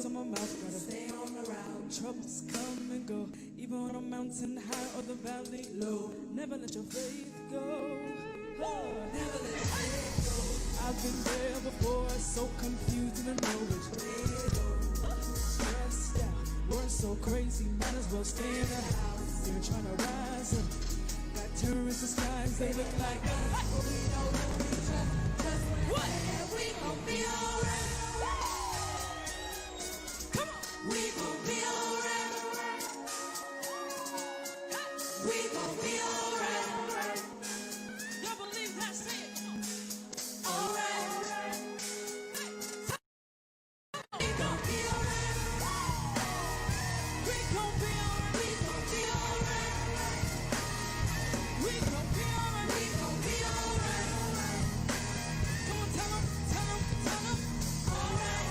words on my mouth, gotta stay on the route. Troubles come and go, even on a mountain high or the valley low. Never let your faith go. Oh. Never let your faith go. I've been there before, so confused and I know which way to go. Stressed out, words so crazy, might as well stay in the house. You're trying to rise up, got terrorist disguise, they look like us. But we know that we just what? We gon' be alright. Come on, we gon' be alright. We gon' be alright. Y'all believe that? Say it. Alright. We gon' be alright. We gon' be alright. We gon' be alright. We gon' be alright. We gon' be alright. Come on, tell 'em, tell 'em, tell 'em. Alright.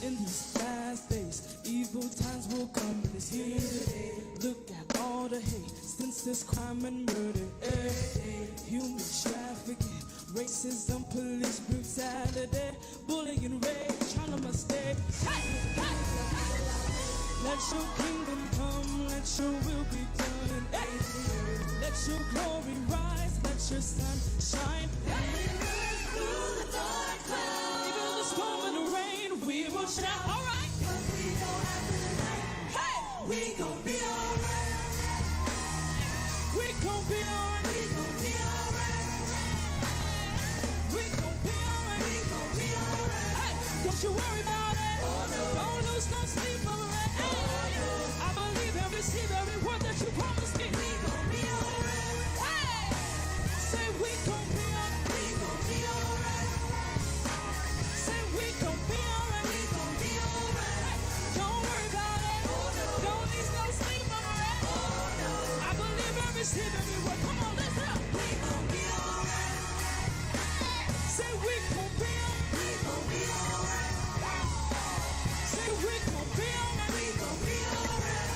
In these fast days, evil times will come and it's here today. Look at all the hate, senseless crime and murder. Human trafficking, racism, police brutality, bullying and rape, trying to mistake. Let your kingdom come, let your will be done. Let your glory rise, let your sun shine. Through the dark clouds, even the storm and the rain, we will shout. All right. 'Cause we don't have to night. Hey, we gon' be alright. We gon' be alright. We gon' be alright. We gon' be alright. We gon' be alright. Hey, don't you worry about it. Oh, no. Don't lose no sleep over it. Oh, no. I believe and receive every word that you promised me. We gon' be alright. Hey, say we gon' be alright. We gon' be alright. Say we gon' be alright. We gon' be alright. Hey, don't worry about it. Oh, no. Don't lose no sleep over it. Oh, no. I believe and receive every word. Come on, listen up. We gon' be alright. Say we gon' be alright. We gon' be alright. Say we gon' be alright. We gon' be alright.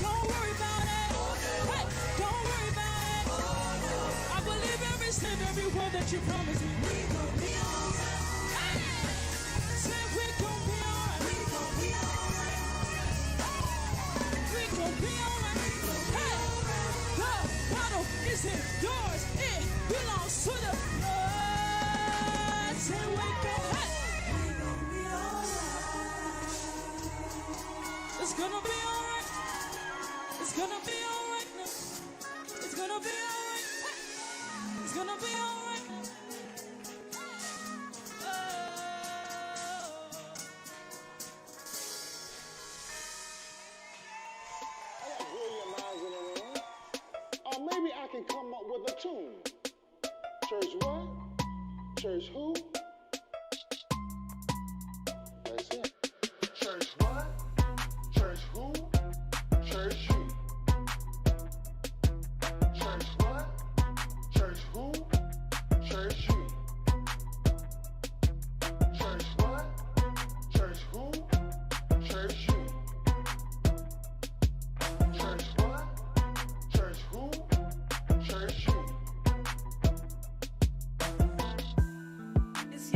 Don't worry about it. Oh, no. Hey, don't worry about it. Oh, no. I believe and receive every word that you promised me. We gon' be alright. Hey, say we gon' be alright. We gon' be alright. We gon' be alright. Hey, the battle isn't yours. It belongs to the Lord. Say we gon' hey. We gon' be alright. It's gonna be alright. It's gonna be alright now. It's gonna be alright. It's gonna be alright. I got brilliant minds in the room. Or maybe I can come up with a tune. Church what? Church who? That's it. Church what? Church who? Church you. Church what? Church who? Church you. Church what? Church who? Church you. Church what? Church who? Church you. It's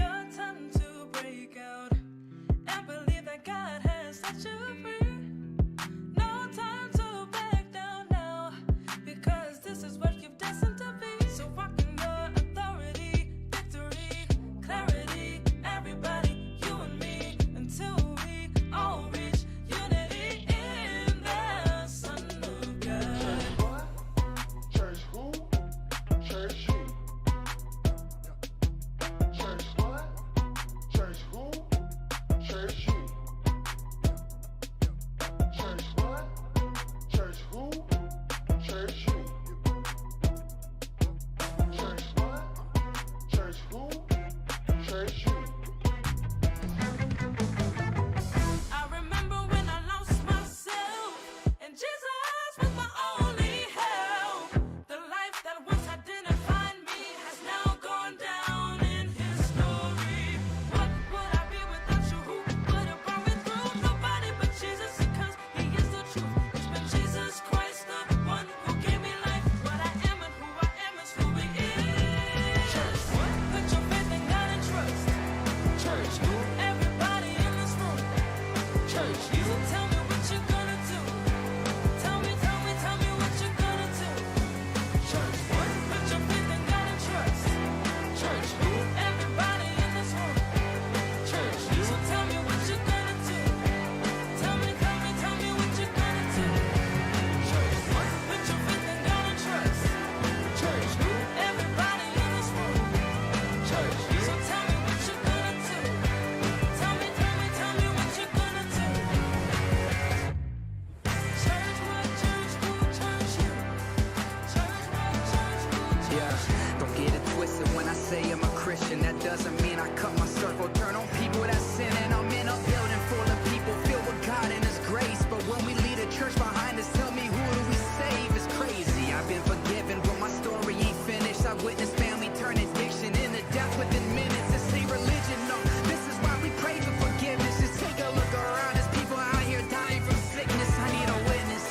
Christian, that doesn't mean I cut my circle, turn on people that sin, and I'm in a building full of people filled with God and His grace. But when we lead a church behind us, tell me who do we save? It's crazy. I've been forgiven, but my story ain't finished. I've witnessed family turn addiction into death within minutes. It's a religion, no. This is why we pray for forgiveness. Just take a look around. There's people out here dying from sickness. I need a witness.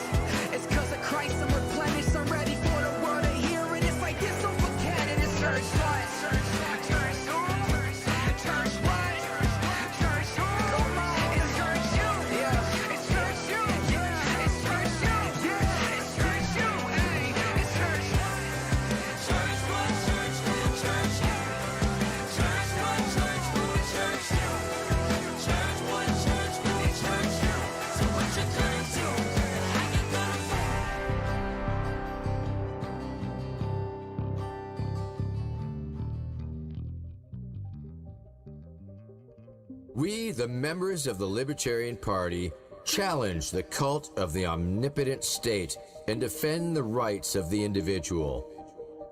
It's cause of Christ I'm replenished. I'm ready for the world to hear it. It's like this, don't forget it. It's church what? Church what? Church who? Church what? Church who? It's church you. Yeah. It's church you. Yeah. It's church you. Yeah. It's church you. Hey. It's church what? Church what? Church who? Church you. Church what? Church who? Church you. Church what? Church who? Church you. So what you gonna do? How you gonna move? We, the members of the Libertarian Party, challenge the cult of the omnipotent state and defend the rights of the individual.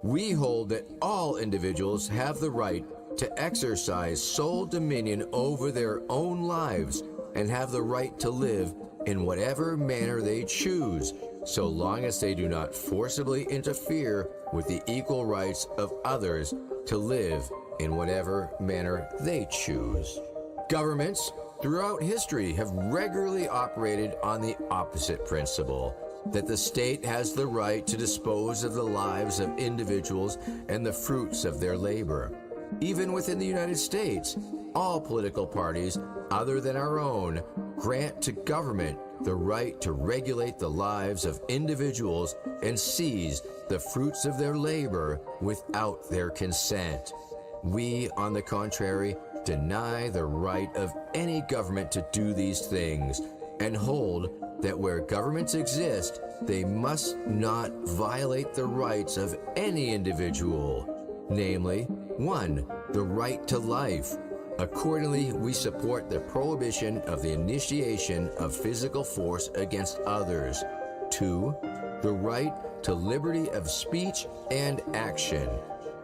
We hold that all individuals have the right to exercise sole dominion over their own lives and have the right to live in whatever manner they choose, so long as they do not forcibly interfere with the equal rights of others to live in whatever manner they choose. Governments throughout history have regularly operated on the opposite principle, that the state has the right to dispose of the lives of individuals and the fruits of their labor. Even within the United States, all political parties other than our own grant to government the right to regulate the lives of individuals and seize the fruits of their labor without their consent. We, on the contrary, deny the right of any government to do these things and hold that where governments exist, they must not violate the rights of any individual, namely, 1, the right to life. Accordingly, we support the prohibition of the initiation of physical force against others. 2, the right to liberty of speech and action.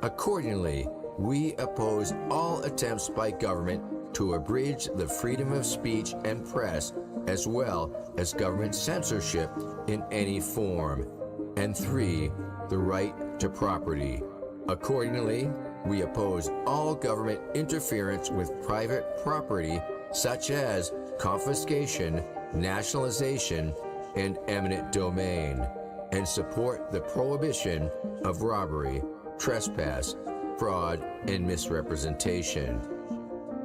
Accordingly, we oppose all attempts by government to abridge the freedom of speech and press, as well as government censorship in any form. And 3, the right to property. Accordingly, we oppose all government interference with private property, such as confiscation, nationalization, and eminent domain, and support the prohibition of robbery, trespass, fraud, and misrepresentation.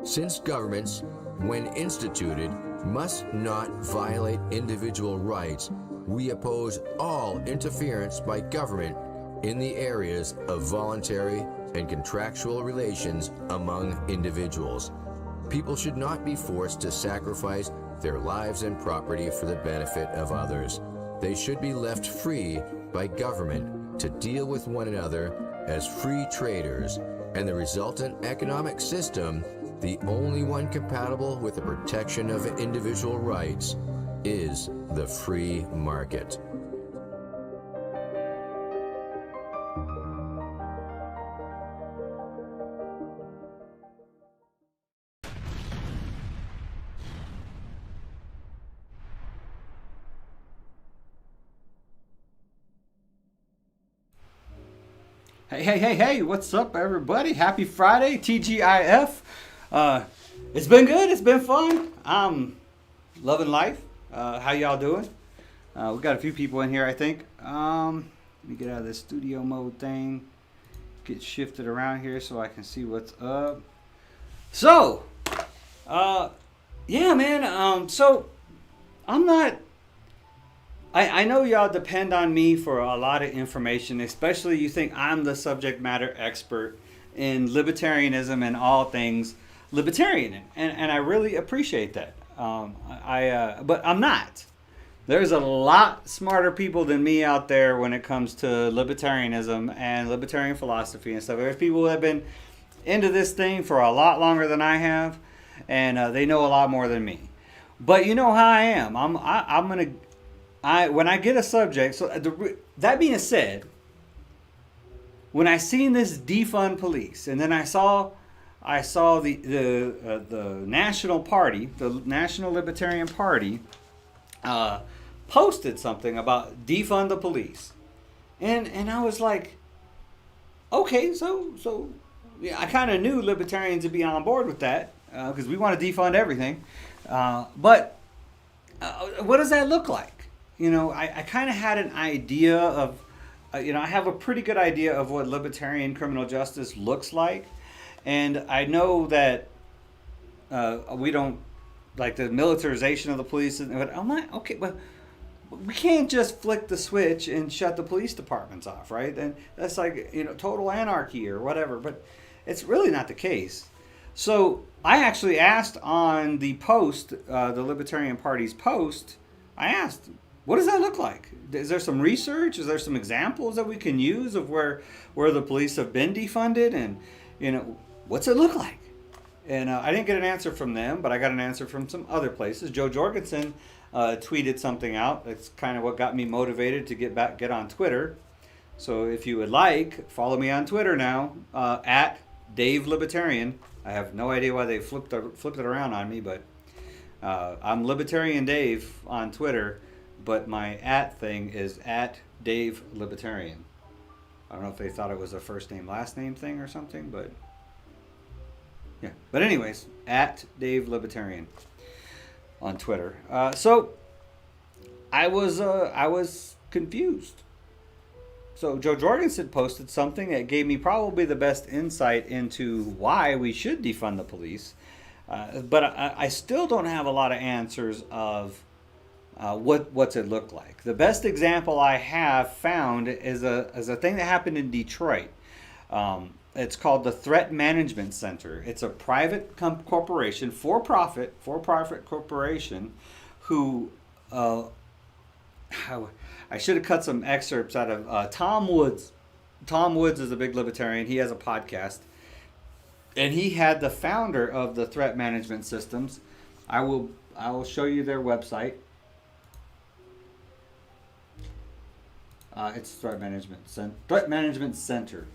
Since governments, when instituted, must not violate individual rights, we oppose all interference by government in the areas of voluntary and contractual relations among individuals. People should not be forced to sacrifice their lives and property for the benefit of others. They should be left free by government to deal with one another as free traders, and the resultant economic system, the only one compatible with the protection of individual rights, is the free market. Hey, what's up, everybody? Happy Friday, TGIF. It's been good. It's been fun. I'm loving life. How y'all doing? We got a few people in here, I think. Let me get out of this studio mode thing. Get shifted around here so I can see what's up. So, yeah, man. So, I'm not... I know y'all depend on me for a lot of information, especially you think I'm the subject matter expert in libertarianism and all things libertarian, and I really appreciate that. But I'm not. There's a lot smarter people than me out there when it comes to libertarianism and libertarian philosophy and stuff. There's people that have been into this thing for a lot longer than I have, and they know a lot more than me. But you know how I am. When I get a subject, so that being said, when I seen this defund police, and then I saw the National Party, the National Libertarian Party, posted something about defund the police, and I was like, okay, so yeah, I kind of knew libertarians would be on board with that because we want to defund everything, but what does that look like? You know, I kind of had an idea of, I have a pretty good idea of what libertarian criminal justice looks like. And I know that we don't like the militarization of the police. But I'm like, okay, but we can't just flick the switch and shut the police departments off, right? And that's like, total anarchy or whatever. But it's really not the case. So I actually asked on the post, the Libertarian Party's post, I asked, what does that look like? Is there some research? Is there some examples that we can use of where the police have been defunded? And, what's it look like? And I didn't get an answer from them, but I got an answer from some other places. Joe Jorgensen tweeted something out. That's kind of what got me motivated to get on Twitter. So if you would like, follow me on Twitter now, at Dave Libertarian. I have no idea why they flipped it around on me, but I'm Libertarian Dave on Twitter, but my at thing is at Dave Libertarian. I don't know if they thought it was a first name, last name thing or something, but yeah. But anyways, at Dave Libertarian on Twitter. So I was confused. So Joe Jorgensen posted something that gave me probably the best insight into why we should defund the police. But I still don't have a lot of answers of what's it look like. The best example I have found is a thing that happened in Detroit. It's called the Threat Management Center. It's a private corporation, for-profit corporation, who I should have cut some excerpts out of Tom Woods. Tom Woods is a big libertarian. He has a podcast, and he had the founder of the Threat Management Systems. I will show you their website. It's Threat Management Center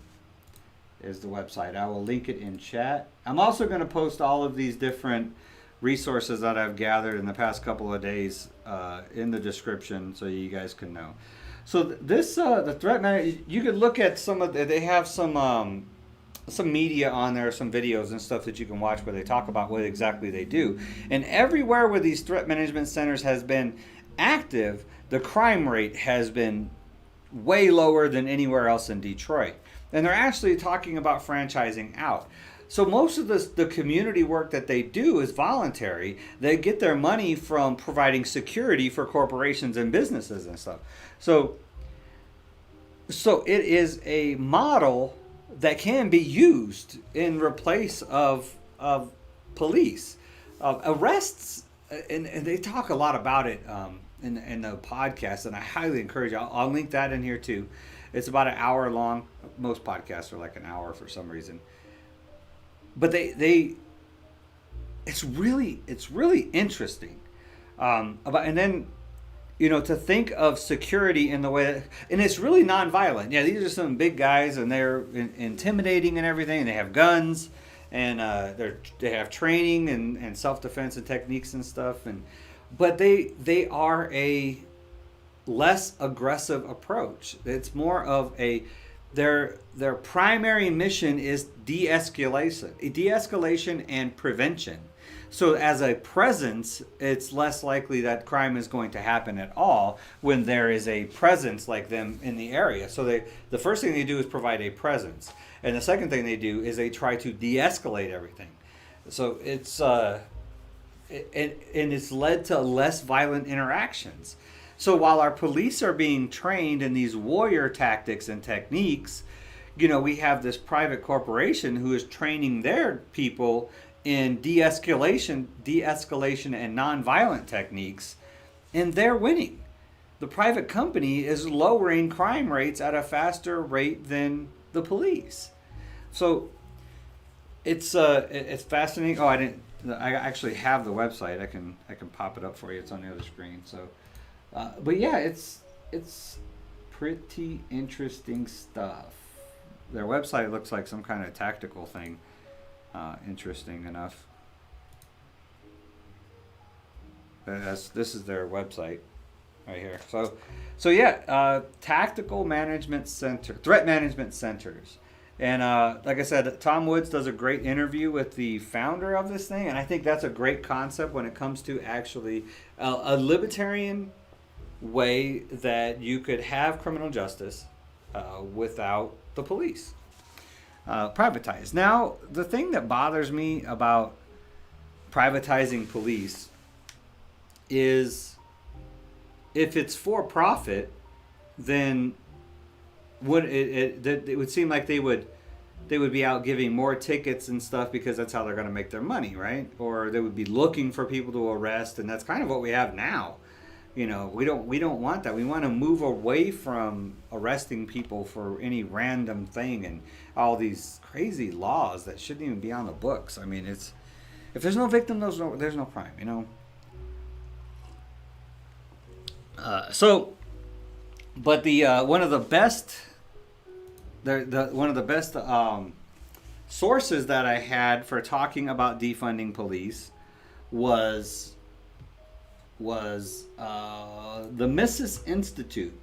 is the website. I will link it in chat. I'm also going to post all of these different resources that I've gathered in the past couple of days in the description so you guys can know. So this the Threat Manager, you could look at some of they have some media on there, some videos and stuff that you can watch where they talk about what exactly they do. And everywhere where these threat management centers has been active, the crime rate has been way lower than anywhere else in Detroit. And they're actually talking about franchising out. So most of the community work that they do is voluntary. They get their money from providing security for corporations and businesses and stuff. So it is a model that can be used in replace of police. Arrests, and they talk a lot about it in the podcast, and I highly encourage you. I'll link that in here too. It's about an hour long. Most podcasts are like an hour for some reason. But it's really interesting. And then, to think of security in the way that, and it's really nonviolent. Yeah, these are some big guys, and they're intimidating and everything, and they have guns, and they have training and self-defense and techniques and stuff, but they are a less aggressive approach. It's more of their primary mission is de-escalation and prevention. So as a presence, it's less likely that crime is going to happen at all when there is a presence like them in the area. So the first thing they do is provide a presence, and the second thing they do is they try to de-escalate everything. So it's it's led to less violent interactions. So while our police are being trained in these warrior tactics and techniques, we have this private corporation who is training their people in de-escalation and nonviolent techniques, and they're winning. The private company is lowering crime rates at a faster rate than the police. So it's fascinating. Oh, I actually have the website. I can pop it up for you. It's on the other screen. So. But yeah, it's pretty interesting stuff. their website looks like some kind of tactical thing. Interesting enough. This is their website right here. So yeah, tactical management center, threat management centers. And like I said, Tom Woods does a great interview with the founder of this thing, and I think that's a great concept when it comes to actually a libertarian way that you could have criminal justice without the police. Privatized. Now, the thing that bothers me about privatizing police is if it's for profit, then it would seem like they would be out giving more tickets and stuff because that's how they're going to make their money, right? Or they would be looking for people to arrest, and that's kind of what we have now. You know, we don't want that. We want to move away from arresting people for any random thing and all these crazy laws that shouldn't even be on the books. I mean, it's if there's no victim, there's no crime. You know. But the one of the best sources that I had for talking about defunding police was the Mises Institute.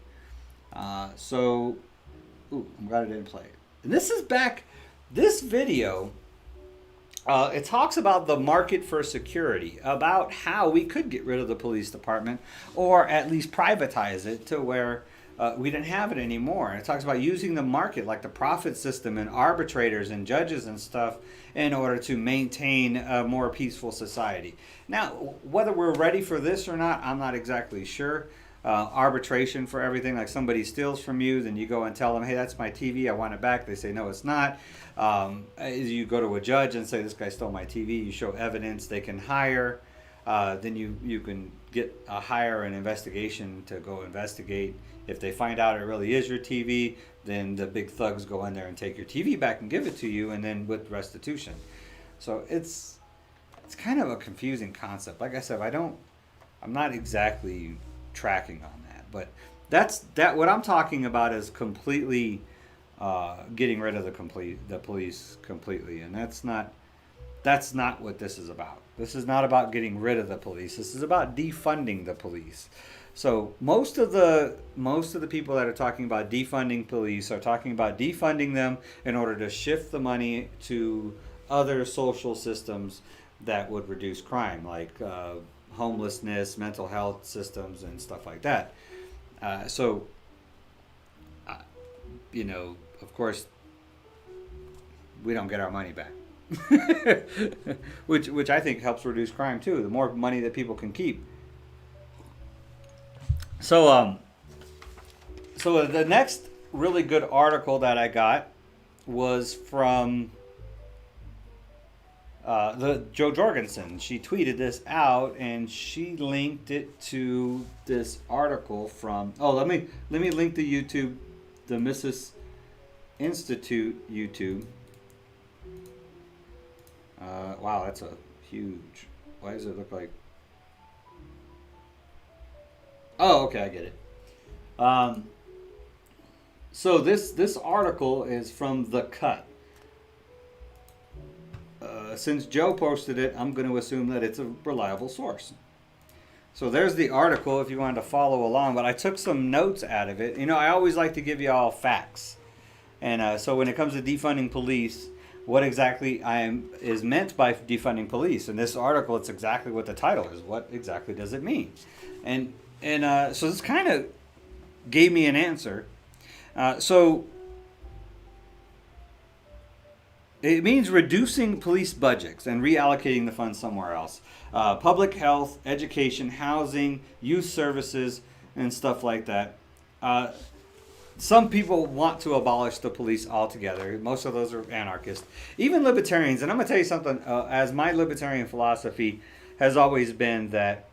I'm glad I didn't play it. And this video, it talks about the market for security, about how we could get rid of the police department or at least privatize it to where we didn't have it anymore. And it talks about using the market, like the profit system and arbitrators and judges and stuff, in order to maintain a more peaceful society. Now, whether we're ready for this or not, I'm not exactly sure. Arbitration for everything, like somebody steals from you, then you go and tell them, hey, that's my TV, I want it back. They say, no, it's not. You go to a judge and say, this guy stole my TV. You show evidence, they can hire. Then you can hire an investigation to go investigate. If they find out it really is your TV, then the big thugs go in there and take your TV back and give it to you, and then with restitution. So it's kind of a confusing concept. Like I said, I'm not exactly tracking on that, but what I'm talking about is completely getting rid of the police completely, and that's not what this is about. This is not about getting rid of the police. This is about defunding the police. So most of the people that are talking about defunding police are talking about defunding them in order to shift the money to other social systems that would reduce crime, like homelessness, mental health systems, and stuff like that. Of course, we don't get our money back, which I think helps reduce crime too. The more money that people can keep. So the next really good article that I got was from the Jo Jorgensen. She tweeted this out and she linked it to this article from. Oh, let me link the YouTube, the Mises Institute YouTube. Wow, that's a huge. Why does it look like? Oh, okay, I get it. So this article is from The Cut. Since Joe posted it, I'm going to assume that it's a reliable source. So there's the article if you wanted to follow along, but I took some notes out of it. You know, I always like to give you all facts. And so when it comes to defunding police, what exactly is meant by defunding police? In this article, it's exactly what the title is. What exactly does it mean? And so this kind of gave me an answer. So it means reducing police budgets and reallocating the funds somewhere else. Public health, education, housing, youth services, and stuff like that. Some people want to abolish the police altogether. Most of those are anarchists. Even libertarians. And I'm going to tell you something. As my libertarian philosophy has always been that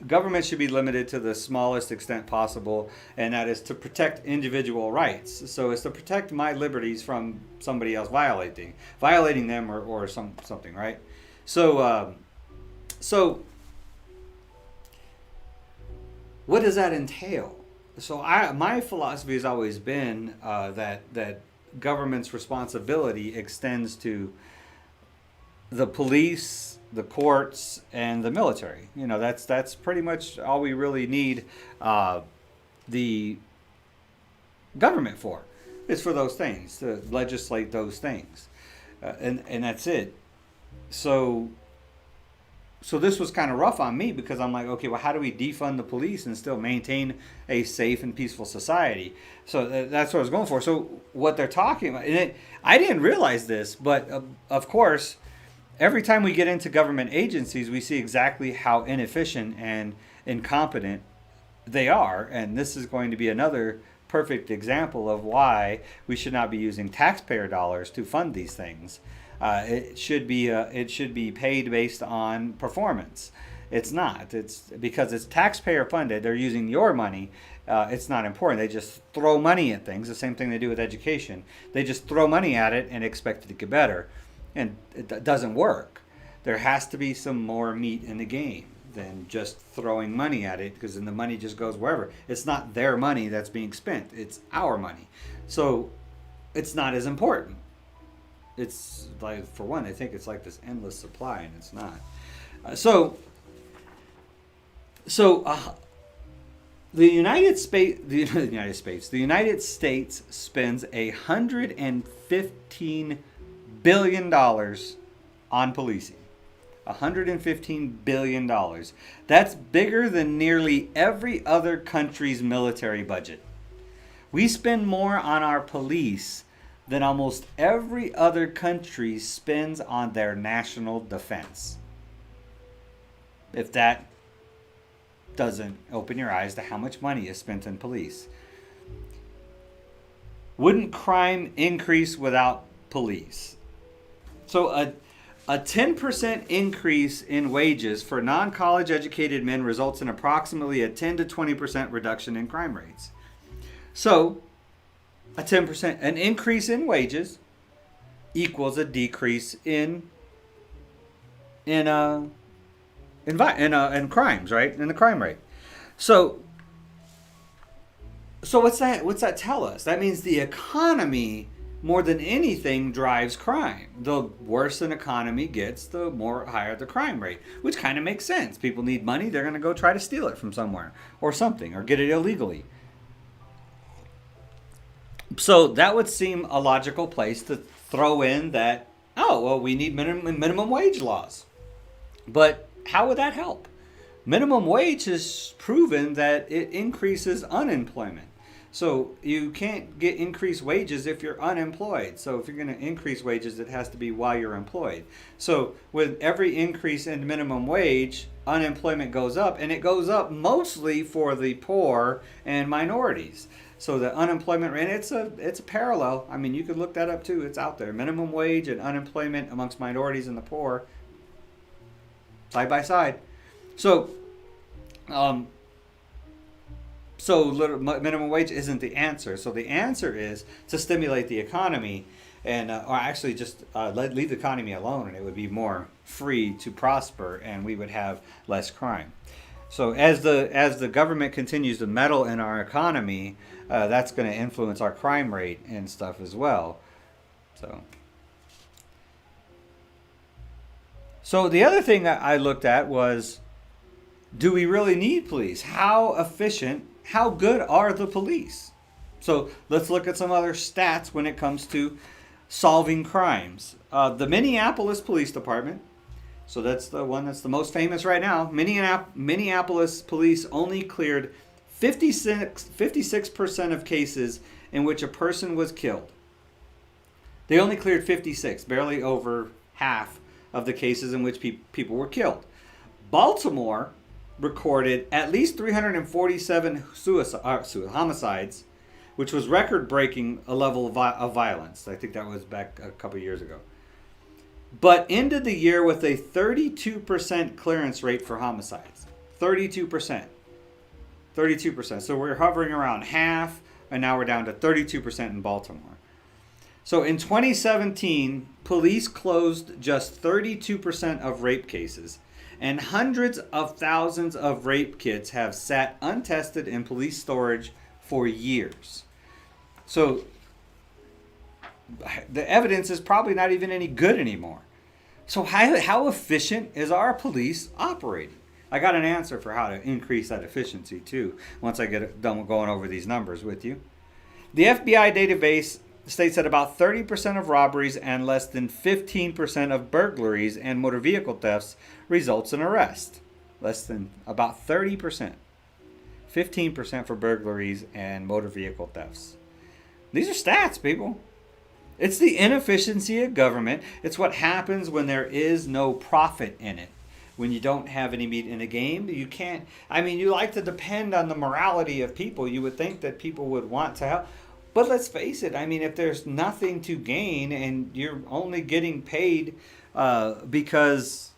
government should be limited to the smallest extent possible, and that is to protect individual rights. So it's to protect my liberties from somebody else violating them or something, right? So what does that entail? So my philosophy has always been that government's responsibility extends to the police, the courts, and the military. You know, that's pretty much all we really need the government for. It's for those things, to legislate those things, and that's it. So this was kind of rough on me because I'm like, okay, well, how do we defund the police and still maintain a safe and peaceful society? So that's what I was going for. So what they're talking about, and I didn't realize this, but of course, every time we get into government agencies, we see exactly how inefficient and incompetent they are. And this is going to be another perfect example of why we should not be using taxpayer dollars to fund these things. It should be paid based on performance. It's not. It's because it's taxpayer funded. They're using your money. It's not important. They just throw money at things. The same thing they do with education. They just throw money at it and expect it to get better, and it doesn't work. There has to be some more meat in the game than just throwing money at it, because then the money just goes wherever. It's not their money that's being spent. It's our money. So it's not as important. It's like, for one, they think it's like this endless supply, and it's not. The United States spends $115 billion on policing. $115 billion. That's bigger than nearly every other country's military budget. We spend more on our police than almost every other country spends on their national defense. If that doesn't open your eyes to how much money is spent on police. Wouldn't crime increase without police? So a 10% increase in wages for non-college educated men results in approximately a 10 to 20% reduction in crime rates. So a 10%, an increase in wages equals a decrease in crimes, right? In the crime rate. So what's that tell us? That means the economy, more than anything, drives crime. The worse an economy gets, the higher the crime rate, which kind of makes sense. People need money. They're going to go try to steal it from somewhere or something, or get it illegally. So that would seem a logical place to throw in that, we need minimum wage laws. But how would that help? Minimum wage has proven that it increases unemployment. So you can't get increased wages if you're unemployed. So if you're going to increase wages, it has to be while you're employed. So with every increase in minimum wage, unemployment goes up, and it goes up mostly for the poor and minorities. So the unemployment rate, it's a parallel. I mean, you could look that up too. It's out there. Minimum wage and unemployment amongst minorities and the poor, side by side. So minimum wage isn't the answer. So the answer is to stimulate the economy, and or actually just leave the economy alone, and it would be more free to prosper, and we would have less crime. So as the government continues to meddle in our economy, that's going to influence our crime rate and stuff as well. So the other thing I looked at was, do we really need police? How efficient, how good are the police? So let's look at some other stats when it comes to solving crimes. The Minneapolis Police Department, so that's the one that's the most famous right now. Minneapolis police only cleared 56% of cases in which a person was killed. They only cleared 56, barely over half of the cases in which people were killed. Baltimore recorded at least 347 homicides, which was record-breaking a level of violence. I think that was back a couple years ago. But ended the year with a 32% clearance rate for homicides. 32%. 32%. So we're hovering around half, and now we're down to 32% in Baltimore. So in 2017, police closed just 32% of rape cases, and hundreds of thousands of rape kits have sat untested in police storage for years. So the evidence is probably not even any good anymore. So how efficient is our police operating? I got an answer for how to increase that efficiency too, once I get done going over these numbers with you. The FBI database states that about 30% of robberies and less than 15% of burglaries and motor vehicle thefts results in arrest. Less than about 30%. 15% for burglaries and motor vehicle thefts. These are stats, people. It's the inefficiency of government. It's what happens when there is no profit in it. When you don't have any meat in the game, you can't. I mean, you like to depend on the morality of people. You would think that people would want to help. But let's face it. I mean, if there's nothing to gain and you're only getting paid because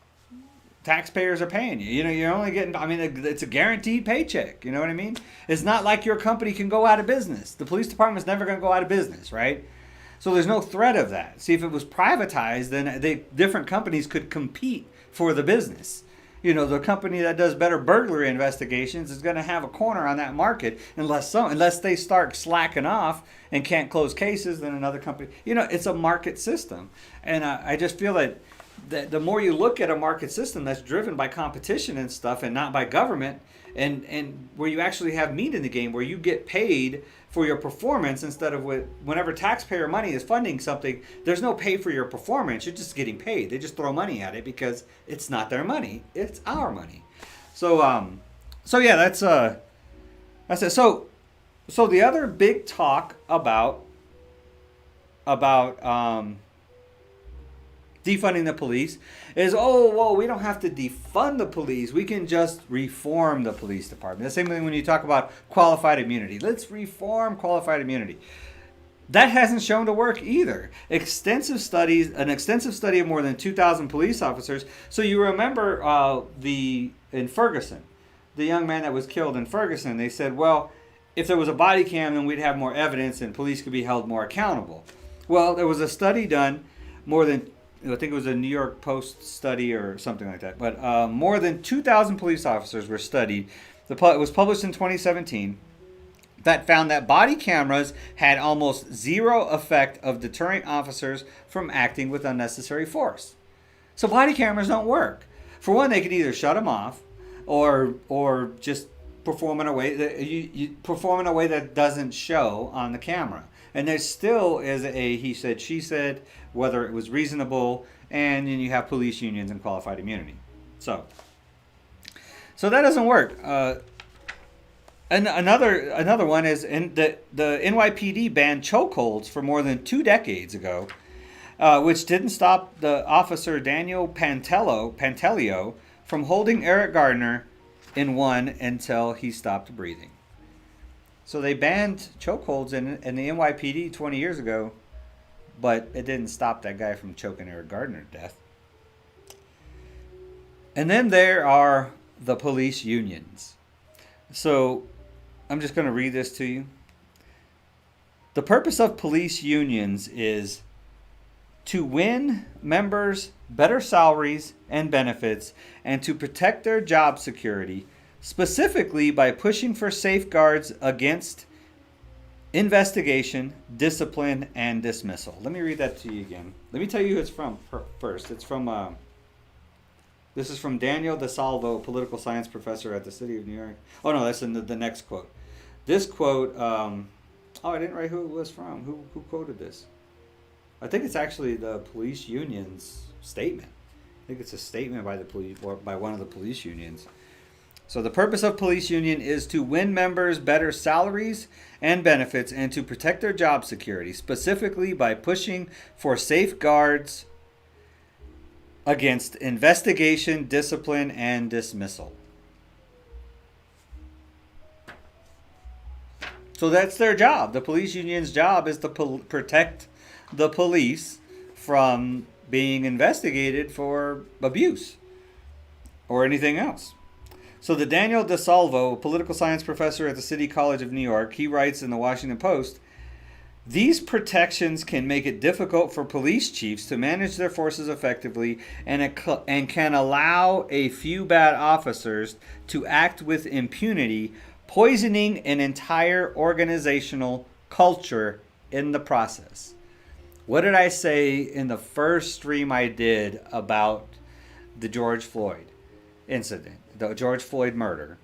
taxpayers are paying you. You know, you're only getting, I mean, it's a guaranteed paycheck. You know what I mean? It's not like your company can go out of business. The police department's never going to go out of business, right? So there's no threat of that. See, if it was privatized, then different companies could compete for the business. You know, the company that does better burglary investigations is going to have a corner on that market unless they start slacking off and can't close cases, then another company. You know, it's a market system. And I just feel that the more you look at a market system that's driven by competition and stuff and not by government, and where you actually have meat in the game, where you get paid for your performance instead of whenever taxpayer money is funding something, there's no pay for your performance. You're just getting paid. They just throw money at it because it's not their money. It's our money. So yeah, that's it. So the other big talk about defunding the police is, we don't have to defund the police. We can just reform the police department. The same thing when you talk about qualified immunity. Let's reform qualified immunity. That hasn't shown to work either. An extensive study of more than 2,000 police officers. So you remember in Ferguson, the young man that was killed in Ferguson, they said, well, if there was a body cam, then we'd have more evidence and police could be held more accountable. Well, there was a study done, I think it was a New York Post study or something like that. But more than 2,000 police officers were studied. It was published in 2017. That found that body cameras had almost zero effect of deterring officers from acting with unnecessary force. So body cameras don't work. For one, they could either shut them off or just perform in a way that doesn't show on the camera. And there still is a he said, she said, whether it was reasonable, and then you have police unions and qualified immunity. So that doesn't work. And another one is the NYPD banned chokeholds for more than 2 decades ago, which didn't stop the officer Daniel Pantaleo from holding Eric Gardner in one until he stopped breathing. So they banned chokeholds in the NYPD 20 years ago, but it didn't stop that guy from choking Eric Gardner to death. And then there are the police unions. So I'm just going to read this to you. The purpose of police unions is to win members better salaries and benefits and to protect their job security, specifically by pushing for safeguards against investigation, discipline, and dismissal. Let me read that to you again. Let me tell you who it's from first. It's from, this is from Daniel DeSalvo, political science professor at the City of New York. Oh no, that's in the next quote. This quote, I didn't write who it was from. Who quoted this? I think it's actually the police union's statement. I think it's a statement by the police or by one of the police unions. So the purpose of police union is to win members better salaries and benefits and to protect their job security, specifically by pushing for safeguards against investigation, discipline, and dismissal. So that's their job. The police union's job is to protect the police from being investigated for abuse or anything else. So the Daniel DeSalvo, political science professor at the City College of New York, he writes in the Washington Post, these protections can make it difficult for police chiefs to manage their forces effectively and can allow a few bad officers to act with impunity, poisoning an entire organizational culture in the process. What did I say in the first stream I did about the George Floyd incident, the George Floyd murder?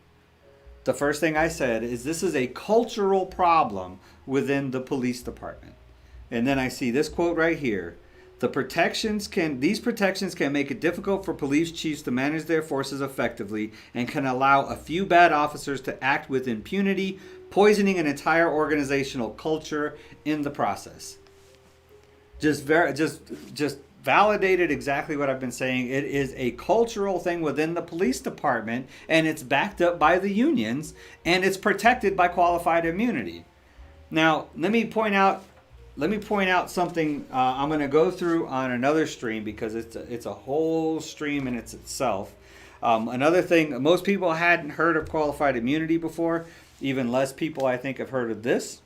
The first thing I said is this is a cultural problem within the police department. And then I see this quote right here. These protections can make it difficult for police chiefs to manage their forces effectively and can allow a few bad officers to act with impunity, poisoning an entire organizational culture in the process. Just validated exactly what I've been saying. It is a cultural thing within the police department, and it's backed up by the unions, and it's protected by qualified immunity. Now, let me point out something I'm going to go through on another stream because it's a whole stream in itself. Another thing, most people hadn't heard of qualified immunity before. Even less people, I think, have heard of this.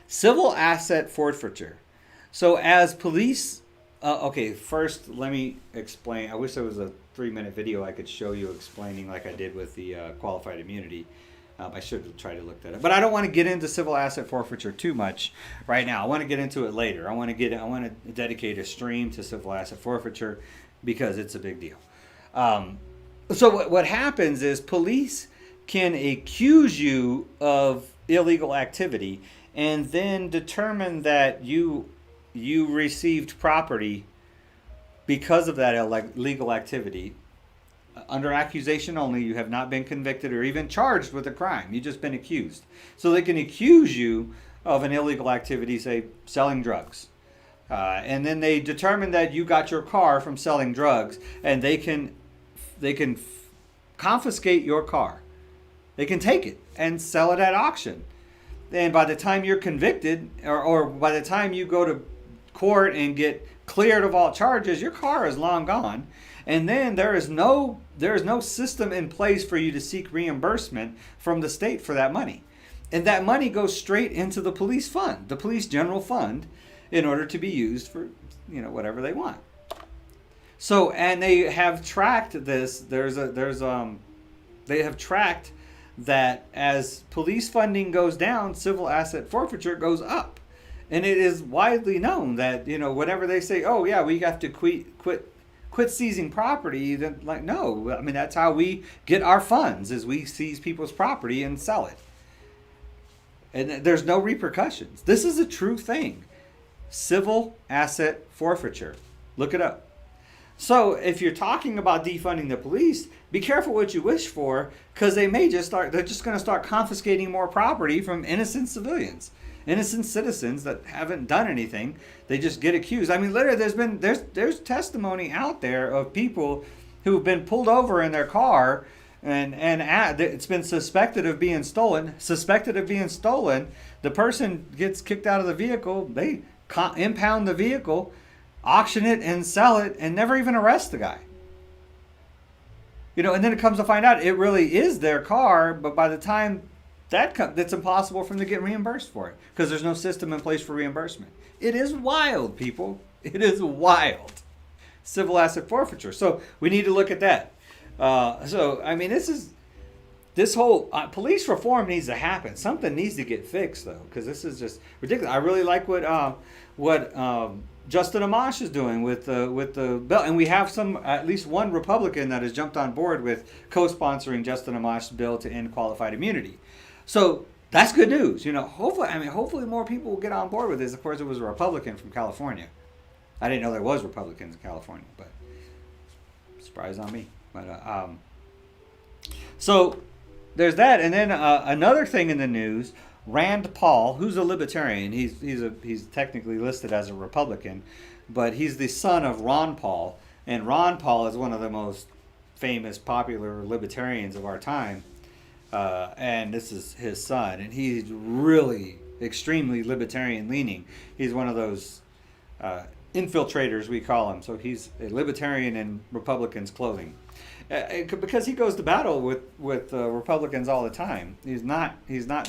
Civil asset forfeiture. So as police, okay, first let me explain. I wish there was a 3-minute video I could show you explaining like I did with the qualified immunity. I should try to look that up, but I don't want to get into civil asset forfeiture too much right now. I want to get into it later. I want to dedicate a stream to civil asset forfeiture because it's a big deal. So what happens is police can accuse you of illegal activity and then determine that you received property because of that illegal activity. Under accusation only, you have not been convicted or even charged with a crime. You've just been accused. So they can accuse you of an illegal activity, say selling drugs. And then they determine that you got your car from selling drugs, and they can confiscate your car. They can take it and sell it at auction. And by the time you're convicted, or by the time you go to court and get cleared of all charges, your car is long gone. And then there is no system in place for you to seek reimbursement from the state for that money. And that money goes straight into the police fund, the police general fund, in order to be used for, whatever they want. So, and they have tracked this. They have tracked that as police funding goes down, civil asset forfeiture goes up. And it is widely known that, whenever they say, oh yeah, we have to quit seizing property, then no, I mean, that's how we get our funds, is we seize people's property and sell it. And there's no repercussions. This is a true thing. Civil asset forfeiture. Look it up. So if you're talking about defunding the police, be careful what you wish for, because they're just going to start confiscating more property from innocent civilians. Innocent citizens that haven't done anything, they just get accused. I mean, literally, there's testimony out there of people who've been pulled over in their car, and it's been suspected of being stolen. The person gets kicked out of the vehicle. They impound the vehicle, auction it, and sell it, and never even arrest the guy. And then it comes to find out it really is their car, but by the time that's impossible for them to get reimbursed for it because there's no system in place for reimbursement. It is wild, people. It is wild. Civil asset forfeiture. So we need to look at that. This whole police reform needs to happen. Something needs to get fixed though, because this is just ridiculous. I really like what Justin Amash is doing with the bill, and we have at least one Republican that has jumped on board with co-sponsoring Justin Amash's bill to end qualified immunity. So that's good news. Hopefully more people will get on board with this. Of course, it was a Republican from California. I didn't know there was Republicans in California, but surprise on me. But so there's that, and then another thing in the news. Rand Paul, who's a libertarian, he's technically listed as a Republican, but he's the son of Ron Paul, and Ron Paul is one of the most famous, popular libertarians of our time. And this is his son, and he's really extremely libertarian leaning. He's one of those infiltrators, we call him. So he's a libertarian in Republicans' clothing, because he goes to battle with Republicans all the time. He's not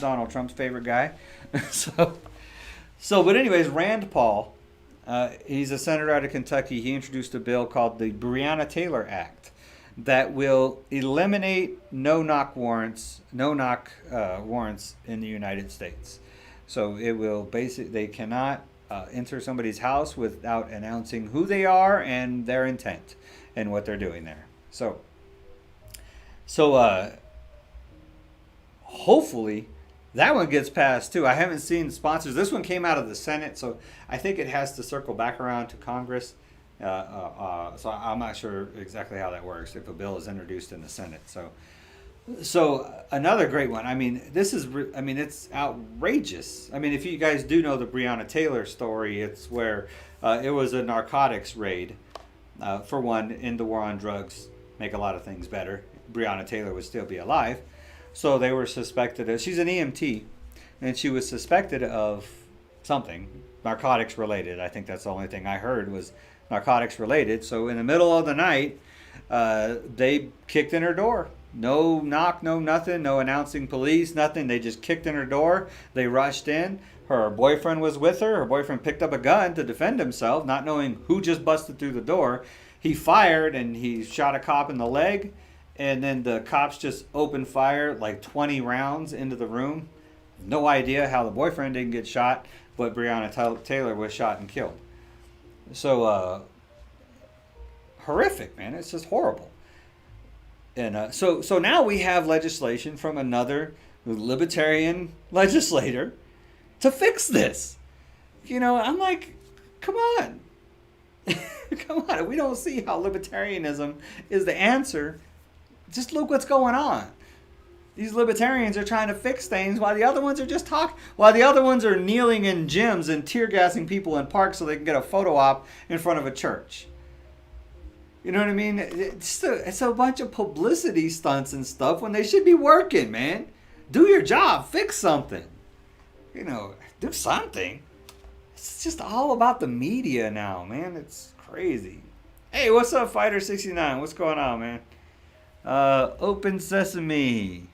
Donald Trump's favorite guy. But anyways, Rand Paul, he's a senator out of Kentucky. He introduced a bill called the Breonna Taylor Act, that will eliminate no-knock warrants in the United States. So it will they cannot enter somebody's house without announcing who they are and their intent and what they're doing there. So hopefully that one gets passed too. I haven't seen sponsors. This one came out of the Senate, so I think it has to circle back around to Congress. So I'm not sure exactly how that works if a bill is introduced in the Senate. So another great one. I mean, it's outrageous. I mean, if you guys do know the Breonna Taylor story, it's where it was a narcotics raid. For one, in the war on drugs, make a lot of things better. Breonna Taylor would still be alive. So they were suspected of, she's an EMT, and she was suspected of something, narcotics related. I think that's the only thing I heard was narcotics related. So in the middle of the night, they kicked in her door. No knock, no nothing, no announcing police, nothing. They just kicked in her door. They rushed in. Her boyfriend was with her. Her boyfriend picked up a gun to defend himself, not knowing who just busted through the door. He fired and he shot a cop in the leg. And then the cops just opened fire like 20 rounds into the room. No idea how the boyfriend didn't get shot, but Breonna Taylor was shot and killed. So horrific, man. It's just horrible. And so now we have legislation from another libertarian legislator to fix this. You know, I'm like, come on. Come on. We don't see how libertarianism is the answer. Just look what's going on. These libertarians are trying to fix things while the other ones are just talking. While the other ones are kneeling in gyms and tear gassing people in parks so they can get a photo op in front of a church. You know what I mean? It's a bunch of publicity stunts and stuff when they should be working, man. Do your job. Fix something. You know, do something. It's just all about the media now, man. It's crazy. Hey, what's up, Fighter69? What's going on, man? Open Sesame.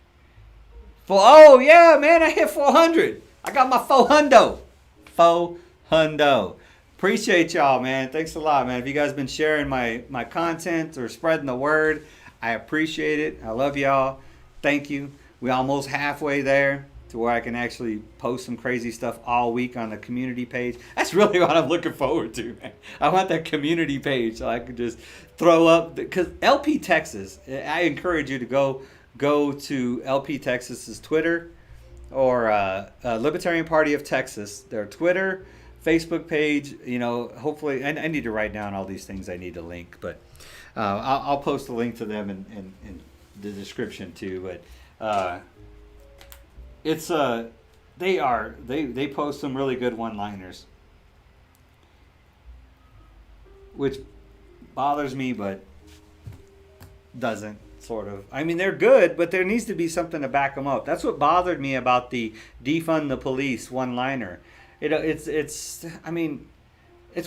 Oh, yeah, man, I hit 400. I got my 400. 400. Appreciate y'all, man. Thanks a lot, man. If you guys been sharing my content or spreading the word, I appreciate it. I love y'all. Thank you. We almost halfway there to where I can actually post some crazy stuff all week on the community page. That's really what I'm looking forward to, man. I want that community page so I can just throw up, because LP Texas, I encourage you to go to LP Texas's Twitter or Libertarian Party of Texas, their Twitter, Facebook page. You know, hopefully, I need to write down all these things I need to link, but I'll post a link to them in the description too. But it's they post some really good one-liners, which bothers me, but doesn't, sort of. I mean, they're good, but there needs to be something to back them up. That's what bothered me about the defund the police one-liner. It's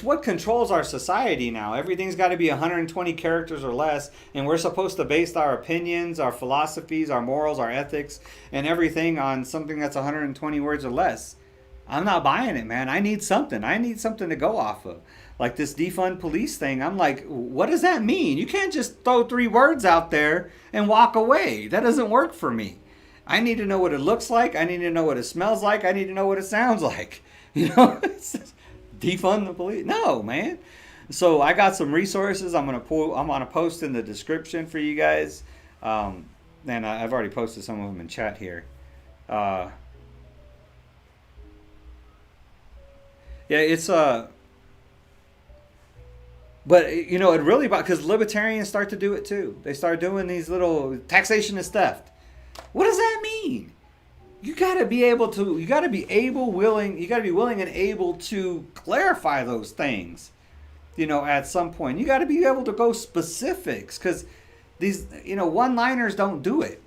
what controls our society now. Everything's got to be 120 characters or less, and we're supposed to base our opinions, our philosophies, our morals, our ethics, and everything on something that's 120 words or less. I'm not buying it, man. I need something. I need something to go off of. Like this defund police thing, I'm like, what does that mean? You can't just throw 3 words out there and walk away. That doesn't work for me. I need to know what it looks like. I need to know what it smells like. I need to know what it sounds like. You know, defund the police. No, man. So I got some resources. I'm gonna post in the description for you guys. And I've already posted some of them in chat here. Yeah, it's but you know, it really, because libertarians start to do it too. They start doing these little taxation is theft. What does that mean? You got to be willing and able to clarify those things, you know, at some point. You got to be able to go specifics, because these, you know, one-liners don't do it.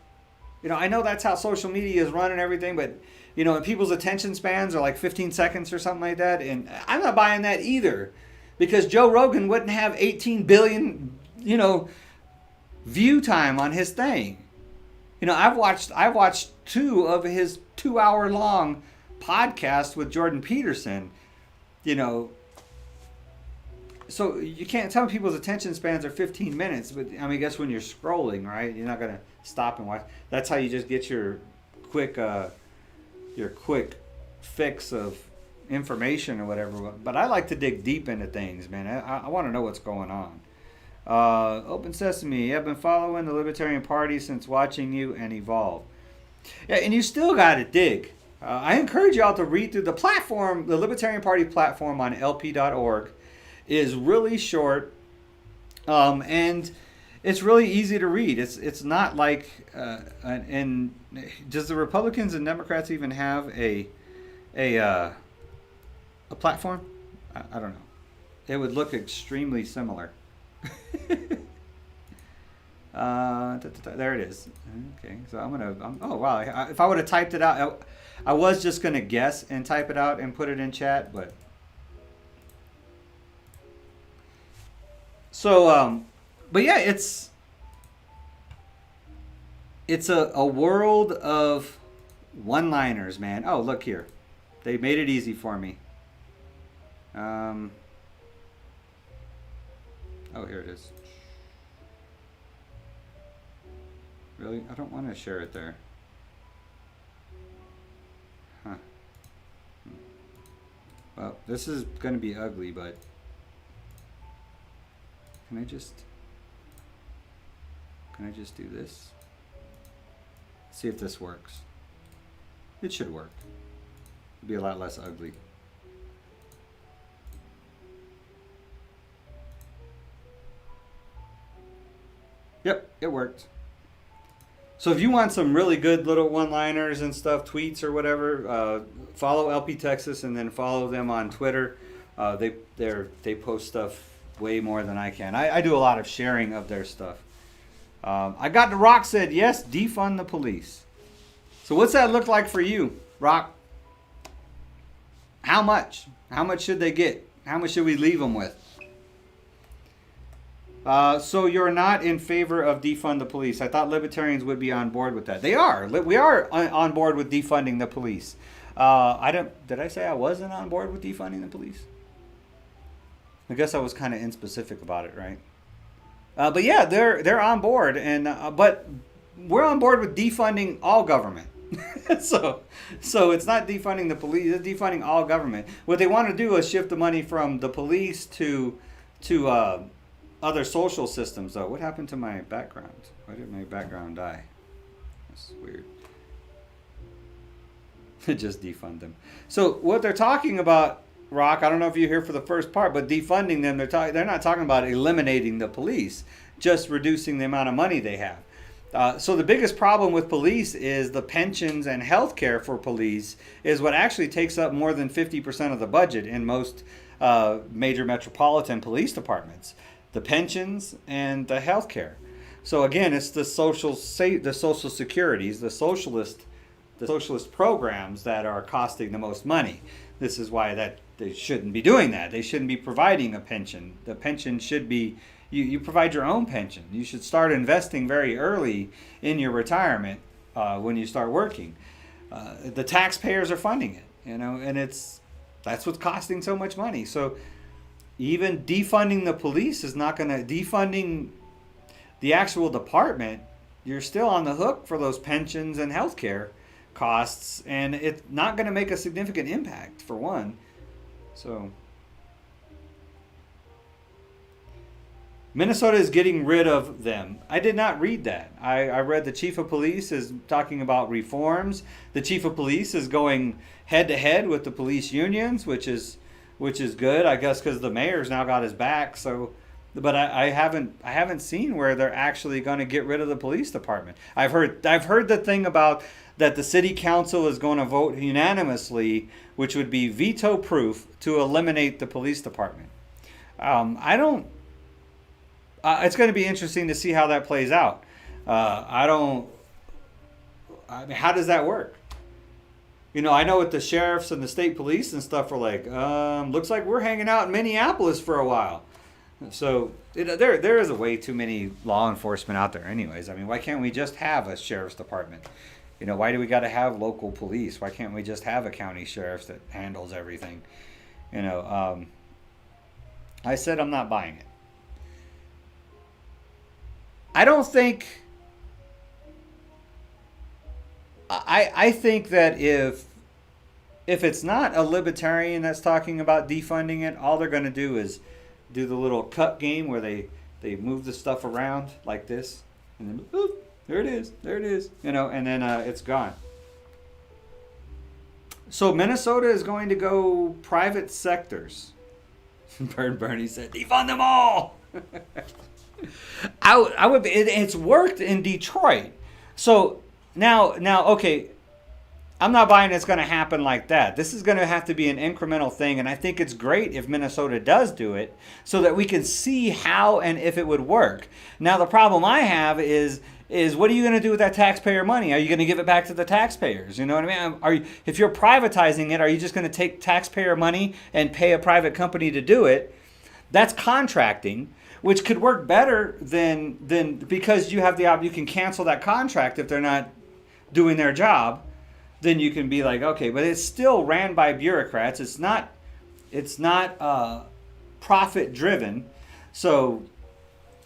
You know, I know that's how social media is run and everything, but, you know, and people's attention spans are like 15 seconds or something like that. And I'm not buying that either, because Joe Rogan wouldn't have 18 billion, you know, view time on his thing. You know, I've watched 2 of his 2-hour-long podcasts with Jordan Peterson. You know, so you can't tell me people's attention spans are 15 minutes. But I mean, I guess when you're scrolling, right, you're not gonna stop and watch. That's how you just get your quick fix of information or whatever, but I like to dig deep into things, man. I want to know what's going on. Open Sesame, I've been following the Libertarian Party since watching you and evolve. Yeah, and you still got to dig. I encourage y'all to read through the platform. The Libertarian Party platform on lp.org is really short, and it's really easy to read. It's not like, and does the Republicans and Democrats even have a platform? I don't know. It would look extremely similar. There it is. Okay, so oh wow, if I would have typed it out, I was just gonna guess and type it out and put it in chat, but so but yeah, it's a world of one-liners, man. Oh, look here, they made it easy for me. Oh, here it is. Really? I don't want to share it there. Huh. Well, this is going to be ugly, but can I just do this? See if this works. It should work. It'll be a lot less ugly. Yep, it worked. So if you want some really good little one-liners and stuff, tweets or whatever, follow LP Texas and then follow them on Twitter. They post stuff way more than I can. I do a lot of sharing of their stuff. I got the Rock said, yes, defund the police. So what's that look like for you, Rock? How much? How much should they get? How much should we leave them with? So you're not in favor of defund the police. I thought libertarians would be on board with that. They are. We are on board with defunding the police. Did I say I wasn't on board with defunding the police? I guess I was kind of inspecific about it, right? But yeah, they're on board, and but we're on board with defunding all government. so it's not defunding the police. It's defunding all government. What they want to do is shift the money from the police to other social systems, though. What happened to my background? Why did my background die? That's weird. Just defund them. So what they're talking about, Rock, I don't know if you're here for the first part, but defunding them, they're not talking about eliminating the police, just reducing the amount of money they have. So the biggest problem with police is the pensions and health care for police is what actually takes up more than 50% of the budget in most major metropolitan police departments. The pensions and the health care. So again, it's the social securities, the socialist programs that are costing the most money. This is why that they shouldn't be doing that. They shouldn't be providing a pension. The pension should be, you provide your own pension. You should start investing very early in your retirement when you start working. The taxpayers are funding it, and that's what's costing so much money. So even defunding the police is not going to, defunding the actual department, you're still on the hook for those pensions and health care costs, and it's not going to make a significant impact, for one. So Minnesota is getting rid of them. I did not read that. I read the chief of police is talking about reforms. The chief of police is going head to head with the police unions, which is good, I guess, because the mayor's now got his back. So, but I haven't seen where they're actually going to get rid of the police department. I've heard the thing about that the city council is going to vote unanimously, which would be veto proof, to eliminate the police department. It's going to be interesting to see how that plays out. How does that work? I know what the sheriffs and the state police and stuff are like, looks like we're hanging out in Minneapolis for a while. So there is a way too many law enforcement out there anyways. I mean, why can't we just have a sheriff's department? Why do we got to have local police? Why can't we just have a county sheriff that handles everything? I said I'm not buying it. I don't think... I think that if if it's not a libertarian that's talking about defunding it, all they're going to do is do the little cut game where they move the stuff around like this, and then boop, there it is, you know, and then it's gone. So Minnesota is going to go private sectors. Bernie said, defund them all. I would. It's worked in Detroit. So now, okay. I'm not buying it's going to happen like that. This is going to have to be an incremental thing, and I think it's great if Minnesota does do it so that we can see how and if it would work. Now, the problem I have is what are you going to do with that taxpayer money? Are you going to give it back to the taxpayers? You know what I mean? If you're privatizing it, are you just going to take taxpayer money and pay a private company to do it? That's contracting, which could work better than because you have you can cancel that contract if they're not doing their job. Then you can be like, okay, but it's still ran by bureaucrats. It's not profit driven. So,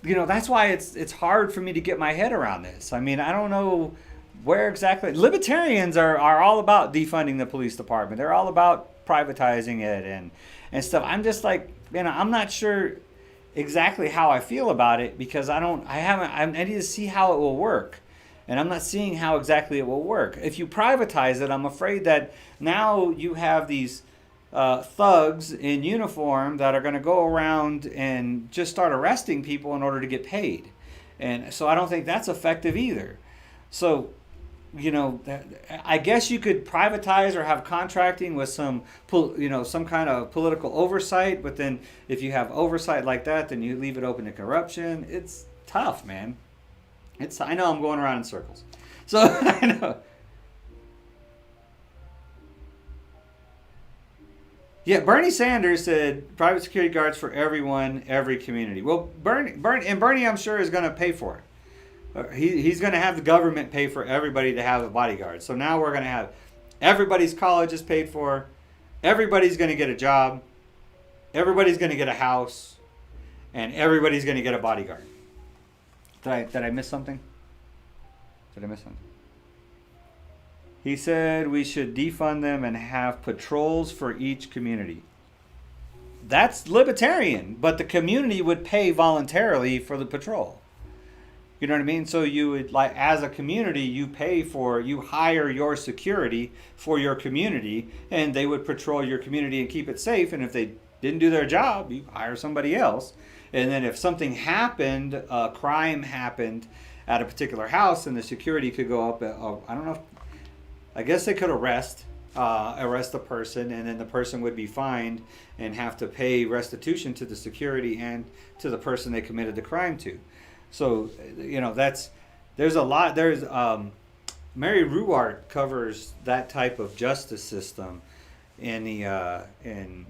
you know, that's why it's hard for me to get my head around this. I mean, I don't know where exactly. Libertarians are all about defunding the police department. They're all about privatizing it and stuff. I'm just like, you know, I'm not sure exactly how I feel about it because I need to see how it will work. And I'm not seeing how exactly it will work. If you privatize it, I'm afraid that now you have these thugs in uniform that are going to go around and just start arresting people in order to get paid. And so I don't think that's effective either. So, you know, I guess you could privatize or have contracting with some kind of political oversight. But then if you have oversight like that, then you leave it open to corruption. It's tough, man. I know I'm going around in circles. So I know. Yeah, Bernie Sanders said private security guards for everyone, every community. Well, Bernie, I'm sure is going to pay for it. He's going to have the government pay for everybody to have a bodyguard. So now we're going to have everybody's college is paid for. Everybody's going to get a job. Everybody's going to get a house, and everybody's going to get a bodyguard. Did I miss something? He said we should defund them and have patrols for each community. That's libertarian, but the community would pay voluntarily for the patrol. You know what I mean? So you would, like, as a community, you hire your security for your community, and they would patrol your community and keep it safe. And if they didn't do their job, you hire somebody else. And then if something happened, a crime happened at a particular house, and the security could go up. I don't know. I guess they could arrest the person, and then the person would be fined and have to pay restitution to the security and to the person they committed the crime to. So, you know, there's a lot. There's Mary Ruwart covers that type of justice system in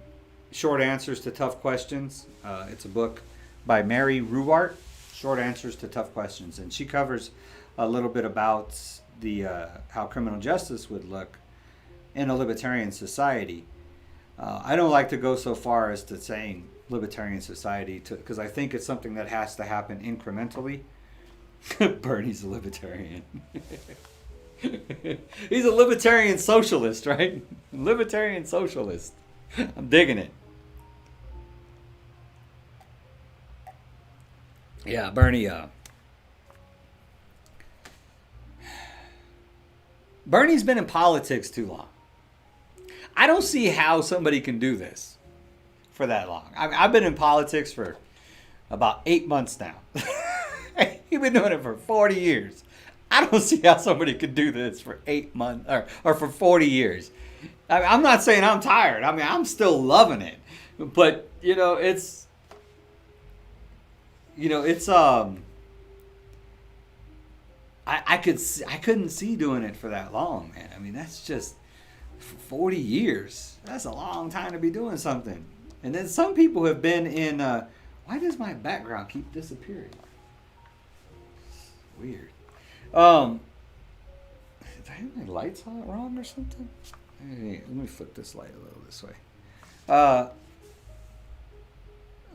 Short Answers to Tough Questions. It's a book by Mary Ruwart, Short Answers to Tough Questions, and she covers a little bit about the how criminal justice would look in a libertarian society. I don't like to go so far as to saying libertarian society because I think it's something that has to happen incrementally. Bernie's a libertarian. He's a libertarian socialist, right? Libertarian socialist. I'm digging it. Yeah, Bernie's been in politics too long. I don't see how somebody can do this for that long. I've been in politics for about 8 months now. You've been doing it for 40 years. I don't see how somebody could do this for 8 months or for 40 years. I'm not saying I'm tired. I mean, I'm still loving it. But, I couldn't see doing it for that long, man. I mean, that's just 40 years. That's a long time to be doing something. And then some people have been in. Why does my background keep disappearing? It's weird. Did I have my lights on wrong or something? Hey, let me flip this light a little this way.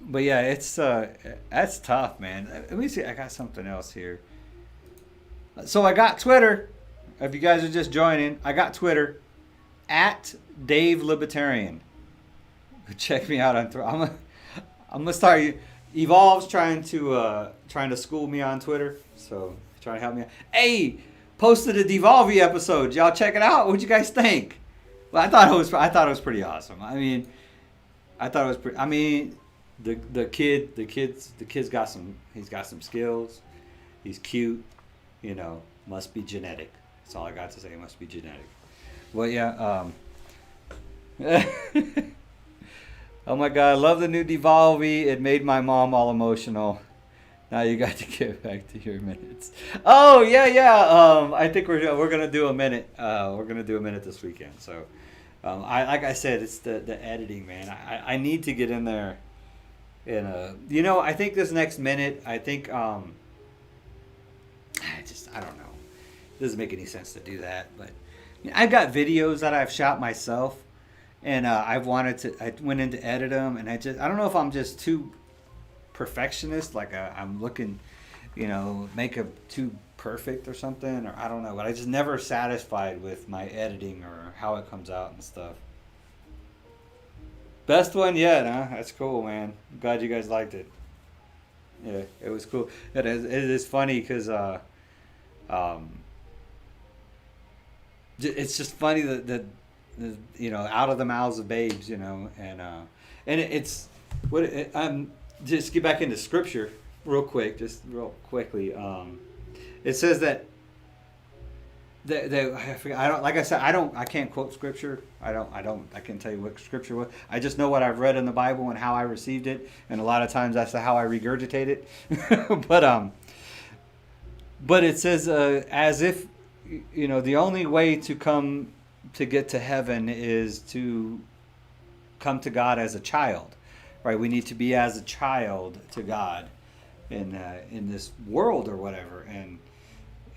But yeah, it's that's tough, man. Let me see. I got something else here. So I got Twitter. If you guys are just joining, I got Twitter. at Dave Libertarian. Check me out on Twitter. I'm gonna start. Evolve's trying to school me on Twitter, so trying to help me out. Hey, posted a Devolve episode. Y'all check it out. What'd you guys think? Well, I thought it was pretty awesome. I mean, the kid's got some skills. He's cute. You know, must be genetic. That's all I got to say. It must be genetic. Well, yeah. Oh my God, I love the new Devolve. It made my mom all emotional. Now you got to get back to your minutes. Oh yeah. I think we're gonna do a minute. We're gonna do a minute this weekend. So, like I said, it's the editing, man. I need to get in there. And I think this next minute, I don't know. It doesn't make any sense to do that, but I've got videos that I've shot myself. And I went in to edit them, and I don't know if I'm just too perfectionist, like I'm looking, make it too perfect or something, or I don't know, but I just never satisfied with my editing or how it comes out and stuff. Best one yet, huh? That's cool, man. I'm glad you guys liked it. Yeah, it was cool. It is funny because it's just funny that out of the mouths of babes, and it's just get back into scripture real quickly. It says that I forget, I can't quote scripture. I can't tell you what scripture was. I just know what I've read in the Bible and how I received it, and a lot of times that's how I regurgitate it. But it says as if the only way to get to heaven is to come to God as a child, right? We need to be as a child to God in this world or whatever, and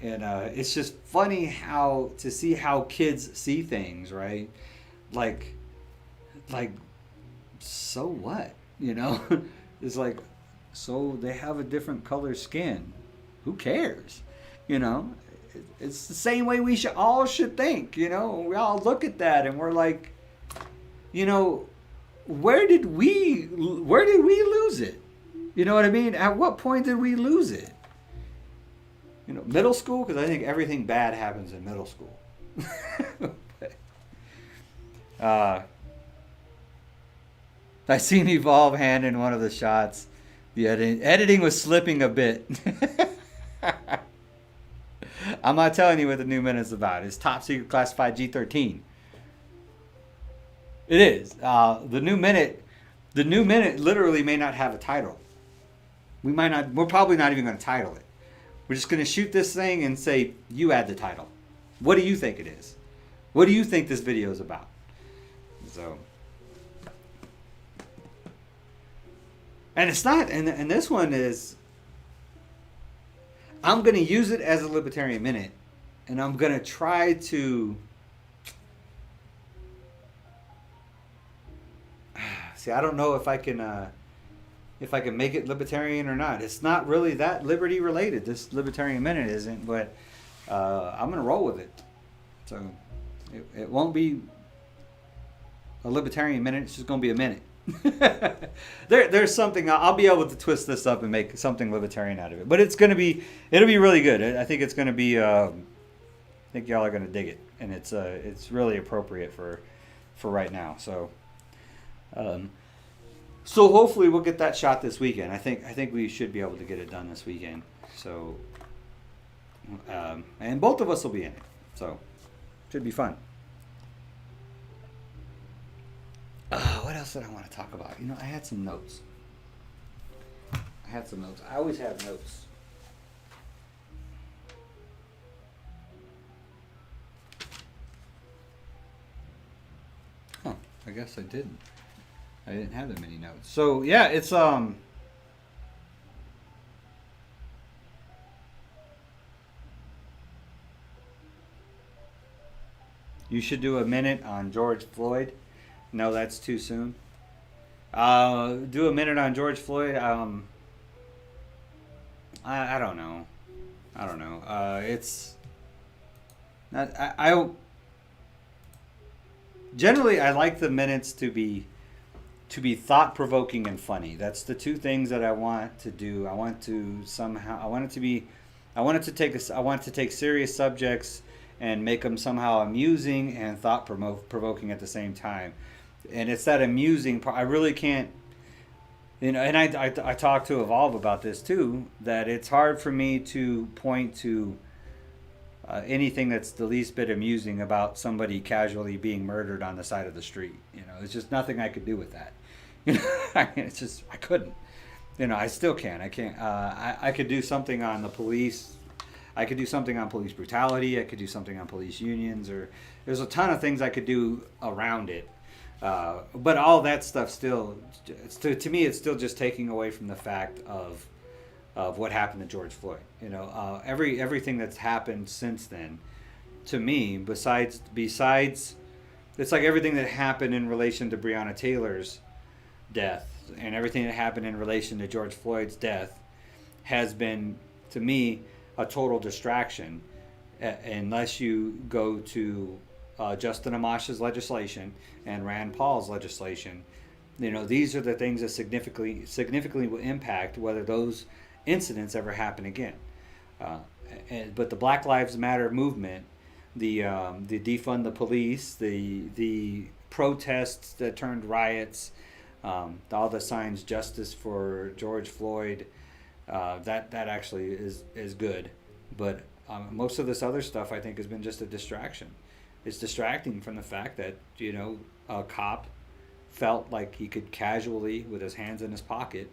it's just funny to see how kids see things, right? Like so what, It's like, so they have a different color skin. Who cares, It's the same way we all should think, We all look at that and we're like, where did we lose it? You know what I mean? At what point did we lose it? Middle school, because I think everything bad happens in middle school. I seen Evolve hand in one of the shots. The editing was slipping a bit. I'm not telling you what the new minute's about. It's top secret classified G13. It is. The new minute literally may not have a title. We're probably not even going to title it. We're just going to shoot this thing and say, you add the title. What do you think it is? What do you think this video is about? So, and it's not, and this one is, I'm going to use it as a Libertarian Minute, and I'm going to try to see. I don't know if I can make it Libertarian or not. It's not really that liberty related. This Libertarian Minute isn't, but I'm going to roll with it. So it won't be a Libertarian Minute. It's just going to be a minute. There's something I'll be able to twist this up and make something libertarian out of it, but it'll be really good. I think it's going to be I think y'all are going to dig it, and it's really appropriate for right now. So hopefully we'll get that shot this weekend. I think we should be able to get it done this weekend. So and both of us will be in it, so should be fun. What else did I want to talk about? I had some notes. I always have notes. Huh, I guess I didn't. I didn't have that many notes. So, yeah, it's you should do a minute on George Floyd. No, that's too soon. Do a minute on George Floyd. I don't know. It's not. generally I like the minutes to be thought provoking and funny. That's the two things that I want to do. I want to take serious subjects and make them somehow amusing and thought provoking at the same time. And it's that amusing part. I really can't, and I talked to Evolve about this too, that it's hard for me to point to anything that's the least bit amusing about somebody casually being murdered on the side of the street. There's just nothing I could do with that. It's just, I couldn't. I still can't. I can't. I could do something on the police. I could do something on police brutality. I could do something on police unions, or there's a ton of things I could do around it. But all that stuff still, to me, it's still just taking away from the fact of what happened to George Floyd. Everything that's happened since then, to me, besides, it's like everything that happened in relation to Breonna Taylor's death and everything that happened in relation to George Floyd's death has been, to me, a total distraction, unless you go to Justin Amash's legislation and Rand Paul's legislation. These are the things that significantly will impact whether those incidents ever happen again. But the Black Lives Matter movement, the defund the police, the protests that turned riots, all the signs, justice for George Floyd, that actually is good. But most of this other stuff, I think, has been just a distraction. It's distracting from the fact that, a cop felt like he could casually, with his hands in his pocket,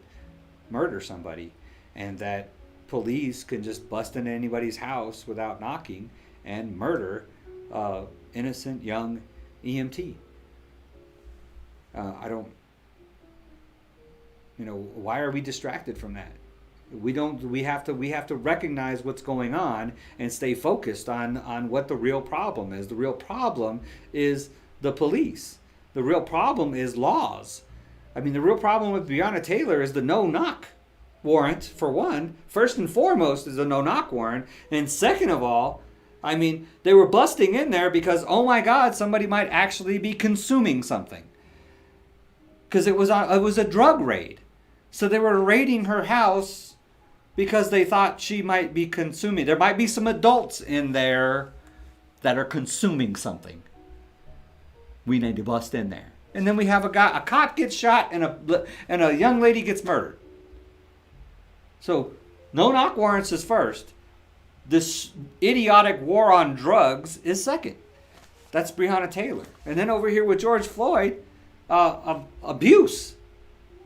murder somebody, and that police can just bust into anybody's house without knocking and murder innocent young EMT. Why are we distracted from that? We have to recognize what's going on and stay focused on what the real problem is. The real problem is the police. The real problem is laws. The real problem with Breonna Taylor is the no-knock warrant, for one. First and foremost is the no-knock warrant. And second of all, they were busting in there because, oh my God, somebody might actually be consuming something. Because it was a drug raid. So they were raiding her house because they thought she might be consuming. There might be some adults in there that are consuming something. We need to bust in there. And then we have a cop gets shot and a young lady gets murdered. So no-knock warrants is first. This idiotic war on drugs is second. That's Breonna Taylor. And then over here with George Floyd, abuse.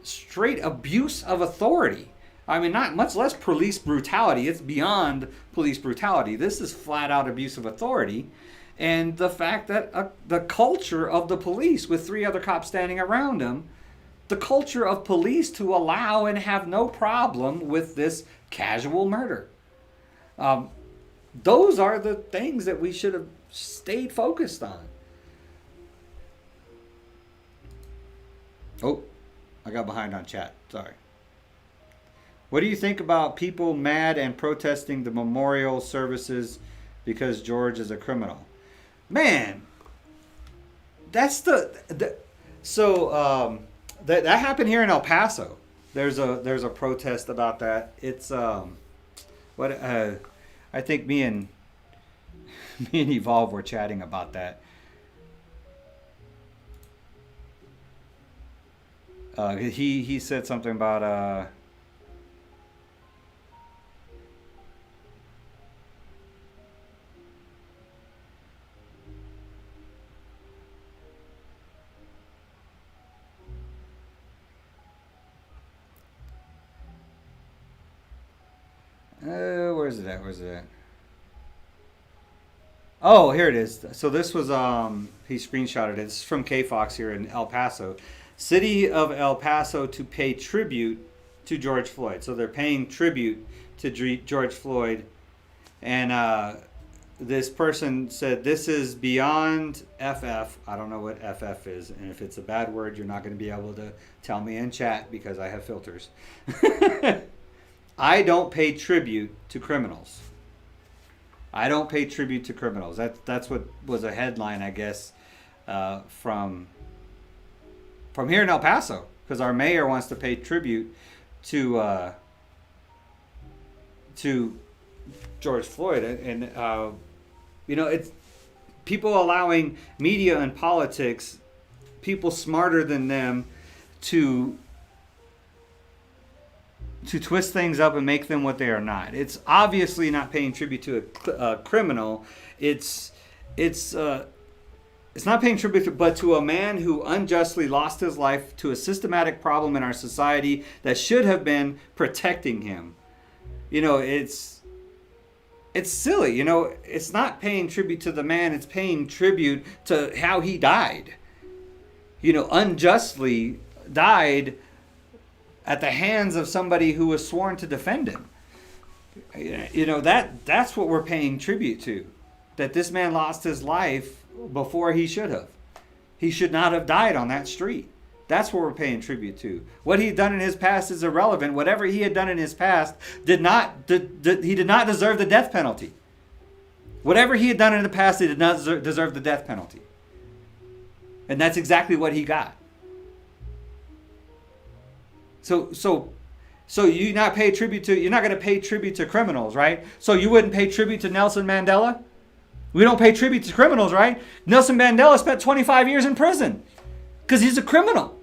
Straight abuse of authority. Not much less police brutality. It's beyond police brutality. This is flat out abuse of authority. And the fact that the culture of the police, with 3 other cops standing around him, the culture of police to allow and have no problem with this casual murder. Those are the things that we should have stayed focused on. Oh, I got behind on chat. Sorry. What do you think about people mad and protesting the memorial services because George is a criminal? Man, that's that happened here in El Paso. There's a protest about that. It's I think me and Evolve were chatting about that. He said something about where's it at? Oh, here it is. So this was he screenshotted it. It's from K-Fox here in El Paso. City of El Paso to pay tribute to George Floyd. So they're paying tribute to George Floyd. And this person said, this is beyond FF. I don't know what FF is. And if it's a bad word, you're not going to be able to tell me in chat because I have filters. I don't pay tribute to criminals. I don't pay tribute to criminals. That's what was a headline, I guess, from here in El Paso, because our mayor wants to pay tribute to George Floyd, and it's people allowing media and politics, people smarter than them, to twist things up and make them what they are not. It's obviously not paying tribute to a criminal. It's not paying tribute, but to a man who unjustly lost his life to a systematic problem in our society that should have been protecting him. It's silly. It's not paying tribute to the man. It's paying tribute to how he died. Unjustly died at the hands of somebody who was sworn to defend him. That's what we're paying tribute to. That this man lost his life before he should have. He should not have died on that street. That's what we're paying tribute to. What he had done in his past is irrelevant. Whatever he had done in his past he did not deserve the death penalty. Whatever he had done in the past, he did not deserve the death penalty. And that's exactly what he got. So you're not going to pay tribute to criminals, right? So you wouldn't pay tribute to Nelson Mandela? We don't pay tribute to criminals, right? Nelson Mandela spent 25 years in prison because he's a criminal.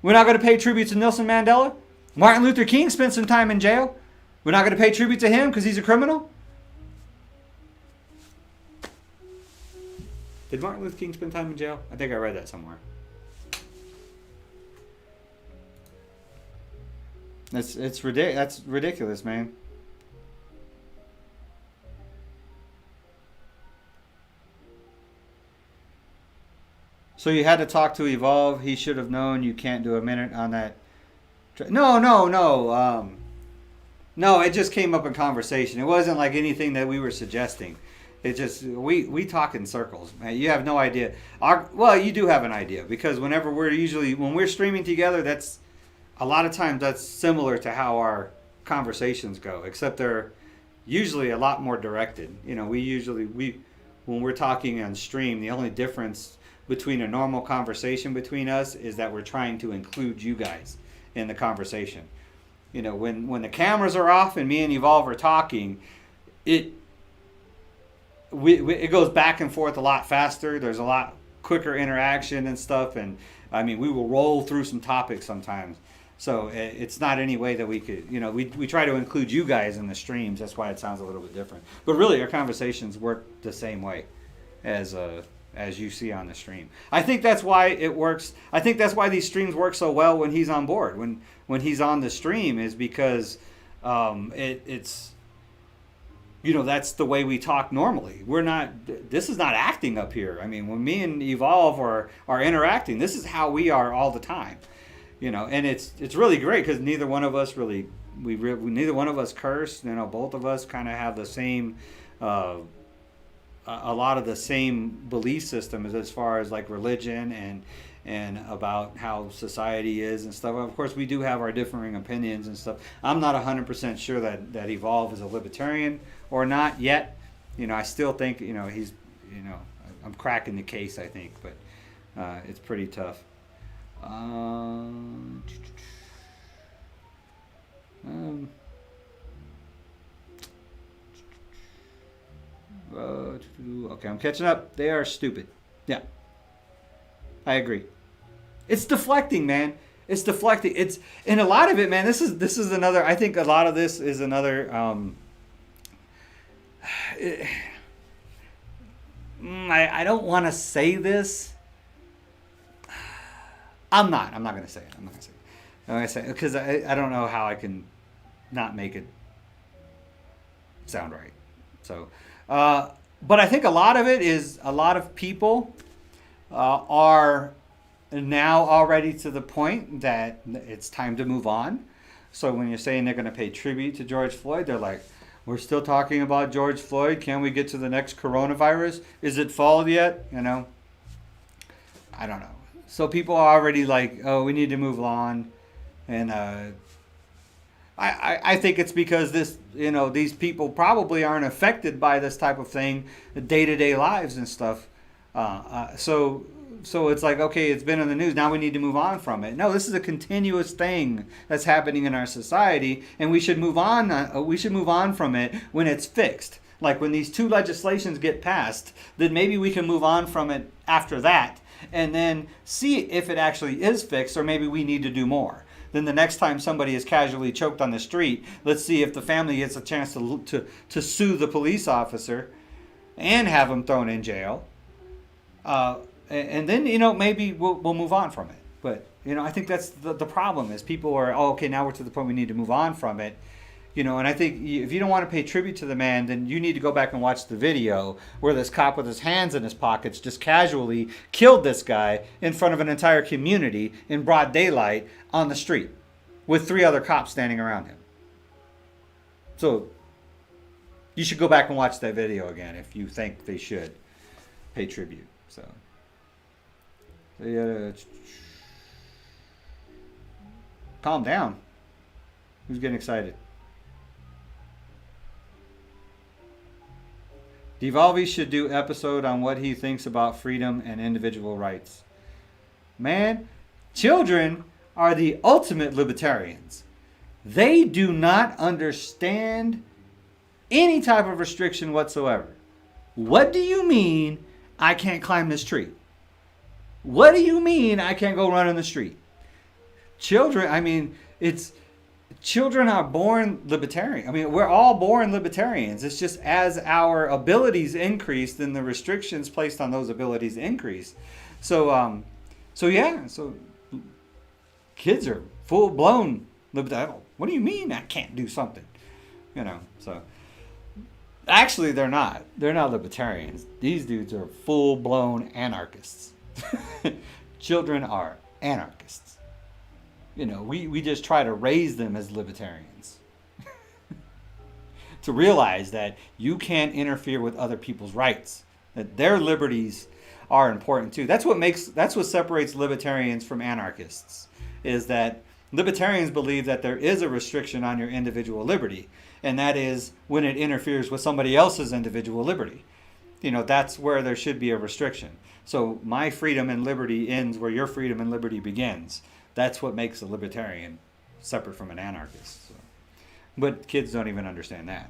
We're not going to pay tribute to Nelson Mandela? Martin Luther King spent some time in jail. We're not going to pay tribute to him because he's a criminal? Did Martin Luther King spend time in jail? I think I read that somewhere. That's ridiculous, man. So you had to talk to Evolve. He should have known you can't do a minute on that. No. No, it just came up in conversation. It wasn't like anything that we were suggesting. It just, we talk in circles, man. You have no idea. You do have an idea, because when we're streaming together, that's a lot of times that's similar to how our conversations go, except they're usually a lot more directed. When we're talking on stream, the only difference between a normal conversation between us is that we're trying to include you guys in the conversation. When the cameras are off and me and Evolve are talking, it goes back and forth a lot faster. There's a lot quicker interaction and stuff, and we will roll through some topics sometimes. So it's not any way that we could, we try to include you guys in the streams. That's why it sounds a little bit different. But really, our conversations work the same way as you see on the stream. I think that's why it works. I think that's why these streams work so well when he's on board. When he's on the stream is because it's that's the way we talk normally. This is not acting up here. When me and Evolve are interacting, this is how we are all the time. And it's really great because neither one of us neither one of us curse. Both of us kind of have the same a lot of the same belief systems as far as like religion and about how society is and stuff. Of course, we do have our differing opinions and stuff. I'm not 100% sure that Evolve is a libertarian or not yet. I still think he's I'm cracking the case, I think, but it's pretty tough. Okay, I'm catching up. They are stupid. Yeah, I agree. It's deflecting, man. It's deflecting. And a lot of it, man. This is another. I think a lot of this is another. I don't want to say this. I'm not going to say it. I'm going to say it because I don't know how I can not make it sound right. So, but I think a lot of it is a lot of people are now already to the point that it's time to move on. So when you're saying they're going to pay tribute to George Floyd, they're like, we're still talking about George Floyd. Can we get to the next coronavirus? Is it fall yet? I don't know. So people are already like, oh, we need to move on. And I think it's because these people probably aren't affected by this type of thing, day-to-day lives and stuff. So it's like, okay, it's been in the news. Now we need to move on from it. No, this is a continuous thing that's happening in our society, and we should move on. We should move on from it when it's fixed. Like when these two legislations get passed, then maybe we can move on from it after that, and then see if it actually is fixed, or maybe we need to do more. Then the next time somebody is casually choked on the street, let's see if the family gets a chance to sue the police officer and have him thrown in jail. And then, maybe we'll move on from it. But, I think that's the problem is people are, okay, now we're to the point we need to move on from it. And I think if you don't want to pay tribute to the man, then you need to go back and watch the video where this cop with his hands in his pockets just casually killed this guy in front of an entire community in broad daylight on the street with 3 other cops standing around him. So you should go back and watch that video again if you think they should pay tribute. So calm down. Who's getting excited? Devolve should do episode on what he thinks about freedom and individual rights. Man, children are the ultimate libertarians. They do not understand any type of restriction whatsoever. What do you mean I can't climb this tree? What do you mean I can't go run in the street? Children are born libertarian. We're all born libertarians. It's just as our abilities increase, then the restrictions placed on those abilities increase. So kids are full blown libertarian. What do you mean I can't do something? So actually they're not. They're not libertarians. These dudes are full blown anarchists. Children are anarchists. We just try to raise them as libertarians. To realize that you can't interfere with other people's rights. That their liberties are important too. That's what separates libertarians from anarchists. Is that libertarians believe that there is a restriction on your individual liberty. And that is when it interferes with somebody else's individual liberty. That's where there should be a restriction. So my freedom and liberty ends where your freedom and liberty begins. That's what makes a libertarian separate from an anarchist. So. But kids don't even understand that.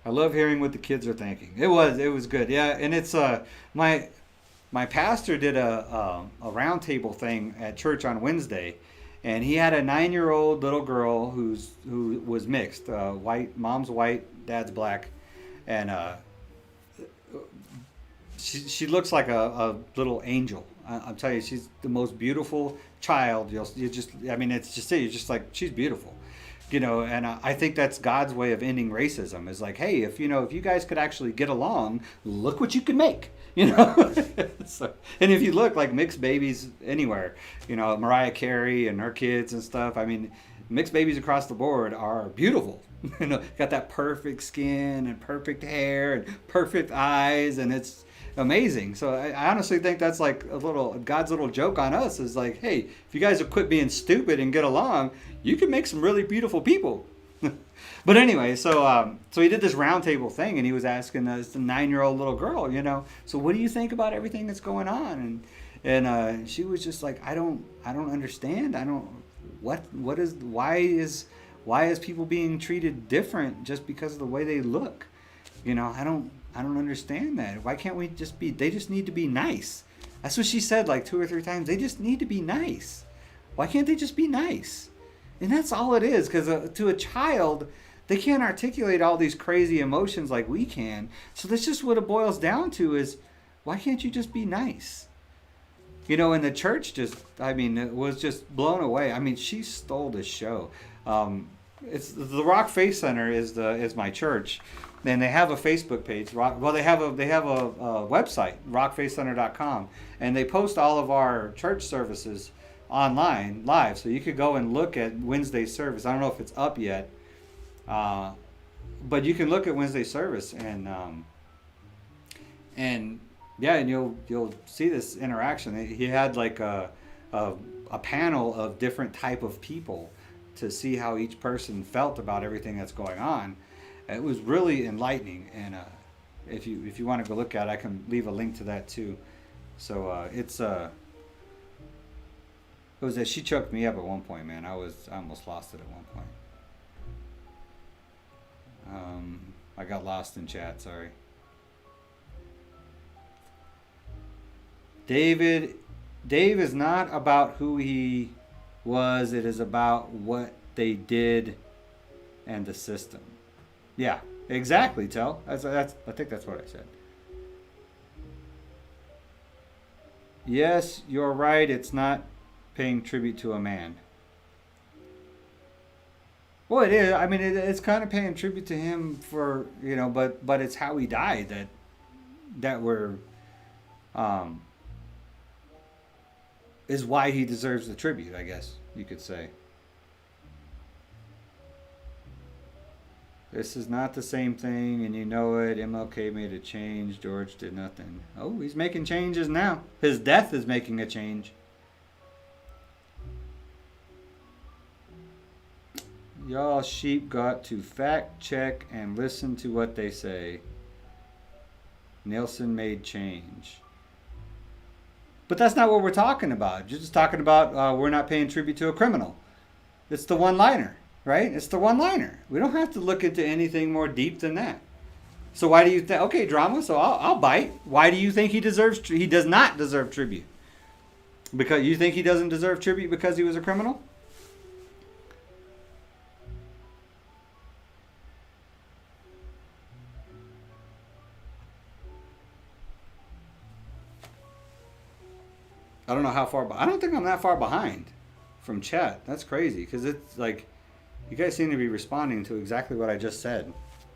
I love hearing what the kids are thinking. It was good. Yeah, and it's my pastor did a roundtable thing at church on Wednesday, and he had a 9-year-old little girl who was mixed, white, mom's white, dad's black, and she looks like a little angel. I'm telling you, she's the most beautiful child. You're just like, she's beautiful, and I think that's God's way of ending racism is like, hey, if you guys could actually get along, look what you could make, So, and if you look like mixed babies anywhere, Mariah Carey and her kids and stuff, mixed babies across the board are beautiful. Got that perfect skin and perfect hair and perfect eyes, and it's amazing. So I honestly think that's like God's little joke on us is like, hey, if you guys will quit being stupid and get along, you can make some really beautiful people. But anyway, so he did this roundtable thing, and he was asking this 9-year-old little girl, so what do you think about everything that's going on? And she was just like, I don't understand. Why is people being treated different just because of the way they look? I don't understand that. Why can't we they just need to be nice. That's what she said like 2 or 3 times. They just need to be nice. Why can't they just be nice? And that's all it is, because to a child, they can't articulate all these crazy emotions like we can. So that's just what it boils down to is, why can't you just be nice? And the church it was just blown away. She stole the show. It's the Rock Faith Center is my church. And they have a Facebook page. They have a website, rockfaithcenter.com, and they post all of our church services online live, so you could go and look at Wednesday's service. I don't know if it's up yet, but you can look at Wednesday's service and you'll see this interaction. He had like a panel of different type of people to see how each person felt about everything that's going on. It was really enlightening, and if you want to go look at it, I can leave a link to that too. So it's it was that she choked me up at one point, man. I almost lost it at one point. I got lost in chat, sorry. Dave is not about who he was, it is about what they did and the system. Yeah, exactly, Tell. I think that's what I said. Yes, you're right, it's not paying tribute to a man. Well, it is. I mean, it's kind of paying tribute to him for, you know, but it's how he died that we're is why he deserves the tribute, I guess you could say. This is not the same thing, and you know it. MLK made a change. George did nothing. Oh, he's making changes now. His death is making a change. Y'all sheep got to fact check and listen to what they say. Nelson made change. But that's not what we're talking about. You're just talking about we're not paying tribute to a criminal. It's the one-liner, right? It's the one-liner. We don't have to look into anything more deep than that. So why do you think? Okay, drama. So I'll bite. Why do you think he deserves? He does not deserve tribute. Because you think he doesn't deserve tribute because he was a criminal? I don't know how far, I don't think I'm that far behind from chat. That's crazy, because it's like, you guys seem to be responding to exactly what I just said.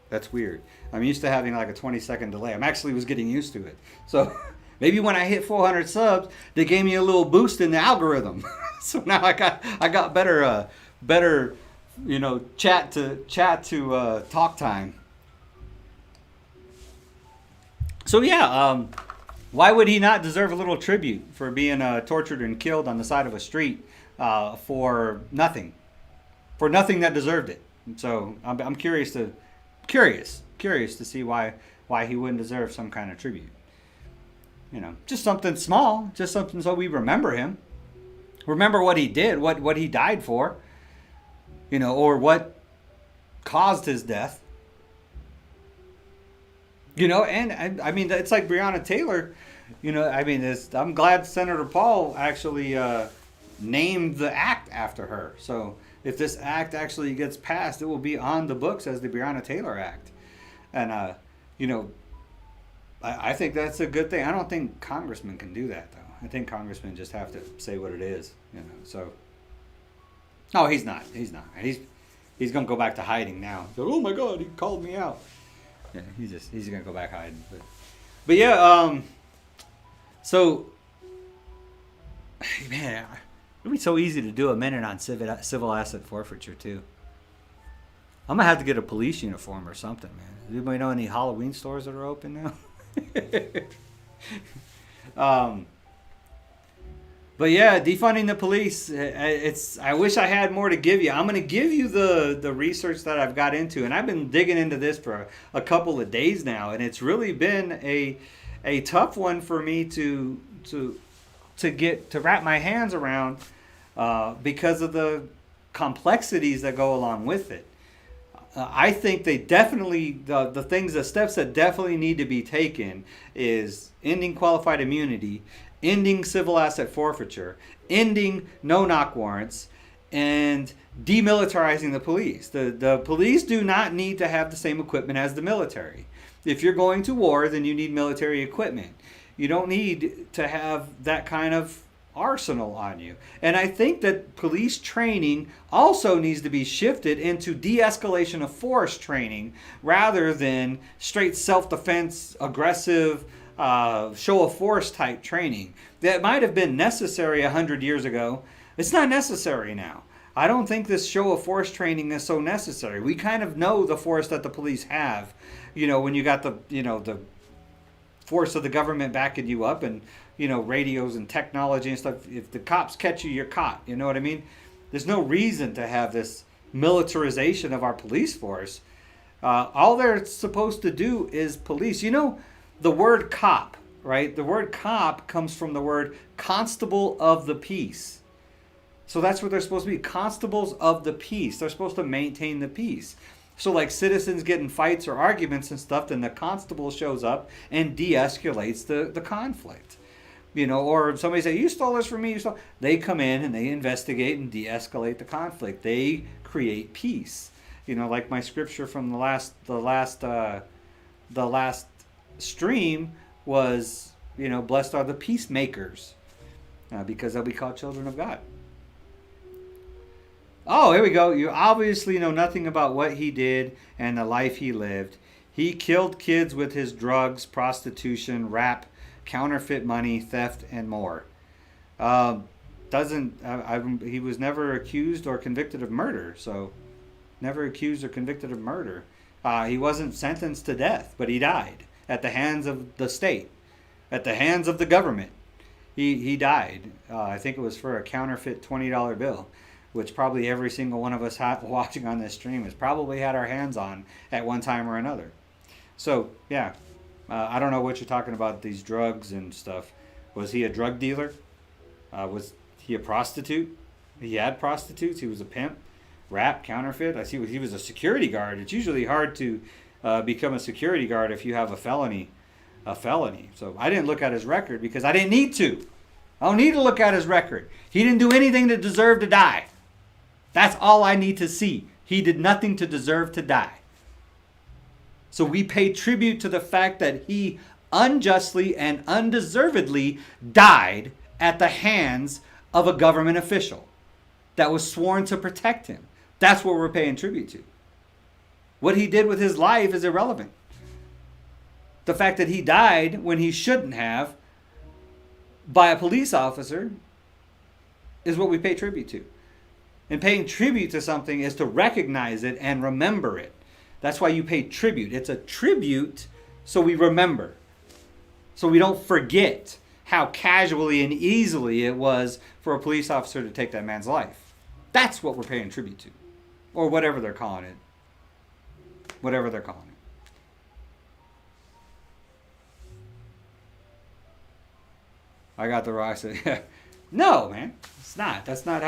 That's weird. I'm used to having like a 20-second delay. I'm actually was getting used to it. So maybe when I hit 400 subs, they gave me a little boost in the algorithm. So now I got better, you know, chat to talk time. So yeah, why would he not deserve a little tribute for being tortured and killed on the side of a street for nothing that deserved it? And so I'm curious to see why he wouldn't deserve some kind of tribute. You know, just something small, just something so we remember him, remember what he did, what he died for, you know, or what caused his death. You know, and I mean, it's like Breonna Taylor. You know, I mean, I'm glad Senator Paul actually named the act after her. So if this act actually gets passed, it will be on the books as the Breonna Taylor Act. And, you know, I think that's a good thing. I don't think congressmen can do that, though. I think congressmen just have to say what it is, you know. So, no, he's not. He's not. He's going to go back to hiding now. So, oh, my God, he called me out. Yeah, he's gonna go back hiding, but yeah, so man, it'd be so easy to do a minute on civil asset forfeiture too. I'm gonna have to get a police uniform or something, man. Does anybody know any Halloween stores that are open now? But yeah, defunding the police. I wish I had more to give you. I'm going to give you the research that I've got into, and I've been digging into this for a couple of days now, and it's really been a tough one for me to wrap my hands around because of the complexities that go along with it. I think they definitely the steps that definitely need to be taken is ending qualified immunity, ending civil asset forfeiture, ending no-knock warrants, and demilitarizing the police. The police do not need to have the same equipment as the military. If you're going to war, then you need military equipment. You don't need to have that kind of arsenal on you. And I think that police training also needs to be shifted into de-escalation of force training rather than straight self-defense, aggressive, show of force type training that might have been necessary 100 years ago. It's not necessary now. I don't think this show of force training is so necessary. We kind of know the force that the police have. You know, when you got the force of the government backing you up and, you know, radios and technology and stuff. If the cops catch you, you're caught. You know what I mean? There's no reason to have this militarization of our police force. All they're supposed to do is police. You know, the word cop, right? The word cop comes from the word constable of the peace. So that's what they're supposed to be, constables of the peace. They're supposed to maintain the peace. So like citizens get in fights or arguments and stuff, then the constable shows up and de-escalates the conflict. You know, or if somebody say, you stole this from me, they come in and they investigate and de-escalate the conflict. They create peace. You know, like my scripture from the last stream was, you know, blessed are the peacemakers, because they'll be called children of God. Oh, here we go. You obviously know nothing about what he did and the life he lived. He killed kids with his drugs, prostitution, rap, counterfeit money, theft, and more. He was never accused or convicted of murder, so never accused or convicted of murder. He wasn't sentenced to death, but he died at the hands of the state, at the hands of the government. He died. I think it was for a counterfeit $20 bill, which probably every single one of us watching on this stream has probably had our hands on at one time or another. So, yeah, I don't know what you're talking about, these drugs and stuff. Was he a drug dealer? Was he a prostitute? He had prostitutes. He was a pimp. Rap, counterfeit. I see he was a security guard. It's usually hard to become a security guard if you have a felony. So I didn't look at his record because I didn't need to. I don't need to look at his record. He didn't do anything to deserve to die. That's all I need to see. He did nothing to deserve to die. So we pay tribute to the fact that he unjustly and undeservedly died at the hands of a government official that was sworn to protect him. That's what we're paying tribute to. What he did with his life is irrelevant. The fact that he died when he shouldn't have by a police officer is what we pay tribute to. And paying tribute to something is to recognize it and remember it. That's why you pay tribute. It's a tribute so we remember. So we don't forget how casually and easily it was for a police officer to take that man's life. That's what we're paying tribute to. Or whatever they're calling it. Whatever they're calling it. I got the rock. No, man. It's not. That's not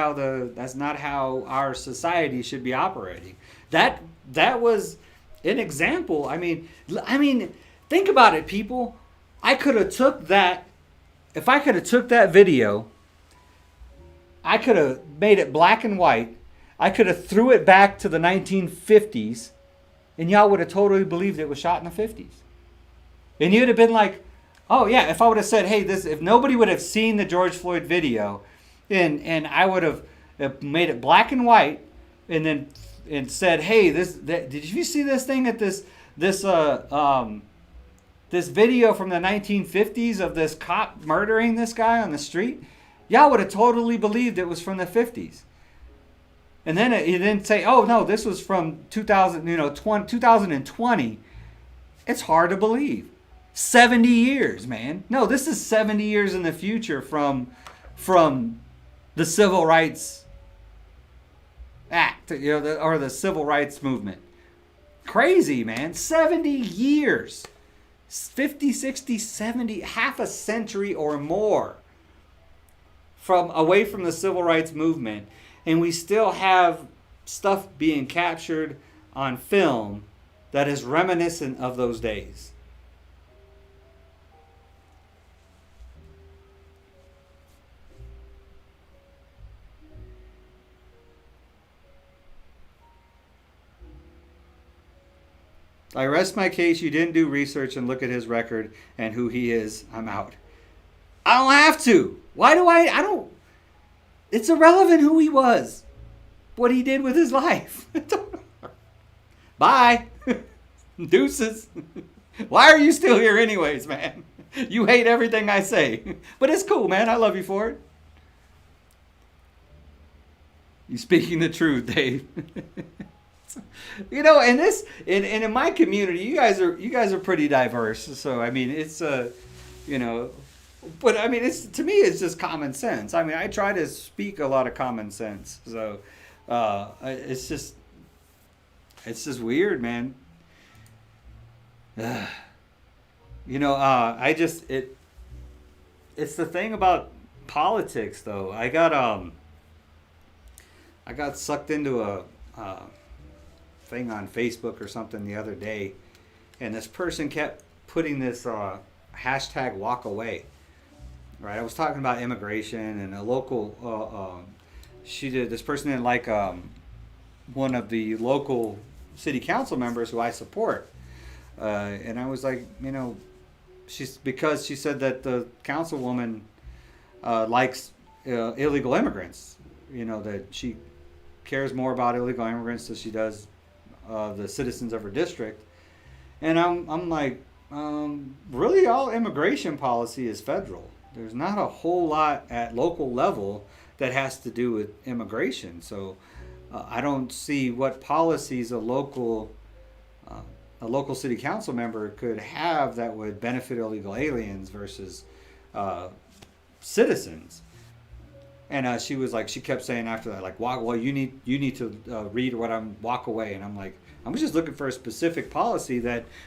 how our society should be operating. That was an example. I mean, think about it, people. I could have took that. If I could have took that video, I could have made it black and white. I could have threw it back to the 1950s, and y'all would have totally believed it was shot in the 50s. And you'd have been like, oh yeah, if I would have said, hey, if nobody would have seen the George Floyd video, and I would have made it black and white, and said, hey, did you see this thing at this video from the 1950s of this cop murdering this guy on the street? Y'all would have totally believed it was from the 50s. And then you didn't say, oh no, this was from 2020. It's hard to believe. 70 years, man. No, this is 70 years in the future from the Civil Rights Act, or the Civil Rights Movement. Crazy, man. 70 years. 50, 60, 70, half a century or more away from the Civil Rights Movement. And we still have stuff being captured on film that is reminiscent of those days. I rest my case. You didn't do research and look at his record and who he is. I'm out. I don't have to. Why do I don't. It's irrelevant who he was. What he did with his life. Bye. Deuces. Why are you still here anyways, man? You hate everything I say. But it's cool, man. I love you for it. You speaking the truth, Dave. And in my community, you guys are pretty diverse. So I mean, it's but I mean, to me, it's just common sense. I mean, I try to speak a lot of common sense. So it's just weird, man. You know, it's the thing about politics, though. I got sucked into a thing on Facebook or something the other day, and this person kept putting this hashtag walk away. Right, I was talking about immigration and a local. This person didn't like one of the local city council members who I support, and I was like, you know, because she said that the councilwoman likes illegal immigrants. You know, that she cares more about illegal immigrants than she does the citizens of her district. And I'm like, really, all immigration policy is federal. There's not a whole lot at local level that has to do with immigration. So I don't see what policies a local city council member could have that would benefit illegal aliens versus citizens. And she was like, she kept saying after that, like, well, you need to read what I'm walk away. And I'm like, I'm just looking for a specific policy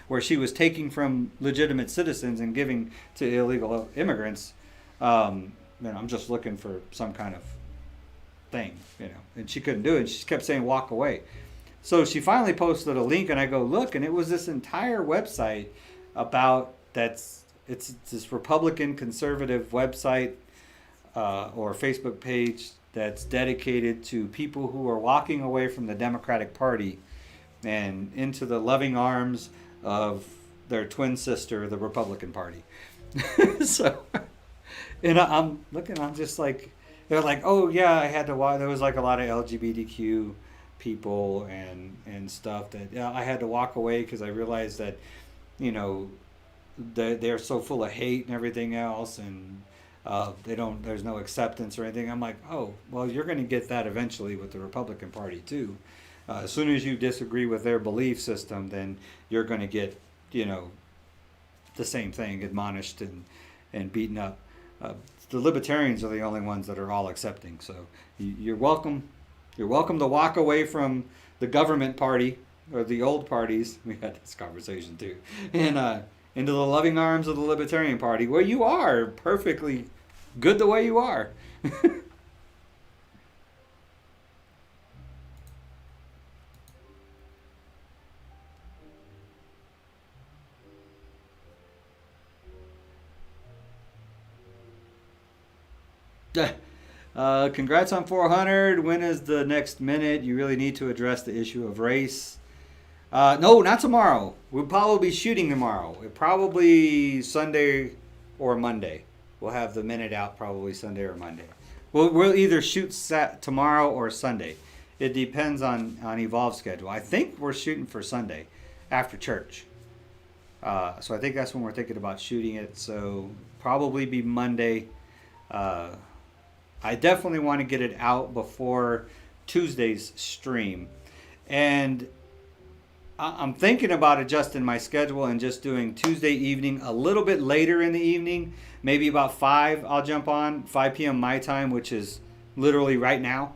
where she was taking from legitimate citizens and giving to illegal immigrants. I'm just looking for some kind of thing, and she couldn't do it. She kept saying walk away. So she finally posted a link, and I go look, and it was this entire website about it's this Republican conservative website or Facebook page that's dedicated to people who are walking away from the Democratic Party and into the loving arms of their twin sister, the Republican Party. So, and I'm looking, I'm just like, they're like, oh yeah, I had to watch. There was like a lot of LGBTQ people and stuff that I had to walk away because I realized that, they're so full of hate and everything else, and there's no acceptance or anything. I'm like, oh, well, you're going to get that eventually with the Republican Party too. As soon as you disagree with their belief system, then you're going to get, the same thing, admonished and beaten up. The Libertarians are the only ones that are all accepting. So you're welcome. You're welcome to walk away from the government party or the old parties. We had this conversation too, and into the loving arms of the Libertarian Party, where you are perfectly good the way you are. Congrats on 400. When is the next minute? You really need to address the issue of race. No, not tomorrow. We'll probably be shooting tomorrow. Probably Sunday or Monday. We'll have the minute out probably Sunday or Monday. We'll either shoot tomorrow or Sunday. It depends on Evolve's schedule. I think we're shooting for Sunday after church. So I think that's when we're thinking about shooting it. So probably be Monday. I definitely want to get it out before Tuesday's stream. And I'm thinking about adjusting my schedule and just doing Tuesday evening a little bit later in the evening. Maybe about 5 I'll jump on, 5 p.m. my time, which is literally right now,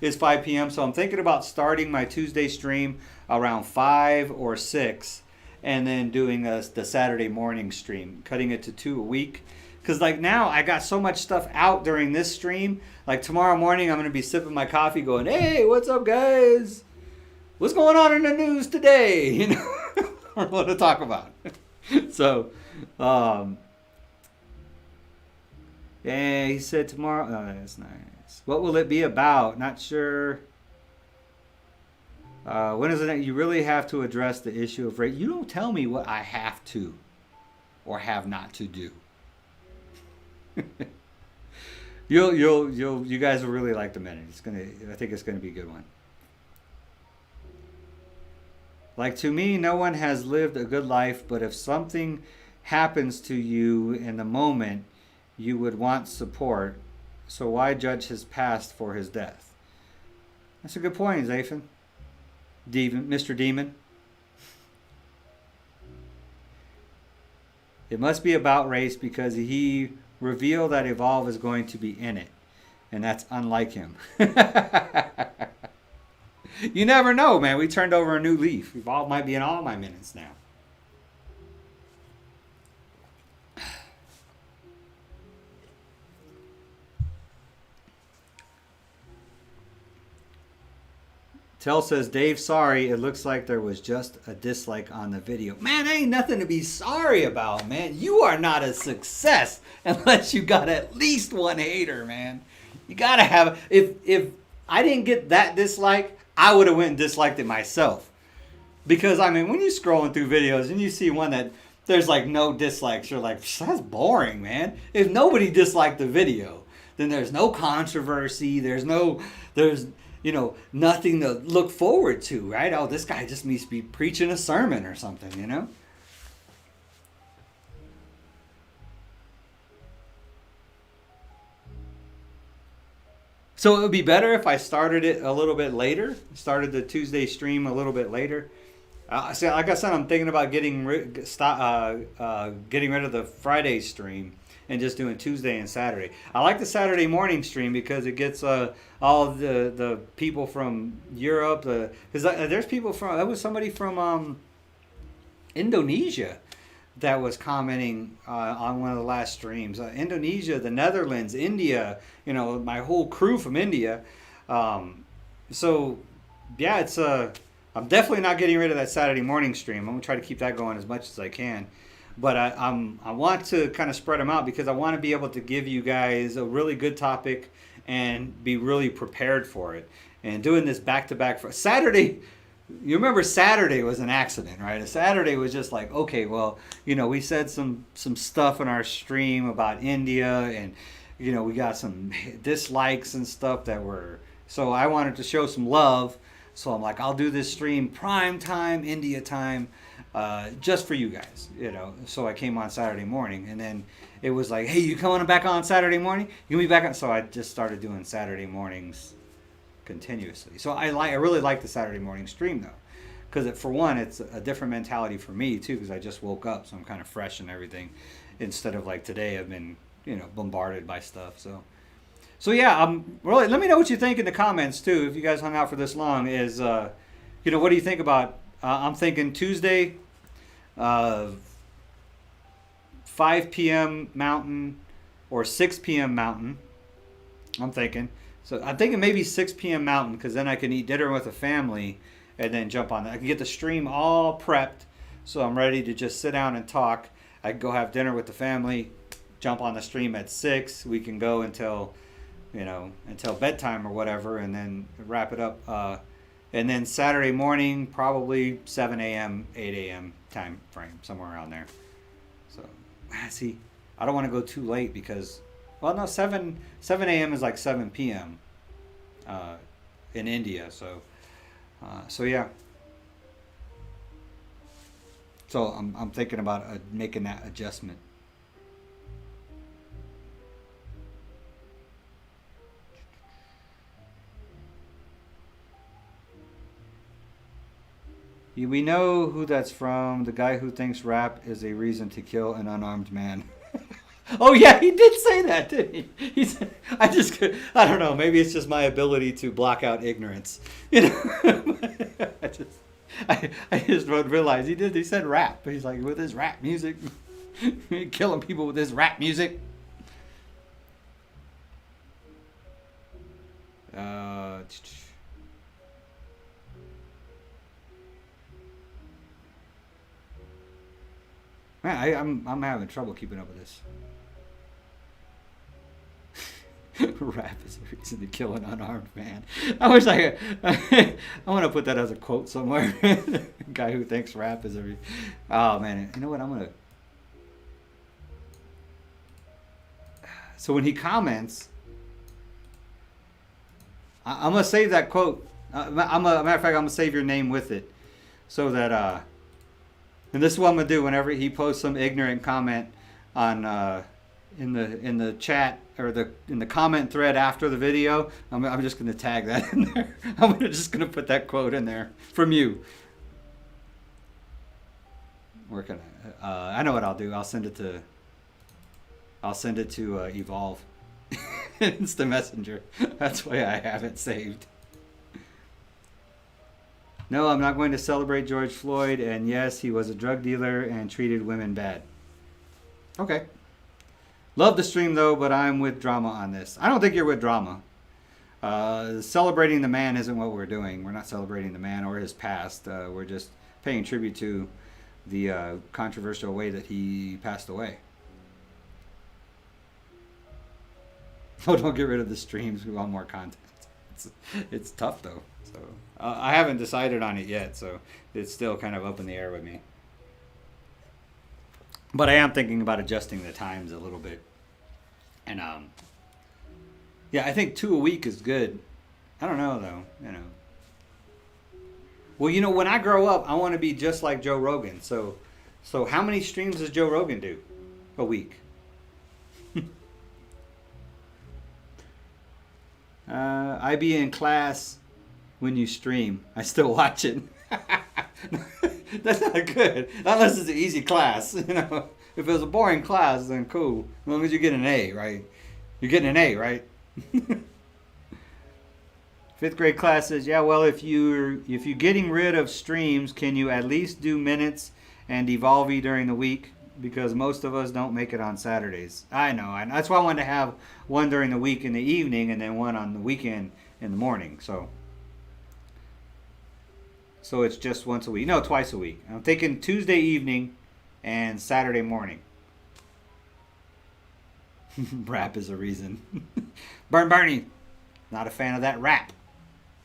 is 5 p.m. So I'm thinking about starting my Tuesday stream around 5 or 6 and then doing the Saturday morning stream, cutting it to 2 a week. Because like now I got so much stuff out during this stream. Like tomorrow morning I'm going to be sipping my coffee going, hey, what's up guys? What's going on in the news today? I want to talk about. So, yeah, he said tomorrow. Oh, that's nice. What will it be about? Not sure. When is it? You really have to address the issue of race. You don't tell me what I have to or have not to do. You guys will really like the minute. I think it's gonna be a good one. Like, to me, no one has lived a good life, but if something happens to you in the moment, you would want support. So why judge his past for his death? That's a good point, Zathan. Mr. Demon. It must be about race because he revealed that Evolve is going to be in it. And that's unlike him. You never know, man. We turned over a new leaf. Evolve might be in all my minutes now. Tell says, Dave, sorry. It looks like there was just a dislike on the video. Man, ain't nothing to be sorry about, man. You are not a success unless you got at least one hater, man. You gotta have. If I didn't get that dislike, I would have went and disliked it myself. Because, I mean, when you're scrolling through videos and you see one that there's like no dislikes, you're like, that's boring, man. If nobody disliked the video, then there's no controversy. There's nothing to look forward to, right? Oh, this guy just needs to be preaching a sermon or something, you know? So it would be better if I started it a little bit later, started the Tuesday stream a little bit later. See, like I said, I'm thinking about getting rid of the Friday stream and just doing Tuesday and Saturday. I like the Saturday morning stream because it gets all of the people from Europe. Because there's people from, there was somebody from Indonesia that was commenting on one of the last streams. Indonesia, the Netherlands, India, my whole crew from India. So, yeah, it's I'm definitely not getting rid of that Saturday morning stream. I'm going to try to keep that going as much as I can. But I want to kind of spread them out because I want to be able to give you guys a really good topic and be really prepared for it. And doing this back-to-back for Saturday, you remember Saturday was an accident, right? Saturday was just like, okay, well, we said some stuff in our stream about India and, we got some dislikes and stuff that were, so I wanted to show some love. So I'm like, I'll do this stream prime time, India time, just for you guys, So I came on Saturday morning, and then it was like, hey, you coming back on Saturday morning? You can be back on. So I just started doing Saturday mornings continuously. So I really like the Saturday morning stream though, because for one, it's a different mentality for me too, because I just woke up, so I'm kind of fresh and everything, instead of like today I've been bombarded by stuff. So yeah, really, let me know what you think in the comments too. If you guys hung out for this long, is what do you think about? I'm thinking Tuesday, 5 p.m. Mountain or 6 p.m. Mountain. I'm thinking maybe 6 p.m. Mountain, because then I can eat dinner with the family and then jump on that. I can get the stream all prepped, so I'm ready to just sit down and talk. I can go have dinner with the family, jump on the stream at 6. We can go until bedtime or whatever, and then wrap it up. And then Saturday morning, probably 7 a.m., 8 a.m. time frame, somewhere around there. So, see, I don't want to go too late because, well, no, 7 a.m. is like 7 p.m. In India. So yeah. So I'm thinking about making that adjustment. We know who that's from. The guy who thinks rap is a reason to kill an unarmed man. Oh yeah, he did say that, didn't he? He said, I don't know. Maybe it's just my ability to block out ignorance. I just realized he did. He said rap. He's like, with his rap music, killing people with his rap music. Man, I'm having trouble keeping up with this. Rap is a reason to kill an unarmed man. I wish I want to put that as a quote somewhere. Guy who thinks rap is a reason. Oh man, you know what? So when he comments, I'm gonna save that quote. Matter of fact, I'm gonna save your name with it, so that and this is what I'm gonna do whenever he posts some ignorant comment on in the chat or in the comment thread after the video. I'm just gonna tag that in there. I'm just gonna put that quote in there from you. Where can I know what I'll do. I'll send it to Evolve. It's the messenger. That's why I have it saved. No, I'm not going to celebrate George Floyd, and yes, he was a drug dealer and treated women bad. Okay. Love the stream, though, but I'm with drama on this. I don't think you're with drama. Celebrating the man isn't what we're doing. We're not celebrating the man or his past. We're just paying tribute to the controversial way that he passed away. Oh, don't get rid of the streams. We want more content. It's tough though. So I haven't decided on it yet. So it's still kind of up in the air with me. But I am thinking about adjusting the times a little bit. And yeah, I think 2 a week is good. I don't know though. You know. Well, you know, when I grow up, I want to be just like Joe Rogan. So how many streams does Joe Rogan do a week? I be in class when you stream. I still watch it. That's not good. Unless it's an easy class. You know, if it was a boring class, then cool. As long as you get an A, right? You're getting an A, right? 5th grade classes. Yeah, well, if you're getting rid of streams, can you at least do minutes and Evolve during the week? Because most of us don't make it on Saturdays. I know. That's why I wanted to have one during the week in the evening and then one on the weekend in the morning. So it's just once a week. No, twice a week. I'm thinking Tuesday evening and Saturday morning. Rap is a reason. Bernie. Not a fan of that rap.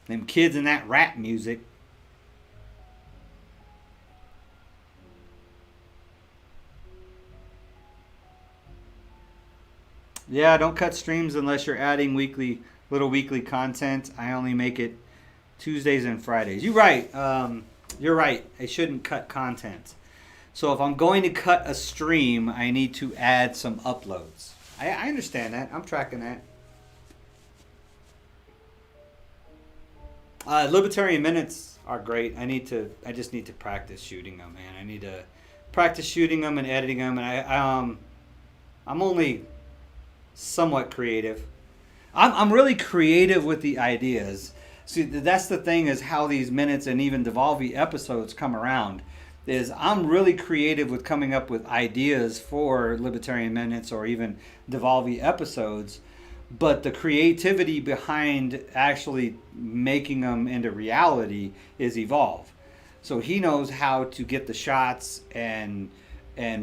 Them kids and that rap music. Yeah, don't cut streams unless you're adding little weekly content. I only make it Tuesdays and Fridays. You're right. You're right. I shouldn't cut content. So if I'm going to cut a stream, I need to add some uploads. I understand that. I'm tracking that. Libertarian minutes are great. I just need to practice shooting them, man. I need to practice shooting them and editing them. And I'm only somewhat creative. I'm really creative with the ideas. See, that's the thing, is how these minutes and even Devolve episodes come around. Is I'm really creative with coming up with ideas for Libertarian minutes or even Devolve episodes, but the creativity behind actually making them into reality is Evolve. So he knows how to get the shots and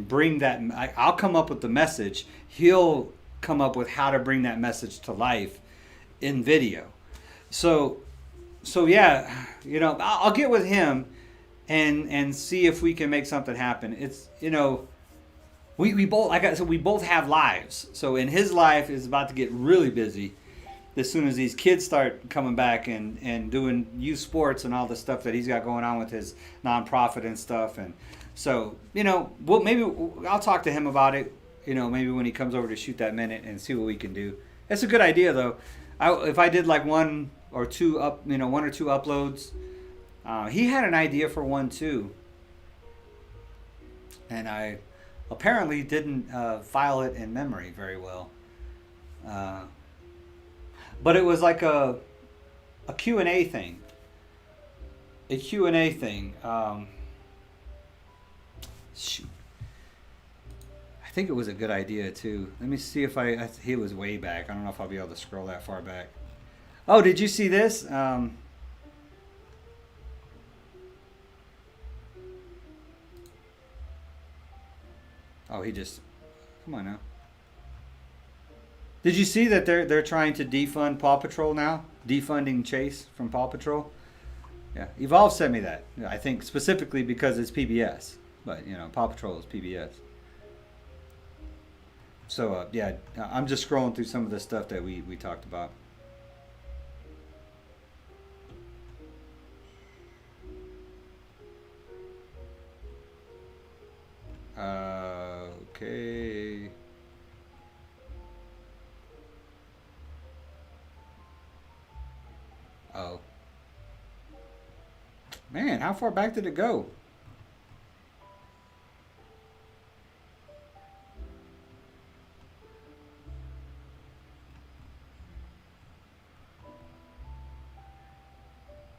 bring that. I'll come up with the message. He'll come up with how to bring that message to life in video. So yeah, you know, I'll get with him and see if we can make something happen. It's, you know, we both, like I said, we both have lives. So in his life is about to get really busy as soon as these kids start coming back and doing youth sports and all the stuff that he's got going on with his nonprofit and stuff. And so, you know, maybe I'll talk to him about it. You know, maybe when he comes over to shoot that minute and see what we can do. That's a good idea, though. If I did like one or two uploads, he had an idea for one too, and I apparently didn't file it in memory very well. But it was like a Q&A thing. A Q&A thing. Shoot. I think it was a good idea too. Let me see if he was way back. I don't know if I'll be able to scroll that far back. Oh, did you see this? Oh, he just, come on now. Did you see that they're trying to defund Paw Patrol now? Defunding Chase from Paw Patrol? Yeah, Evolve sent me that. I think specifically because it's PBS. But, you know, Paw Patrol is PBS. So, yeah, I'm just scrolling through some of the stuff that we talked about. Okay. Oh. Man, how far back did it go?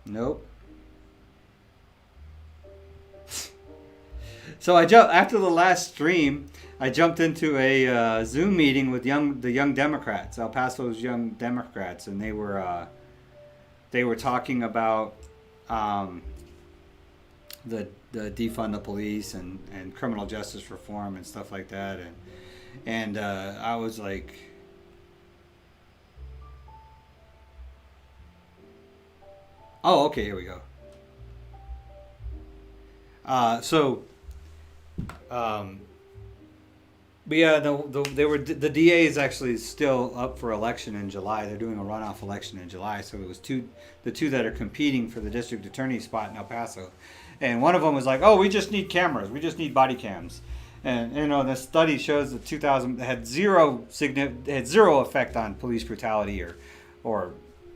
Nope. So after the last stream, I jumped into a Zoom meeting with the young Democrats, El Paso's young Democrats, and they were talking about the defund the police and criminal justice reform and stuff like that, and I was like, oh, okay, here we go. But yeah, the DA is actually still up for election in July. They're doing a runoff election in July, so it was the two that are competing for the district attorney spot in El Paso, and one of them was like, "Oh, we just need cameras. We just need body cams," and the study shows that 2000 had zero effect on police brutality or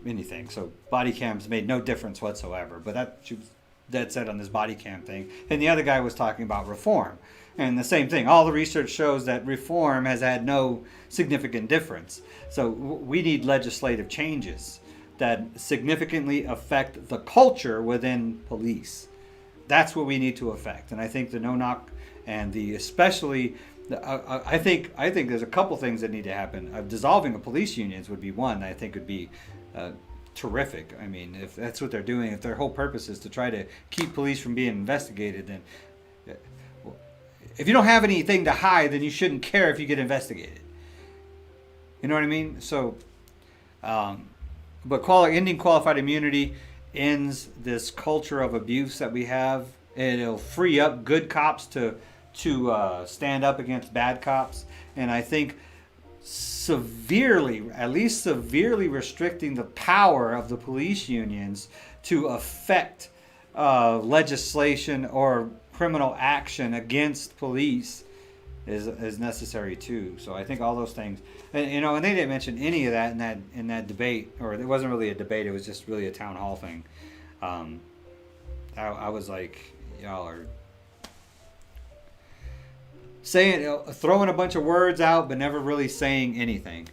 anything. So body cams made no difference whatsoever. But she was dead set on this body cam thing, and the other guy was talking about reform. And the same thing. All the research shows that reform has had no significant difference. So we need legislative changes that significantly affect the culture within police. That's what we need to affect. And I think the no-knock and I think there's a couple things that need to happen. Dissolving of police unions would be one. I think would be terrific. I mean, if that's what they're doing, if their whole purpose is to try to keep police from being investigated, then if you don't have anything to hide, then you shouldn't care if you get investigated. You know what I mean? So, but ending qualified immunity ends this culture of abuse that we have, and it'll free up good cops to stand up against bad cops. And I think at least severely restricting the power of the police unions to affect legislation or criminal action against police is necessary too. So I think all those things, and they didn't mention any of that in that debate, or it wasn't really a debate. It was just really a town hall thing. I was like, y'all are throwing a bunch of words out, but never really saying anything.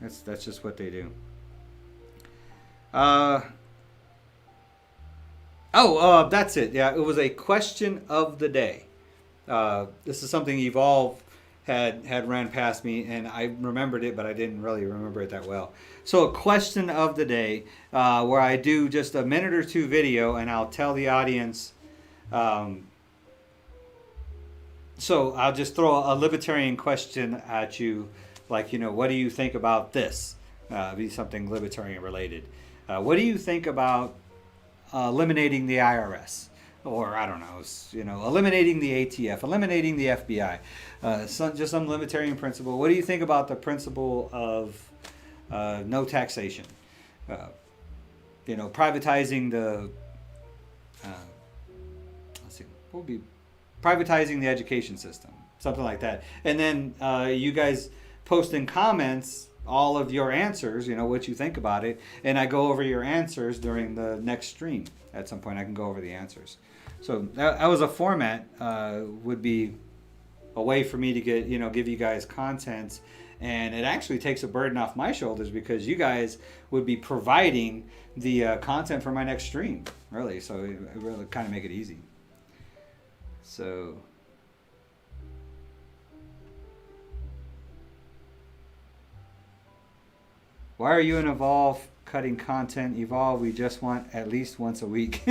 That's just what they do. That's it. Yeah, it was a question of the day. This is something Evolve had ran past me, and I remembered it, but I didn't really remember it that well. So a question of the day, where I do just a minute or two video, and I'll tell the audience. So I'll just throw a libertarian question at you, like, what do you think about this? Be something libertarian related. What do you think about eliminating the IRS, or I don't know, eliminating the ATF, eliminating the FBI, just some libertarian principle. What do you think about the principle of no taxation? Privatizing the privatizing the education system, something like that. And then you guys post in comments all of your answers, what you think about it, and I go over your answers during the next stream. At some point I can go over the answers. So that was a format, would be a way for me to get, give you guys content, and it actually takes a burden off my shoulders, because you guys would be providing the content for my next stream, really. So it really kind of make it easy. So why are you and Evolve cutting content? Evolve, we just want at least once a week.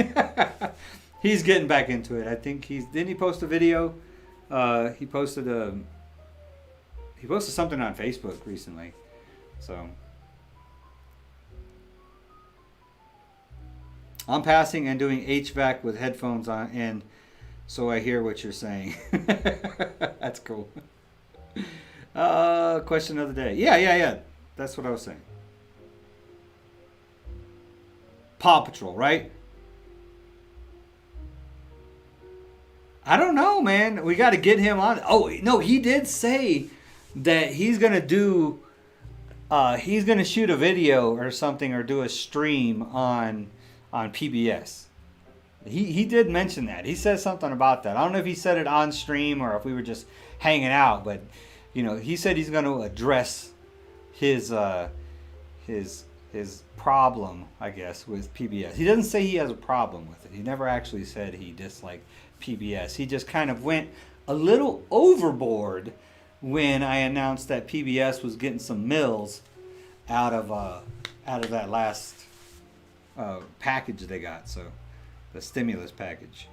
He's getting back into it. I think didn't he post a video? He posted something on Facebook recently. So I'm passing and doing HVAC with headphones on, and so I hear what you're saying. That's cool. Question of the day. Yeah. That's what I was saying. Paw Patrol, right? I don't know, man. We got to get him on. Oh, no, he did say that he's going to do, he's going to shoot a video or something, or do a stream on PBS. He did mention that. He said something about that. I don't know if he said it on stream or if we were just hanging out, but he said he's going to address his problem, I guess, with PBS. He doesn't say he has a problem with it. He never actually said he disliked PBS. He just kind of went a little overboard when I announced that PBS was getting some mills out of that last package they got. So the stimulus package.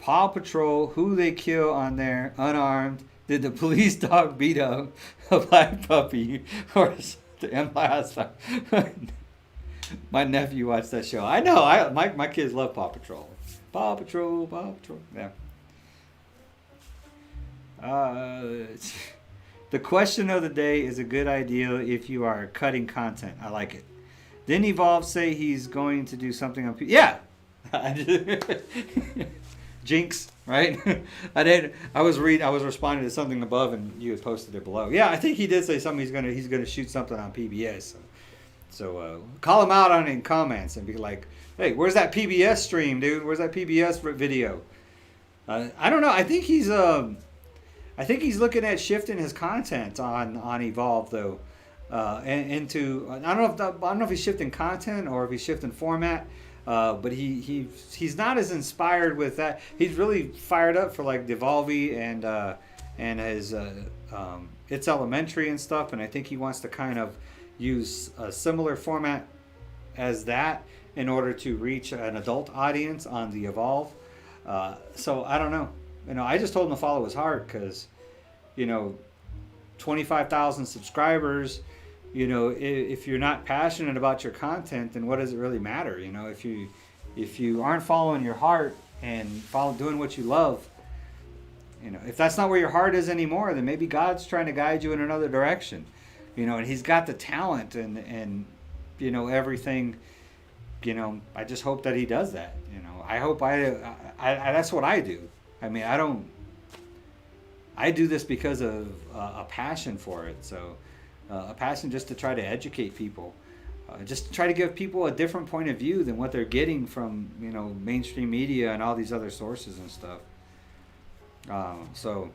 Paw Patrol, who they kill on there, unarmed. Did the police dog beat up a black puppy or something? My nephew watched that show. I know. My kids love Paw Patrol. Paw Patrol, Paw Patrol. Yeah. The question of the day is a good idea if you are cutting content. I like it. Didn't Evolve say he's going to do something on? Yeah. Jinx, right? I was responding to something above, and you had posted it below. Yeah, I think he did say something. He's gonna shoot something on PBS. So call him out on it in comments and be like, "Hey, where's that PBS stream, dude? Where's that PBS video?" I don't know. I think he's looking at shifting his content on Evolve though, into I don't know if he's shifting content or if he's shifting format. But he's not as inspired with that. He's really fired up for like Devolve and his It's Elementary and stuff. And I think he wants to kind of use a similar format as that in order to reach an adult audience on the Evolve. So I don't know. I just told him to follow his heart because, 25,000 subscribers. If you're not passionate about your content, then what does it really matter? If you aren't following your heart and doing what you love, if that's not where your heart is anymore, then maybe God's trying to guide you in another direction, and He's got the talent and everything. I just hope that He does that. I hope I that's what I do. I mean, I do this because of a passion for it. So. A passion just to try to educate people, just to try to give people a different point of view than what they're getting from mainstream media and all these other sources and stuff. So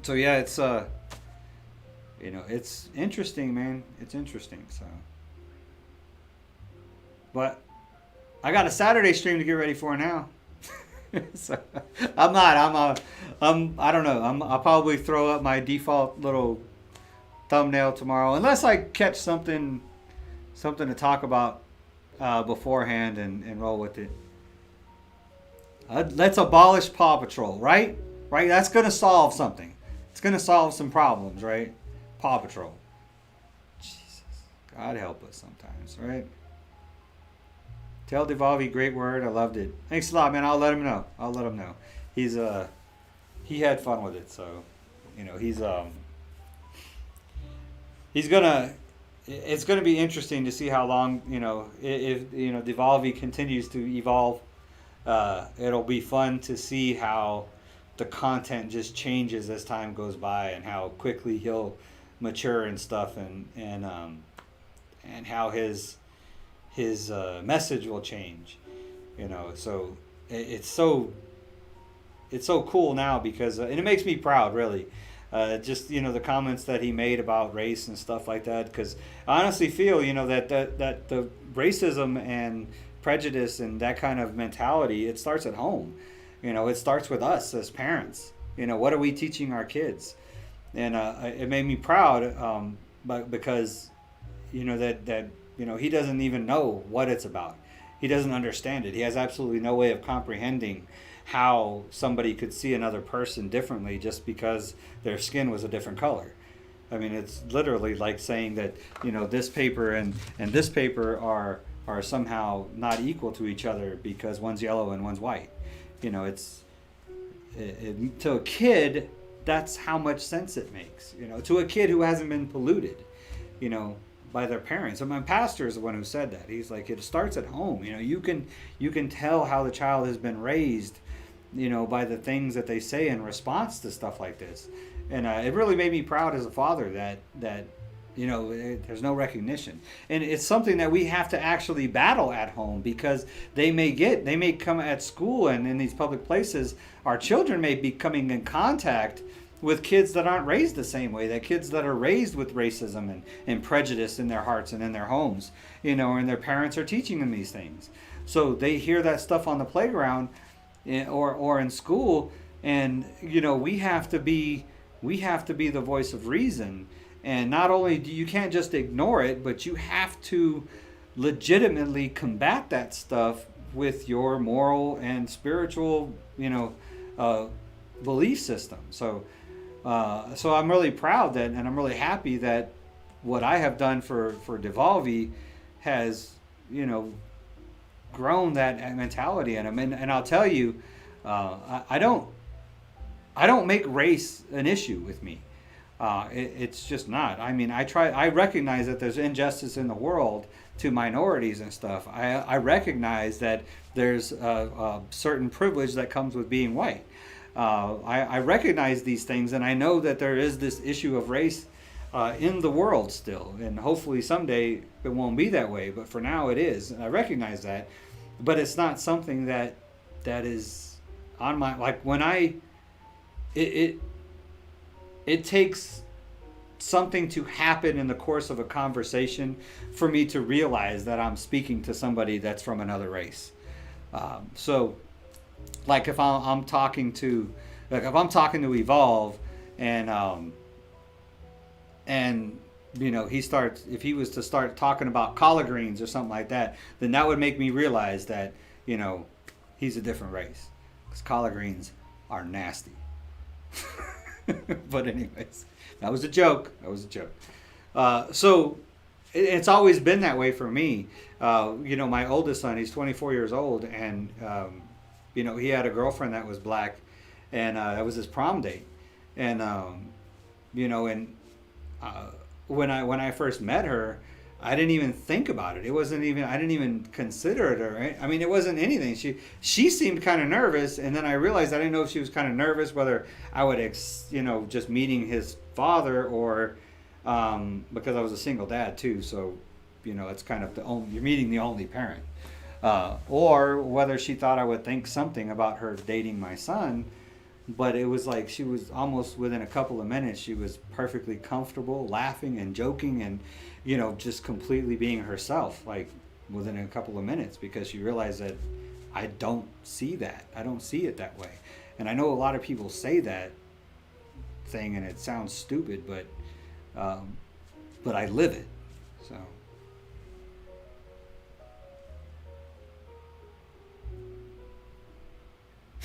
yeah, it's it's interesting, man. It's interesting. So, but I got a Saturday stream to get ready for now. So I don't know. I'll probably throw up my default little thumbnail tomorrow, unless I catch something to talk about beforehand and roll with it. Let's abolish Paw Patrol, right? Right? That's gonna solve something. It's gonna solve some problems, right? Paw Patrol. Jesus, God help us sometimes, right? Tell Devolve, great word. I loved it. Thanks a lot, man. I'll let him know. He's he had fun with it, so he's gonna. It's gonna be interesting to see how long if Devolve continues to evolve. It'll be fun to see how the content just changes as time goes by and how quickly he'll mature and stuff and how his message will change, so it's so cool now because and it makes me proud, really, just the comments that he made about race and stuff like that, because I honestly feel that the racism and prejudice and that kind of mentality, it starts at home. It starts with us as parents. What are we teaching our kids? And it made me proud, but because that he doesn't even know what it's about. He doesn't understand it. He has absolutely no way of comprehending how somebody could see another person differently just because their skin was a different color. I mean, it's literally like saying that, this paper and this paper are somehow not equal to each other because one's yellow and one's white. To a kid, that's how much sense it makes. To a kid who hasn't been polluted, by their parents. And my pastor is the one who said that. He's like, it starts at home. You can tell how the child has been raised, by the things that they say in response to stuff like this. And it really made me proud as a father that there's no recognition. And it's something that we have to actually battle at home, because they may come at school and in these public places, our children may be coming in contact with kids that aren't raised the same way, that kids that are raised with racism and prejudice in their hearts and in their homes, you know, and their parents are teaching them these things. So they hear that stuff on the playground or in school, and, you know, we have to be the voice of reason. And not only do you can't just ignore it, but you have to legitimately combat that stuff with your moral and spiritual, you know, belief system. So I'm really proud that, and I'm really happy that what I have done for Devolvi has, you know, grown that mentality in them. And I'll tell you, I don't make race an issue with me. It's just not. I mean, I recognize that there's injustice in the world to minorities and stuff. I recognize that there's a certain privilege that comes with being white. I recognize these things, and I know that there is this issue of race in the world still, and hopefully someday it won't be that way, but for now it is, and I recognize that. But it's not something that is on my, like, when it takes something to happen in the course of a conversation for me to realize that I'm speaking to somebody that's from another race. So, like, if I'm talking to Evolve, and you know, if he was to start talking about collard greens or something like that, then that would make me realize that, you know, he's a different race, because collard greens are nasty. But anyways, that was a joke. So it's always been that way for me. You know, my oldest son, he's 24 years old, and you know, he had a girlfriend that was black, and that was his prom date. And you know, and when I first met her, I didn't even think about it. I didn't even consider it, or I mean, it wasn't anything. She seemed kind of nervous, and then I realized I didn't know if she was kind of nervous, whether I would, you know, just meeting his father, or because I was a single dad too, so, you know, it's kind of you're meeting the only parent, or whether she thought I would think something about her dating my son. But it was like she was almost within a couple of minutes, she was perfectly comfortable, laughing and joking, and, you know, just completely being herself, like, within a couple of minutes, because she realized that I don't see that. I don't see it that way. And I know a lot of people say that thing, and it sounds stupid, but I live it. So.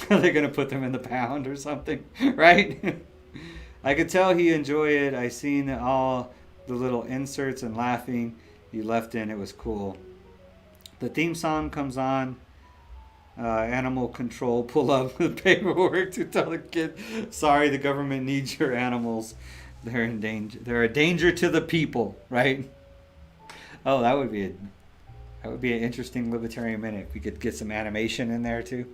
They're going to put them in the pound or something, right? I could tell he enjoyed it. I seen all the little inserts and laughing you left in. It was cool. The theme song comes on. Animal control pull up the paperwork to tell the kid, sorry, the government needs your animals. They're in danger. They're a danger to the people, right? Oh, that would be an interesting Libertarian minute. If we could get some animation in there too.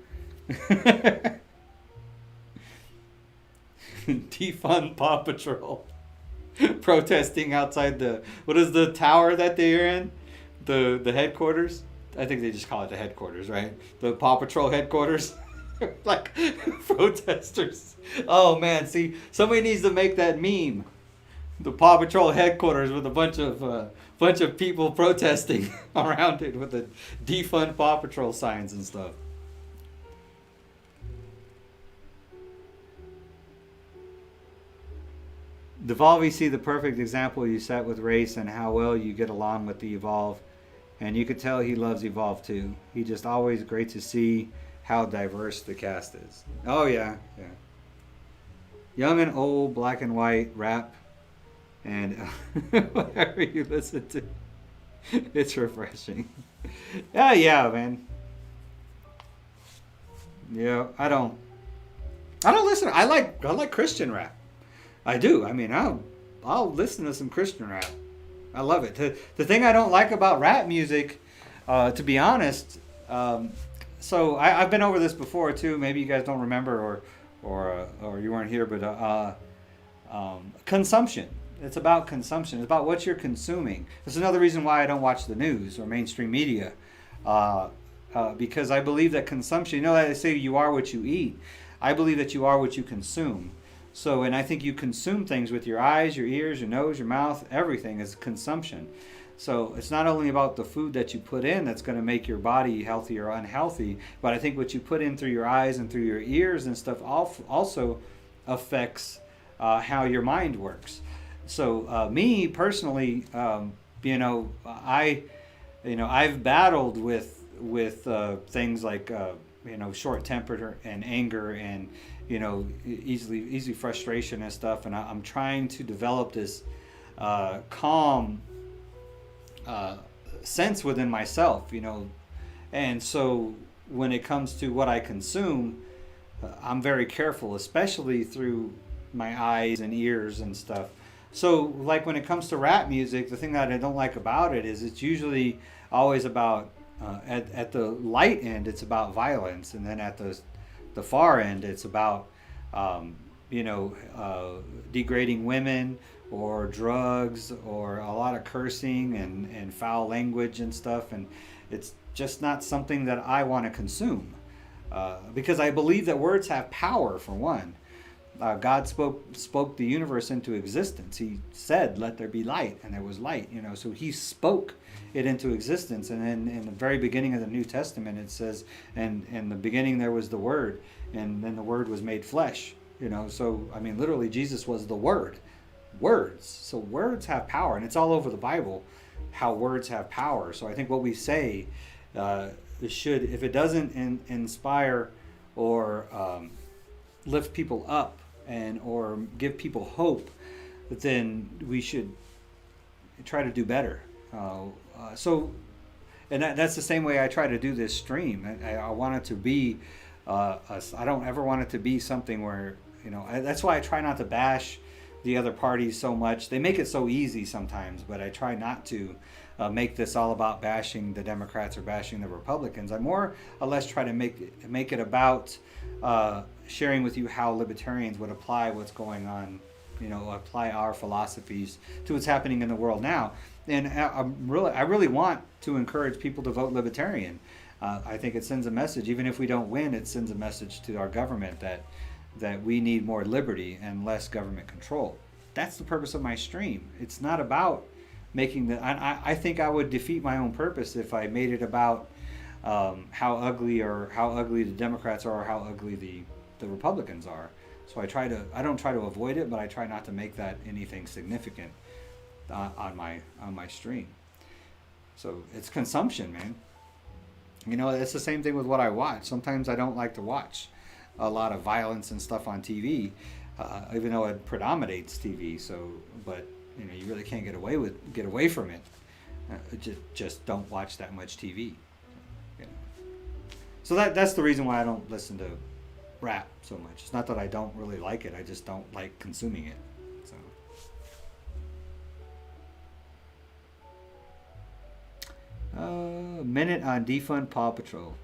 Defund Paw Patrol. Protesting outside what is the tower that they're in? The headquarters? I think they just call it the headquarters, right? The Paw Patrol headquarters. Like, protesters. Oh man, see, somebody needs to make that meme. The Paw Patrol headquarters with a bunch of people protesting around it with the Defund Paw Patrol signs and stuff. Devolve, see the perfect example you set with race and how well you get along with the Evolve. And you could tell he loves Evolve too. He just always great to see how diverse the cast is. Oh yeah, yeah. Young and old, black and white, rap, and whatever you listen to. It's refreshing. Yeah, man. Yeah, I don't listen. I like Christian rap. I do. I mean, I'll listen to some Christian rap. I love it. The thing I don't like about rap music, to be honest, so I've been over this before too. Maybe you guys don't remember, or you weren't here, but consumption. It's about consumption. It's about what you're consuming. It's another reason why I don't watch the news or mainstream media, because I believe that consumption. You know, they say you are what you eat. I believe that you are what you consume. So, and I think you consume things with your eyes, your ears, your nose, your mouth. Everything is consumption. So it's not only about the food that you put in that's going to make your body healthy or unhealthy, but I think what you put in through your eyes and through your ears and stuff also affects how your mind works. So me personally, I've battled with things like short tempered and anger and easy frustration and stuff, and I'm trying to develop this calm sense within myself, and so when it comes to what I consume, I'm very careful, especially through my eyes and ears and stuff. So like when it comes to rap music, the thing that I don't like about it is it's usually always about at the light end it's about violence, and then at the far end it's about degrading women or drugs or a lot of cursing and foul language and stuff, and it's just not something that I want to consume because I believe that words have power. For one, God spoke the universe into existence. He said, "Let there be light," and there was light. So He spoke it into existence. And then in the very beginning of the New Testament, it says, "And in the beginning there was the Word, and then the Word was made flesh." So I mean, literally, Jesus was the Word. Words. So words have power, and it's all over the Bible how words have power. So I think what we say should, if it doesn't inspire or lift people up or give people hope, then we should try to do better. And that's the same way I try to do this stream. I want it to be I don't ever want it to be something where that's why I try not to bash the other parties so much. They make it so easy sometimes, but I try not to make this all about bashing the Democrats or bashing the Republicans. I more or less try to make it about sharing with you how libertarians would apply what's going on, apply our philosophies to what's happening in the world now. And I really want to encourage people to vote libertarian. I think it sends a message. Even if we don't win, it sends a message to our government that we need more liberty and less government control. That's the purpose of my stream. It's not about making I think I would defeat my own purpose if I made it about how ugly the Democrats are or how ugly the Republicans are. So I don't try to avoid it, but I try not to make that anything significant on my stream. So it's consumption, man. It's the same thing with what I watch. Sometimes I don't like to watch a lot of violence and stuff on TV, even though it predominates TV. So, but you really can't get away from it. Just don't watch that much TV. So that's the reason why I don't listen to rap so much. It's not that I don't really like it. I just don't like consuming it. So, minute on defund Paw Patrol.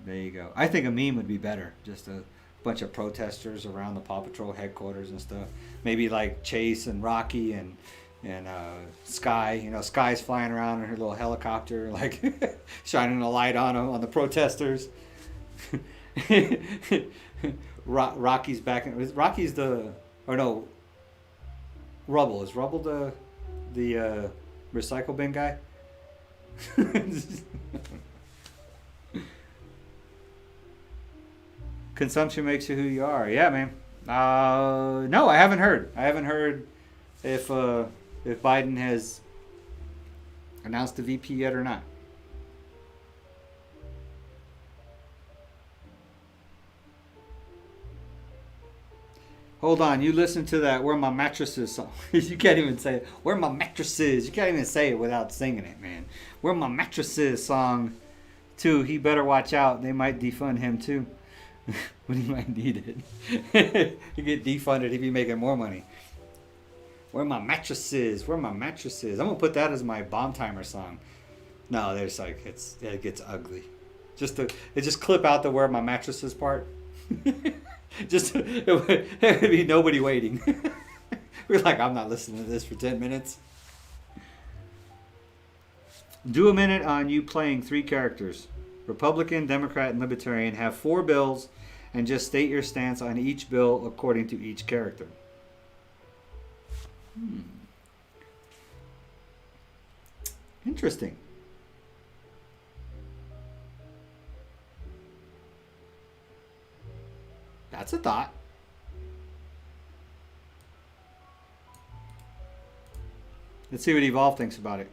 There you go. I think a meme would be better. Just a bunch of protesters around the Paw Patrol headquarters and stuff. Maybe like Chase and Rocky and Sky. Sky's flying around in her little helicopter, like shining a light on the protesters. Rocky's back. Rocky's Rubble. Is Rubble the recycle bin guy? Consumption makes you who you are. Yeah, man. No, I haven't heard. I haven't heard if Biden has announced the VP yet or not. Hold on, you listen to that "Where My Mattresses" song. You can't even say it. "Where My Mattresses." You can't even say it without singing it, man. "Where My Mattresses" song, too. He better watch out. They might defund him, too. But he might need it. He get defunded if he making more money. "Where my mattresses? Where my mattresses?" I'm gonna put that as my bomb timer song. No, there's it gets ugly. Just clip out the "Where My Mattresses" part. It would be nobody waiting. We're like, I'm not listening to this for 10 minutes. Do a minute on you playing 3 characters. Republican, Democrat, and Libertarian. Have 4 bills and just state your stance on each bill according to each character. Interesting. That's a thought. Let's see what Evolve thinks about it.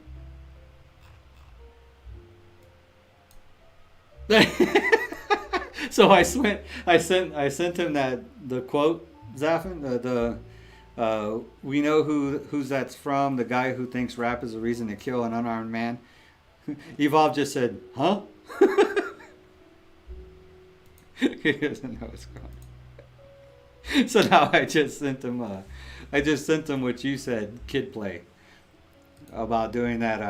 So I sent him the quote, Zaffin, we know who's that's from, the guy who thinks rap is a reason to kill an unarmed man. Evolve just said, huh? He doesn't know what's going on. So now I just sent him what you said, kid play, about doing that,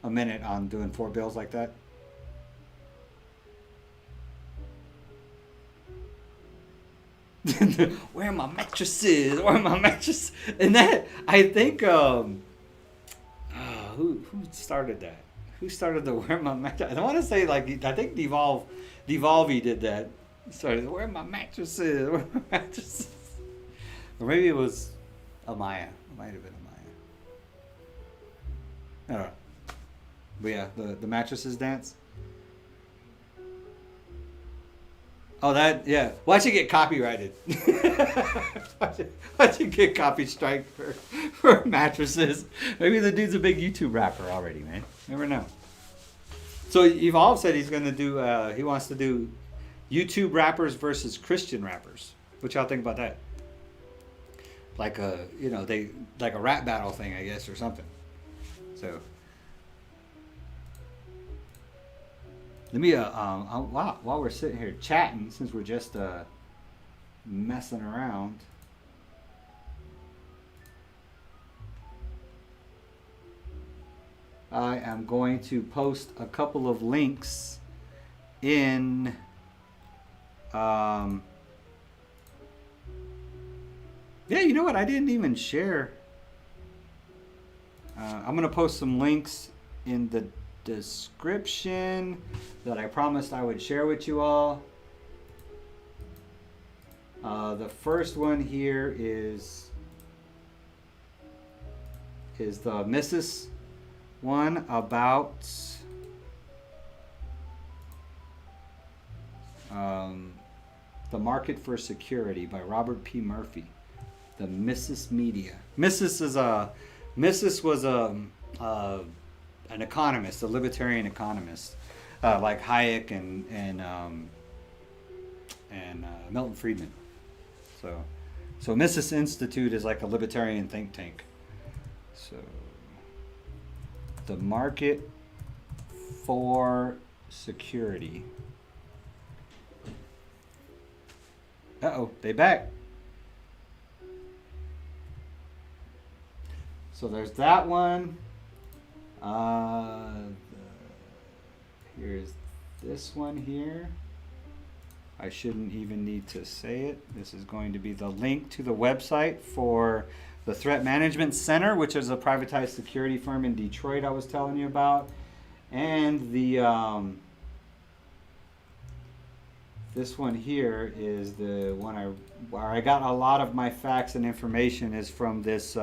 a minute on doing 4 bills like that. Where are my mattresses? Where are my mattresses? And that, I think, who started that? Who started the where are my mattresses? I want to say, like, I think Devolve did that. Started, where are my mattresses? Where are my mattresses? Or maybe it was Amaya. It might have been Amaya. I don't know. But yeah, the mattresses dance. Oh, that, yeah. Why'd you get copyrighted? Why'd you get copy strike for mattresses? Maybe the dude's a big YouTube rapper already, man. Never know. So Evolve said he's going to do, he wants to do YouTube rappers versus Christian rappers. What y'all think about that? Like a, like a rap battle thing, I guess, or something. So. Let me, while we're sitting here chatting, since we're just messing around, I am going to post a couple of links in, yeah, you know what? I didn't even share. I'm going to post some links in the description that I promised I would share with you all. The first one here is the Mrs. one about the Market for Security by Robert P. Murphy. The Mrs. Media. Mrs. was an economist, a libertarian economist, like Hayek and Milton Friedman. So Mises Institute is like a libertarian think tank. So the Market for Security. Uh-oh, they back. So there's that one. Here's this one here. I shouldn't even need to say it. This is going to be the link to the website for the Threat Management Center, which is a privatized security firm in Detroit I was telling you about. And the this one here is the one where I got a lot of my facts and information is from this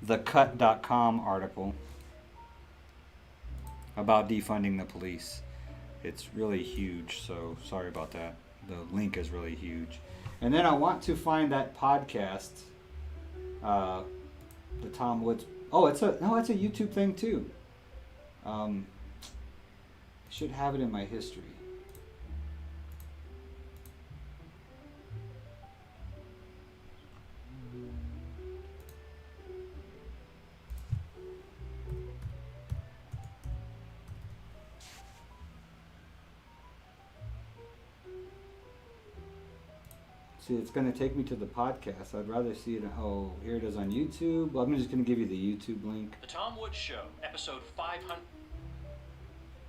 thecut.com article about defunding the police. It's really huge, so sorry about that. The link is really huge. And then I want to find that podcast, the Tom Woods. Oh, it's a YouTube thing too. I should have it in my history. See, it's going to take me to the podcast. I'd rather see it. Oh, here it is on YouTube. Well, I'm just going to give you the YouTube link. The Tom Woods Show, episode 500.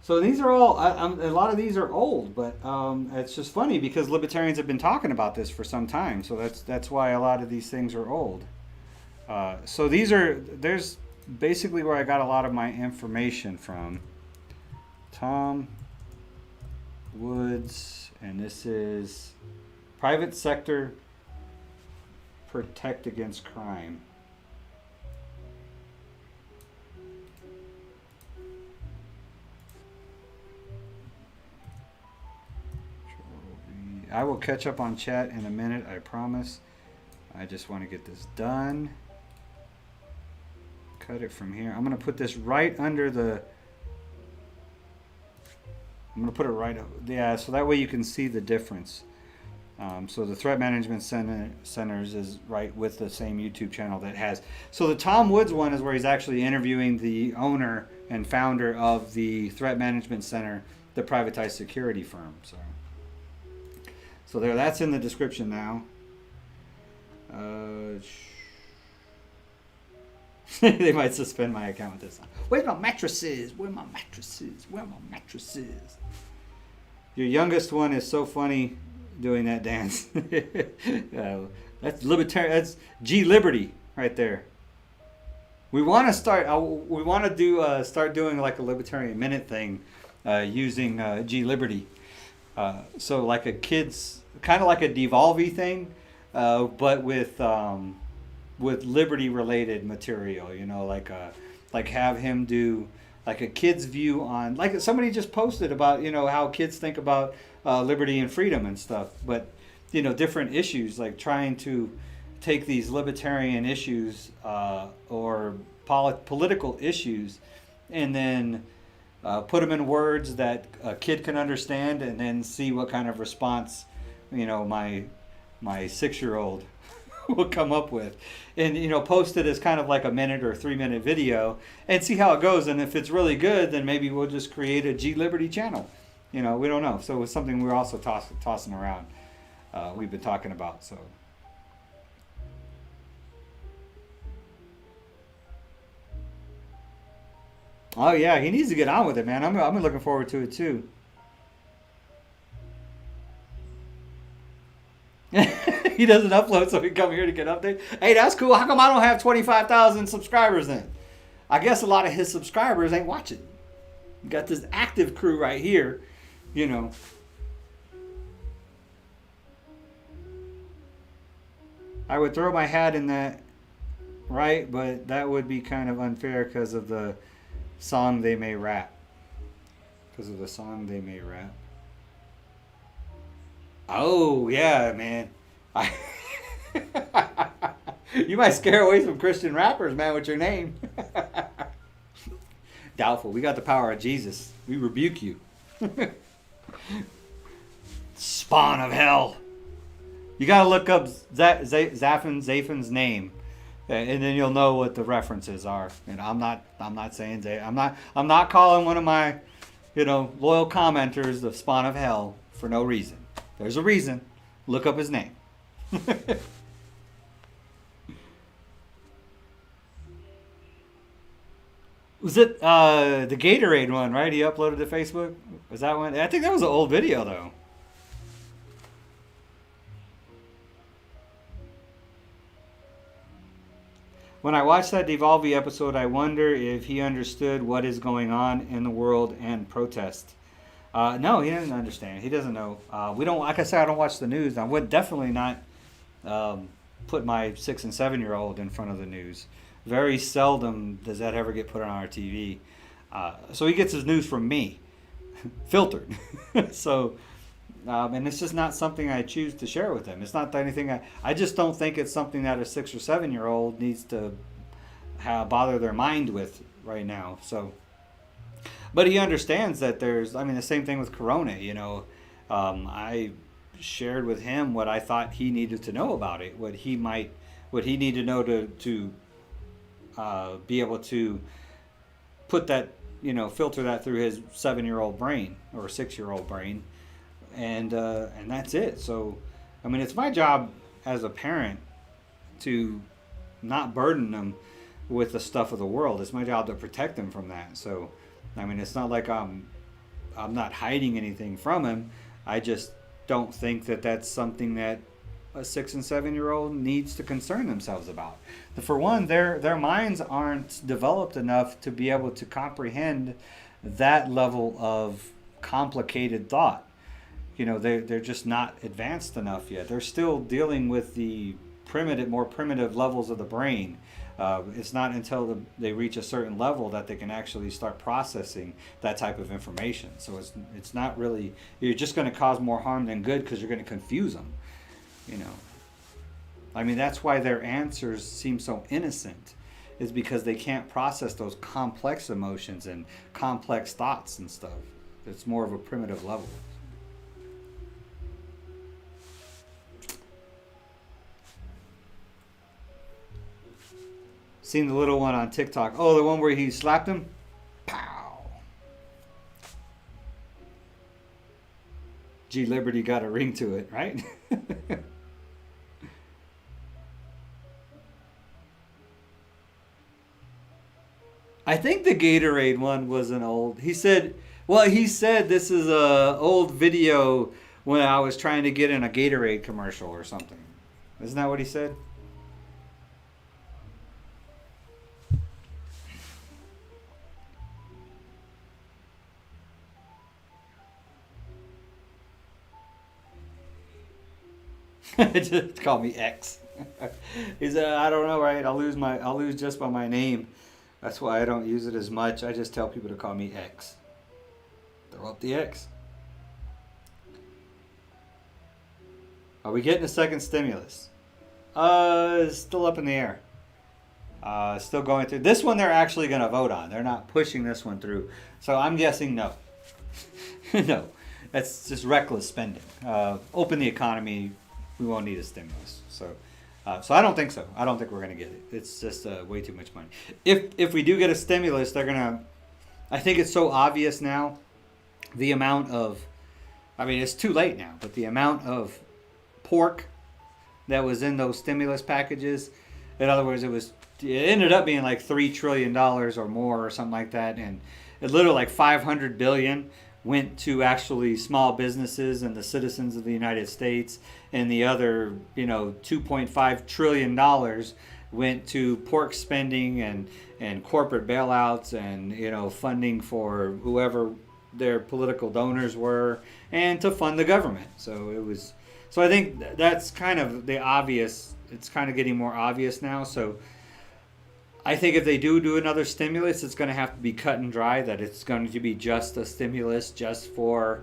So these are all, a lot of these are old, but it's just funny because libertarians have been talking about this for some time. So that's why a lot of these things are old. So there's basically where I got a lot of my information from. Tom Woods, and this is private sector protect against crime. I will catch up on chat in a minute, I promise. I just want to get this done. Cut it from here. I'm going to put this right under the... I'm going to put it right... Yeah, so that way you can see the difference. So the Threat Management Centers is right with the same YouTube channel that has... So the Tom Woods one is where he's actually interviewing the owner and founder of the Threat Management Center, the privatized security firm. So there, that's in the description now. They might suspend my account with this. Where's my mattresses? Where are my mattresses? Where are my mattresses? Your youngest one is so funny doing that dance. That's libertarian. That's G Liberty right there. We want to start. We want to do start doing like a libertarian minute thing using G Liberty. So like a kids, kind of like a Devolve thing, but with liberty related material. You know, like have him do like a kid's view on, like somebody just posted about, you know, how kids think about liberty and freedom and stuff, but you know, different issues, like trying to take these libertarian issues or political issues and then put them in words that a kid can understand, and then see what kind of response, you know, my 6-year-old will come up with, and you know, post it as kind of like a minute or 3-minute video and see how it goes. And if it's really good, then maybe we'll just create a G Liberty channel. You know, we don't know. So it's something we're also tossing around. We've been talking about. So. Oh yeah, he needs to get on with it, man. I'm looking forward to it too. He doesn't upload, so we come here to get updates. Hey, that's cool. How come I don't have 25,000 subscribers then? I guess a lot of his subscribers ain't watching. You got this active crew right here, you know. I would throw my hat in that, right? But that would be kind of unfair because of the song they may rap. Because of the song they may rap. Oh, yeah, man. You might scare away some Christian rappers, man, with your name. Doubtful. We got the power of Jesus. We rebuke you. Spawn of hell. You got to look up Zaphan's name, and then you'll know what the references are. And I'm not saying I'm not calling one of my, you know, loyal commenters the spawn of hell for no reason. There's a reason. Look up his name. Was it the Gatorade one, right? He uploaded to Facebook? Was that one? I think that was an old video, though. When I watched that Devolve episode, I wonder if he understood what is going on in the world and protest. No, he doesn't understand. He doesn't know. We don't. Like I said, I don't watch the news. I would definitely not put my 6 and 7-year-old in front of the news. Very seldom does that ever get put on our TV. So he gets his news from me, filtered. So, and it's just not something I choose to share with him. It's not anything I just don't think it's something that a 6 or 7-year-old needs to bother their mind with right now. So. But he understands that there's, I mean, the same thing with Corona, you know. I shared with him what I thought he needed to know about it, what he needed to know to be able to put that, you know, filter that through his 7-year-old brain or 6-year-old brain, and that's it. So, I mean, it's my job as a parent to not burden them with the stuff of the world. It's my job to protect them from that. So. I mean, it's not like I'm not hiding anything from him. I just don't think that that's something that a 6 and 7-year-old needs to concern themselves about. For one, their minds aren't developed enough to be able to comprehend that level of complicated thought. they're just not advanced enough yet. They're still dealing with the more primitive levels of the brain. It's not until they reach a certain level that they can actually start processing that type of information. So it's not really, you're just going to cause more harm than good because you're going to confuse them. I mean, that's why their answers seem so innocent, is because they can't process those complex emotions and complex thoughts and stuff. It's more of a primitive level. Seen the little one on TikTok. Oh, the one where he slapped him? Pow. G Liberty got a ring to it, right? I think the Gatorade one was an old. He said this is a old video when I was trying to get in a Gatorade commercial or something. Isn't that what he said? Just call me X. He said, I don't know, right? I'll lose just by my name. That's why I don't use it as much. I just tell people to call me X. Throw up the X. Are we getting a second stimulus? Still up in the air. Still going through. This one they're actually going to vote on. They're not pushing this one through. So I'm guessing no. No. That's just reckless spending. Open the economy. We won't need a stimulus. So I don't think so. I don't think we're going to get it. It's just way too much money. If we do get a stimulus, they're going to... I think it's so obvious now. The amount of... I mean, it's too late now. But the amount of pork that was in those stimulus packages... In other words, it ended up being like $3 trillion or more or something like that. And it literally like $500 billion went to actually small businesses and the citizens of the United States, and the other, $2.5 trillion went to pork spending and corporate bailouts and, funding for whoever their political donors were, and to fund the government. So I think that's kind of the obvious. It's kind of getting more obvious now. So I think if they do another stimulus, it's going to have to be cut and dry, that it's going to be just a stimulus just for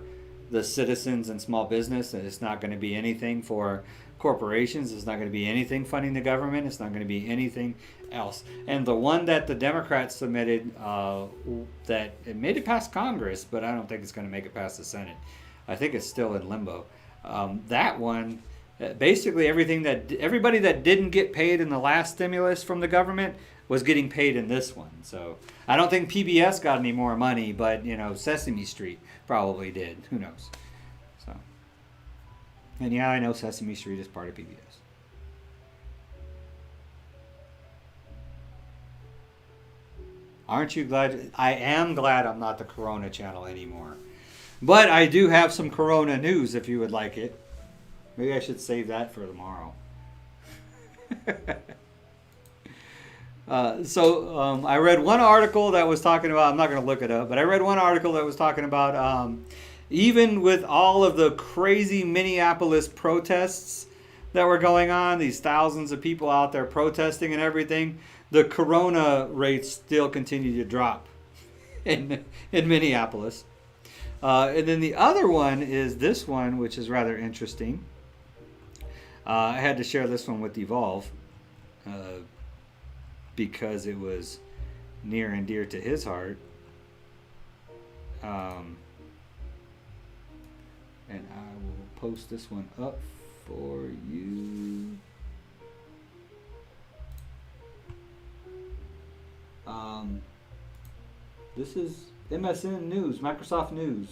the citizens and small business, and it's not going to be anything for corporations. It's not going to be anything funding the government. It's not going to be anything else. And the one that the Democrats submitted, that it made it past Congress, but I don't think it's going to make it past the Senate. I think it's still in limbo. That one, basically everybody that didn't get paid in the last stimulus from the government was getting paid in this one. So I don't think PBS got any more money, but Sesame Street probably did. Who knows? So, and yeah, I know Sesame Street is part of PBS. Aren't you glad? I am glad I'm not the Corona channel anymore. But I do have some Corona news if you would like it. Maybe I should save that for tomorrow. I read one article that was talking about, I'm not going to look it up, but I read one article that was talking about even with all of the crazy Minneapolis protests that were going on, these thousands of people out there protesting and everything, the corona rates still continue to drop in Minneapolis. And then the other one is this one, which is rather interesting. I had to share this one with Evolve because it was near and dear to his heart. And I will post this one up for you. This is MSN News, Microsoft News.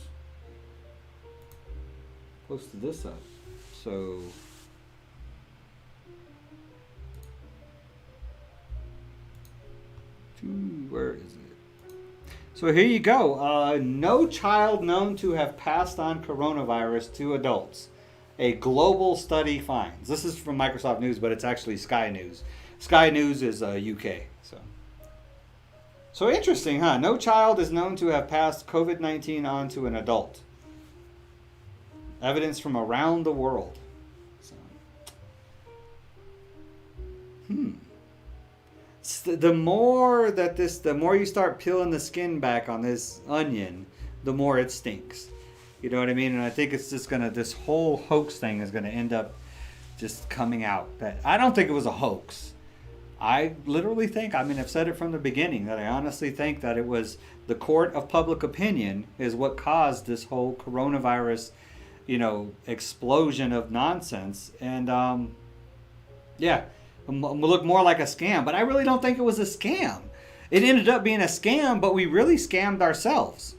Posted this up. So where is it? So here you go. No child known to have passed on coronavirus to adults. A global study finds. This is from Microsoft News, but it's actually Sky News. Sky News is UK. So interesting, huh? No child is known to have passed COVID-19 on to an adult. Evidence from around the world. So, the more you start peeling the skin back on this onion, the more it stinks. You know what I mean? And I think it's just this whole hoax thing is gonna end up just coming out. That I don't think it was a hoax. I literally think, I've said it from the beginning, that I honestly think that it was the court of public opinion is what caused this whole coronavirus, explosion of nonsense. And look more like a scam. But I really don't think it was a scam. It ended up being a scam, but we really scammed ourselves.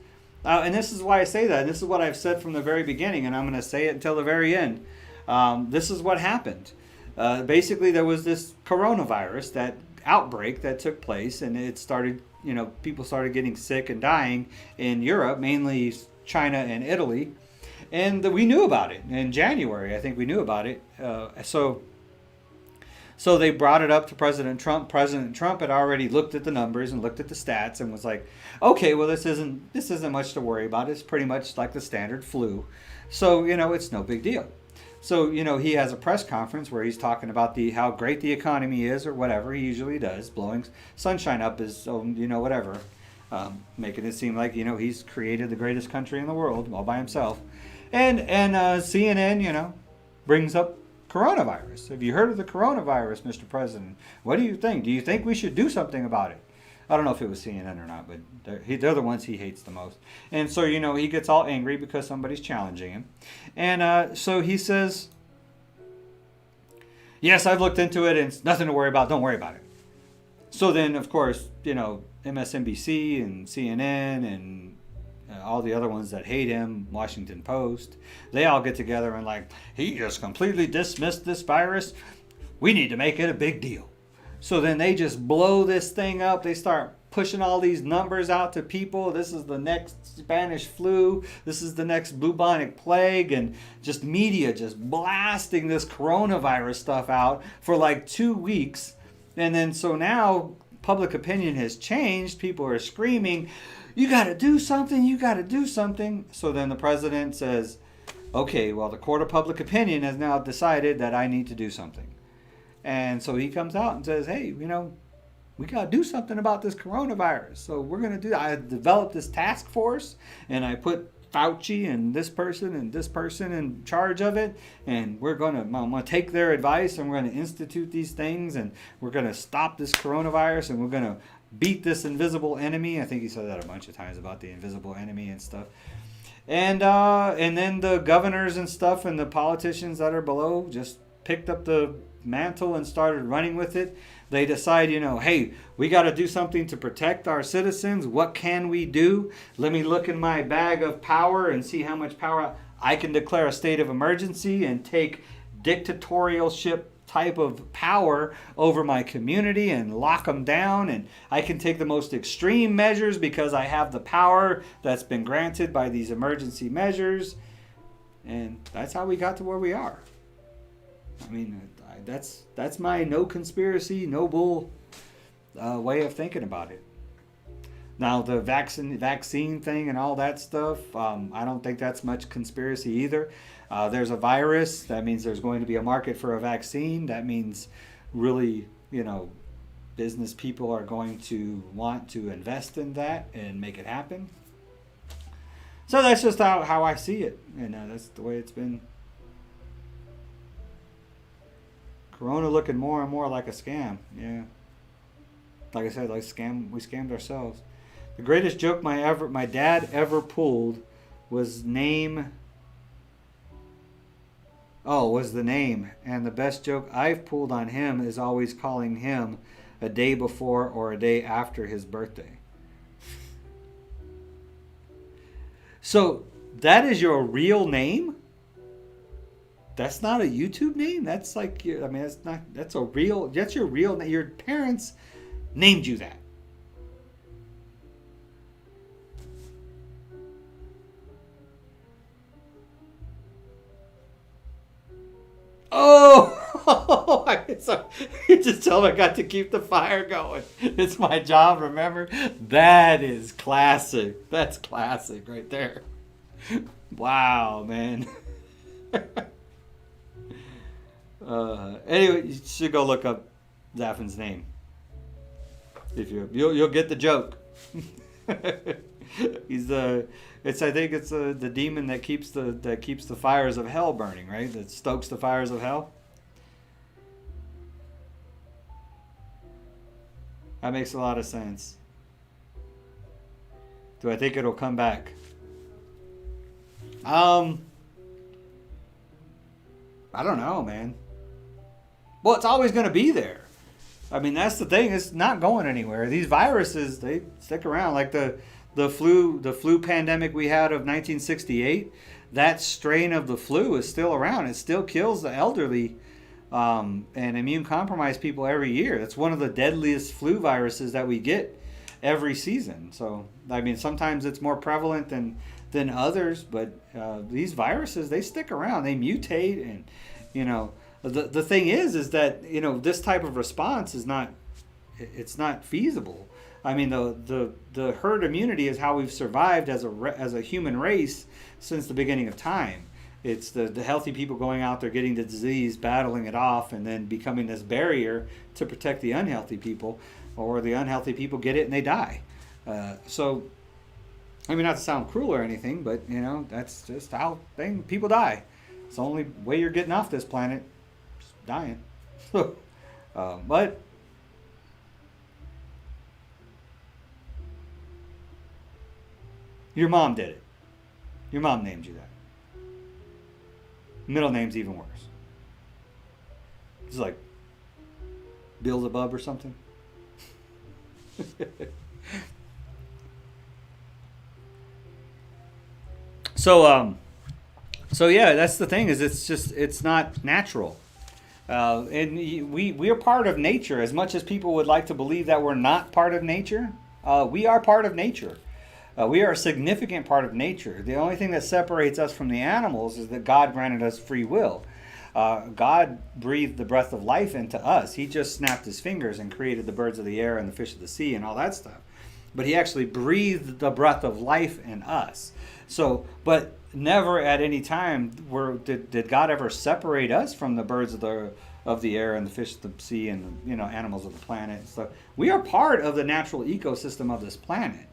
And this is why I say that. And this is what I've said from the very beginning, and I'm going to say it until the very end. This is what happened. Basically, there was this coronavirus, that outbreak that took place, and it started, people started getting sick and dying in Europe, mainly China and Italy. And we knew about it in January. I think we knew about it. So they brought it up to President Trump. President Trump had already looked at the numbers and looked at the stats and was like, okay, well, this isn't much to worry about. It's pretty much like the standard flu. So, it's no big deal. So, he has a press conference where he's talking about how great the economy is, or whatever he usually does, blowing sunshine up his own, whatever, making it seem like, he's created the greatest country in the world all by himself. And CNN, brings up coronavirus. Have you heard of the coronavirus, Mr. President? What do you think? Do you think we should do something about it? I don't know if it was CNN or not, but they're the ones he hates the most. And so, he gets all angry because somebody's challenging him. And so he says, yes, I've looked into it and it's nothing to worry about. Don't worry about it. So then, of course, MSNBC and CNN and all the other ones that hate him, Washington Post, they all get together and he just completely dismissed this virus. We need to make it a big deal. So then they just blow this thing up. They start pushing all these numbers out to people. This is the next Spanish flu. This is the next bubonic plague. And just media just blasting this coronavirus stuff out for 2 weeks. And then so now public opinion has changed. People are screaming, you got to do something. You got to do something. So then the president says, okay, well, the court of public opinion has now decided that I need to do something. And so he comes out and says, hey, we got to do something about this coronavirus. So we're going to do that. I developed this task force, and I put Fauci and this person in charge of it. And I'm going to take their advice, and we're going to institute these things, and we're going to stop this coronavirus, and we're going to beat this invisible enemy. I think he said that a bunch of times about the invisible enemy and stuff. And then the governors and stuff and the politicians that are below just picked up the mantle and started running with it. They decide, hey, we got to do something to protect our citizens. What can we do? Let me look in my bag of power and see how much power I can declare a state of emergency and take dictatorship type of power over my community and lock them down. And I can take the most extreme measures because I have the power that's been granted by these emergency measures. And that's how we got to where we are. That's my no conspiracy, no bull way of thinking about it. Now, the vaccine thing and all that stuff, I don't think that's much conspiracy either. There's a virus. That means there's going to be a market for a vaccine. That means really, business people are going to want to invest in that and make it happen. So that's just how I see it. And that's the way it's been. Corona looking more and more like a scam. Yeah. Like I said, we scammed ourselves. The greatest joke my dad ever pulled was the name. And the best joke I've pulled on him is always calling him a day before or a day after his birthday. So that is your real name? That's not a YouTube name. That's that's your real name. Your parents named you that. Oh, you just tell me I got to keep the fire going. It's my job, remember? That is classic. That's classic right there. Wow, man. Anyway, you should go look up Zafin's name. If you'll get the joke. He's the I think it's the demon that keeps the fires of hell burning, right? That stokes the fires of hell. That makes a lot of sense. Do I think it'll come back? I don't know, man. Well, it's always going to be there. I mean, that's the thing. It's not going anywhere. These viruses, they stick around. Like the flu pandemic we had of 1968. That strain of the flu is still around. It still kills the elderly and immune compromised people every year. That's one of the deadliest flu viruses that we get every season. So, I mean, sometimes it's more prevalent than others, but these viruses, they stick around. They mutate, and you know, the thing is that, you know, this type of response is not feasible. I mean, the herd immunity is how we've survived as a human race since the beginning of time. It's the healthy people going out there, getting the disease, battling it off, and then becoming this barrier to protect the unhealthy people, or the unhealthy people get it and they die. So, I mean, not to sound cruel or anything, but, you know, that's just how people die. It's the only way you're getting off this planet, just dying. But your mom did it. Your mom named you that. Middle name's even worse. It's like Beelzebub or something. So yeah, that's the thing, is it's not natural. And we are part of nature. As much as people would like to believe that we're not part of nature, we are part of nature. We are a significant part of nature. The only thing that separates us from the animals is that God granted us free will. God breathed the breath of life into us. He just snapped his fingers and created the birds of the air and the fish of the sea and all that stuff. But he actually breathed the breath of life in us. So, but never at any time did God ever separate us from the birds of the air and the fish of the sea and, you know, animals of the planet. So we are part of the natural ecosystem of this planet.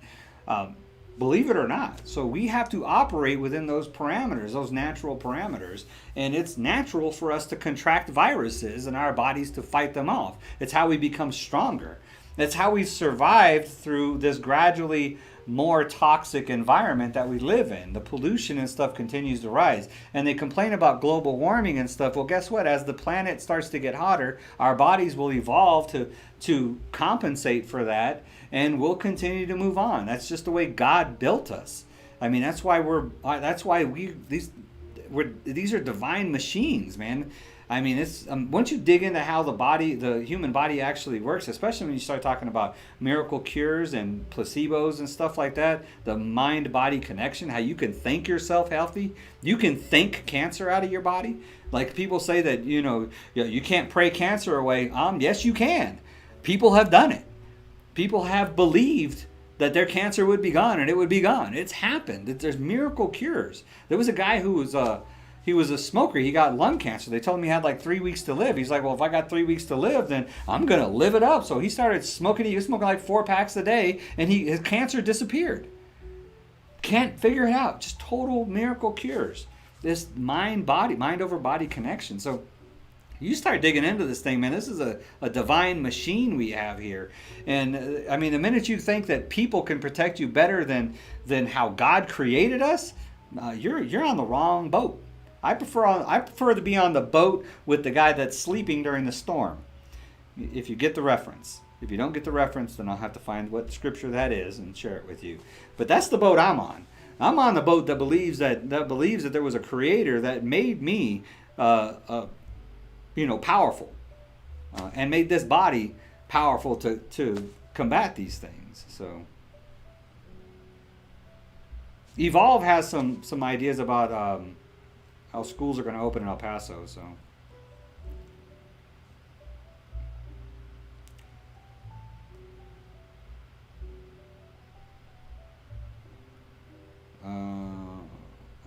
Believe it or not. So we have to operate within those parameters, those natural parameters. And it's natural for us to contract viruses in our bodies to fight them off. It's how we become stronger. That's how we've survived through this gradually more toxic environment that we live in. The pollution and stuff continues to rise. And they complain about global warming and stuff. Well, guess what? As the planet starts to get hotter, our bodies will evolve to compensate for that, and we'll continue to move on. That's just the way God built us. I mean, these are divine machines, man. I mean, it's once you dig into how the human body actually works, especially when you start talking about miracle cures and placebos and stuff like that, the mind-body connection, how you can think yourself healthy, you can think cancer out of your body. Like people say that, you can't pray cancer away. Yes, you can. People have done it. People have believed that their cancer would be gone, and it would be gone. It's happened. There's miracle cures. There was a guy who was he was a smoker. He got lung cancer. They told him he had like 3 weeks to live. He's like, well, if I got 3 weeks to live, then I'm going to live it up. So he started smoking. He was smoking like 4 packs a day, and his cancer disappeared. Can't figure it out. Just total miracle cures. This mind over body connection. So you start digging into this thing, man. This is a divine machine we have here. And I mean, the minute you think that people can protect you better than how God created us, you're on the wrong boat. I prefer to be on the boat with the guy that's sleeping during the storm. If you get the reference. If you don't get the reference, then I'll have to find what scripture that is and share it with you. But that's the boat I'm on. I'm on the boat that believes that there was a creator that made me powerful, and made this body powerful to combat these things. So Evolve has some ideas about how schools are going to open in El Paso. So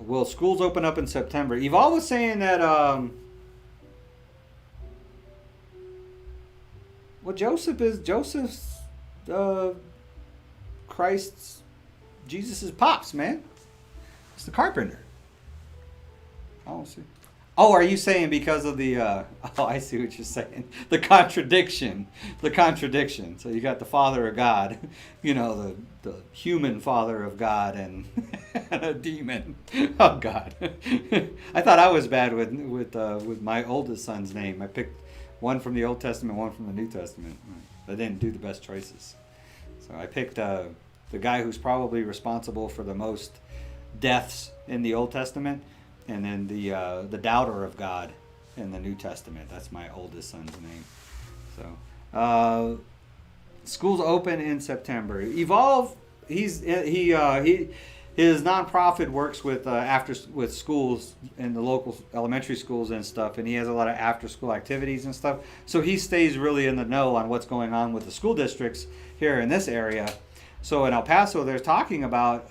will schools open up in September? Evolve was saying that well, Joseph's Christ's Jesus's pops, man. It's the carpenter. Oh, see. Oh, are you saying because of the? Oh, I see what you're saying. The contradiction. So you got the Father of God, you know, the human Father of God, and a demon. Oh God. I thought I was bad with my oldest son's name. I picked one from the Old Testament, one from the New Testament. I didn't do the best choices. So I picked the guy who's probably responsible for the most deaths in the Old Testament, and then the doubter of God in the New Testament. That's my oldest son's name. So schools open in September. Evolve. His nonprofit works with schools in the local elementary schools and stuff, and he has a lot of after school activities and stuff. So he stays really in the know on what's going on with the school districts here in this area. So in El Paso, they're talking about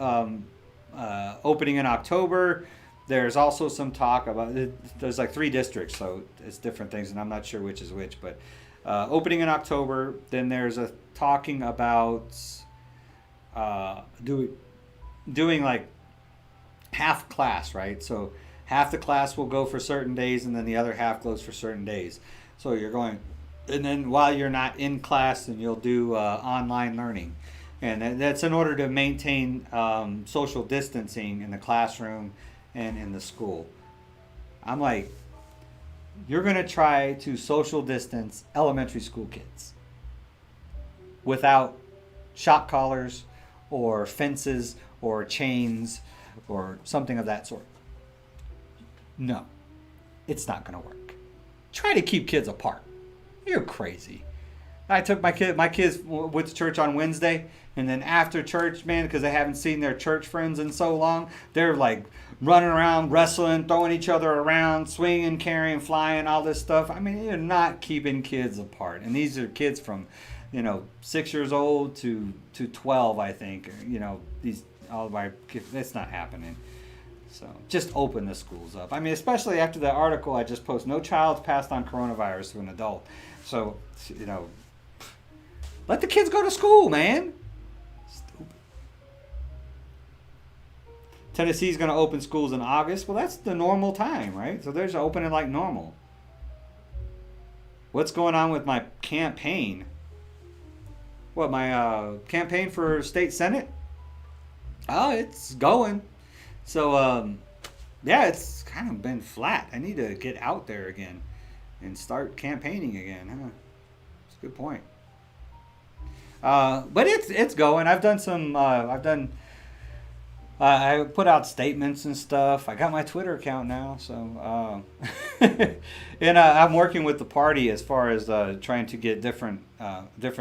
opening in October. There's also some talk about there's like 3 districts, so it's different things, and I'm not sure which is which. But opening in October. Then there's a talking about doing like half class, right? So half the class will go for certain days, and then the other half goes for certain days. So you're going, and then while you're not in class, then you'll do online learning, and that's in order to maintain social distancing in the classroom and in the school. I'm like, you're going to try to social distance elementary school kids without shock collars or fences or chains or something of that sort. No, it's not going to work. Try to keep kids apart. You're crazy. I took my kids went to church on Wednesday, and then after church, man, because they haven't seen their church friends in so long, they're like running around, wrestling, throwing each other around, swinging, carrying, flying, all this stuff. I mean, you're not keeping kids apart. And these are kids from, 6 years old to 12, I think. All of my kids, it's not happening. So just open the schools up. I mean, especially after the article I just posted, no child's passed on coronavirus to an adult. So, let the kids go to school, man. Stupid. Tennessee's going to open schools in August. Well, that's the normal time, right? So they're just opening like normal. What's going on with my campaign? What, my campaign for state senate? Oh, it's going. So, it's kind of been flat. I need to get out there again and start campaigning again. Huh? That's a good point. But it's going. I've done some. I put out statements and stuff. I got my Twitter account now, so and I'm working with the party as far as trying to get different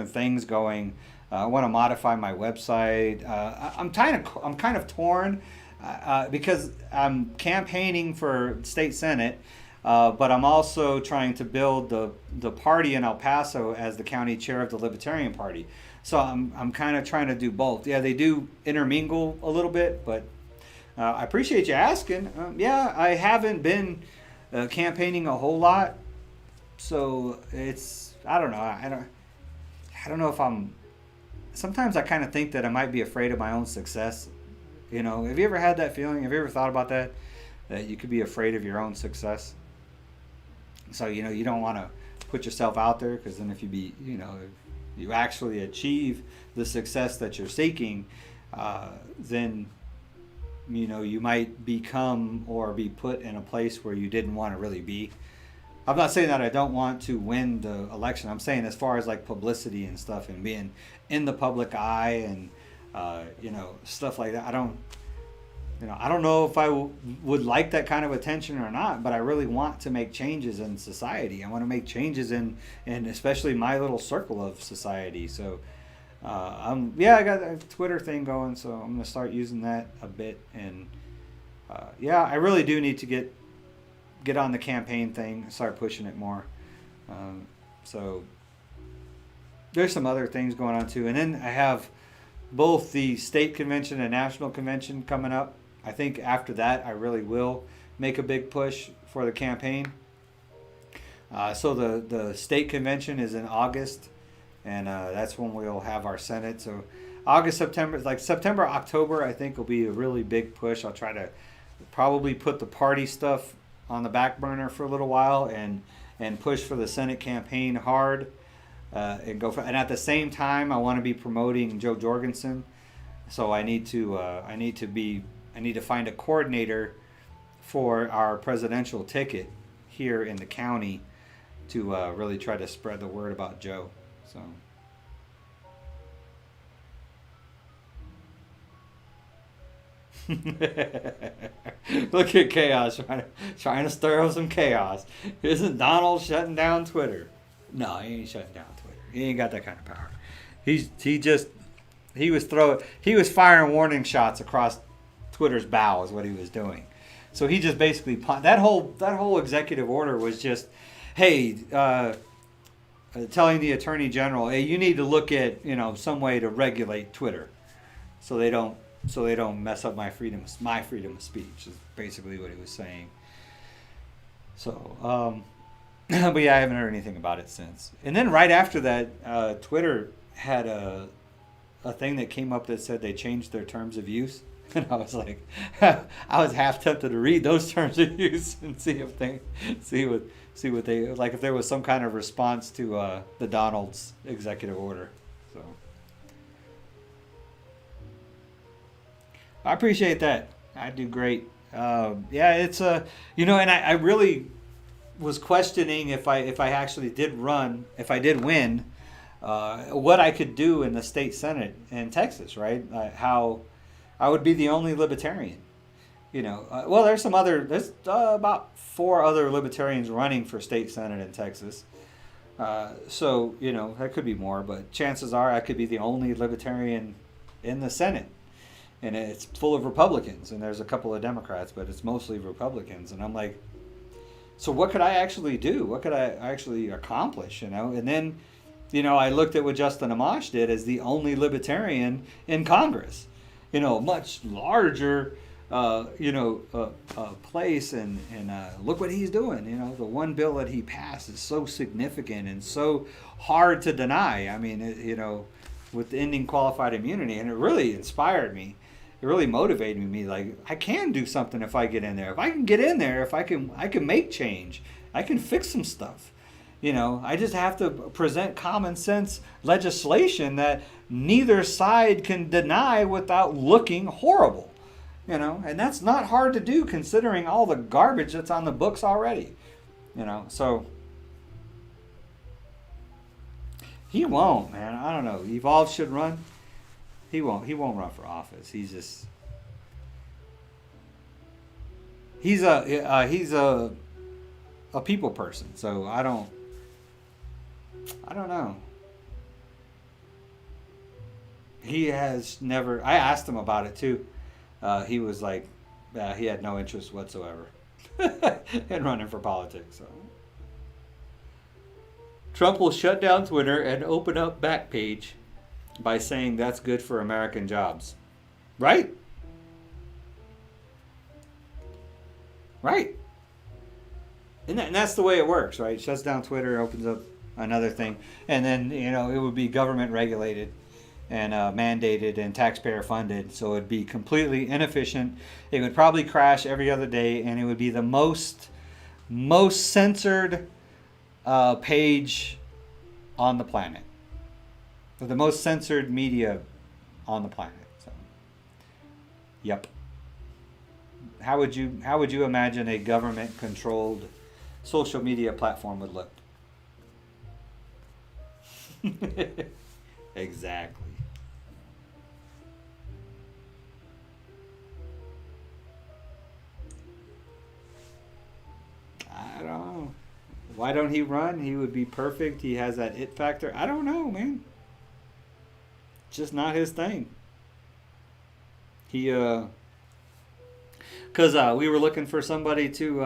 things going. I want to modify my website. I'm kind of torn because I'm campaigning for state senate. But I'm also trying to build the party in El Paso as the county chair of the Libertarian Party. So I'm kind of trying to do both. Yeah, they do intermingle a little bit, but I appreciate you asking. I haven't been campaigning a whole lot, so I don't know. I don't know if I'm. Sometimes I kind of think that I might be afraid of my own success. Have you ever had that feeling? Have you ever thought about that? That you could be afraid of your own success. So, you don't want to put yourself out there, because then if you actually achieve the success that you're seeking, then, you might become or be put in a place where you didn't want to really be. I'm not saying that I don't want to win the election. I'm saying as far as like publicity and stuff and being in the public eye and, stuff like that. I don't know if I would like that kind of attention or not, but I really want to make changes in society. I want to make changes in especially my little circle of society. So, I got a Twitter thing going, so I'm going to start using that a bit. And, I really do need to get on the campaign thing, start pushing it more. So, there's some other things going on too. And then I have both the state convention and national convention coming up. I think after that, I really will make a big push for the campaign. So the state convention is in August, and that's when we'll have our Senate. So August, September, like September, October, I think will be a really big push. I'll try to probably put the party stuff on the back burner for a little while and push for the Senate campaign hard, and go for. And at the same time, I want to be promoting Joe Jorgensen. So I need to find a coordinator for our presidential ticket here in the county to really try to spread the word about Joe. So. Look at Chaos trying to stir up some chaos. Isn't Donald shutting down Twitter? No, he ain't shutting down Twitter. He ain't got that kind of power. He was firing warning shots across Twitter's bow is what he was doing. So he just basically that whole executive order was just, hey, telling the attorney general, hey, you need to look at some way to regulate Twitter, so they don't mess up my freedom of speech. Is basically what he was saying. So, but yeah, I haven't heard anything about it since. And then right after that, Twitter had a thing that came up that said they changed their terms of use. And I was like, I was half tempted to read those terms of use and see what they like, if there was some kind of response to the Donald's executive order. So I appreciate that. I do great. Yeah, it's and I really was questioning if I actually did run, if I did win, what I could do in the state senate in Texas, right? How I would be the only libertarian. Well, there's about 4 other libertarians running for state senate in Texas. So, that could be more, but chances are I could be the only libertarian in the Senate. And it's full of Republicans, and there's a couple of Democrats, but it's mostly Republicans. And I'm like, so what could I actually do? What could I actually accomplish, And then, I looked at what Justin Amash did as the only libertarian in Congress. Much larger, place, and look what he's doing. The one bill that he passed is so significant and so hard to deny. I mean, with ending qualified immunity, and it really inspired me. It really motivated me. Like, I can do something if I get in there. If I can get in there, I can make change. I can fix some stuff. I just have to present common sense legislation that neither side can deny without looking horrible. And that's not hard to do considering all the garbage that's on the books already. So he won't, man. I don't know. Evolve should run. He won't run for office. He's a people person. So I don't know. He has never. I asked him about it too. He was like, he had no interest whatsoever in running for politics. So. Trump will shut down Twitter and open up Backpage by saying that's good for American jobs. Right? Right. And that's the way it works, right? Shuts down Twitter, opens up another thing. And then, it would be government regulated and mandated and taxpayer funded. So it would be completely inefficient. It would probably crash every other day, and it would be the most censored page on the planet. The most censored media on the planet. So, yep. How would you imagine a government controlled social media platform would look? Exactly. I don't know. Why don't he run? He would be perfect. He has that it factor. I don't know, man. It's just not his thing. Because we were looking for somebody to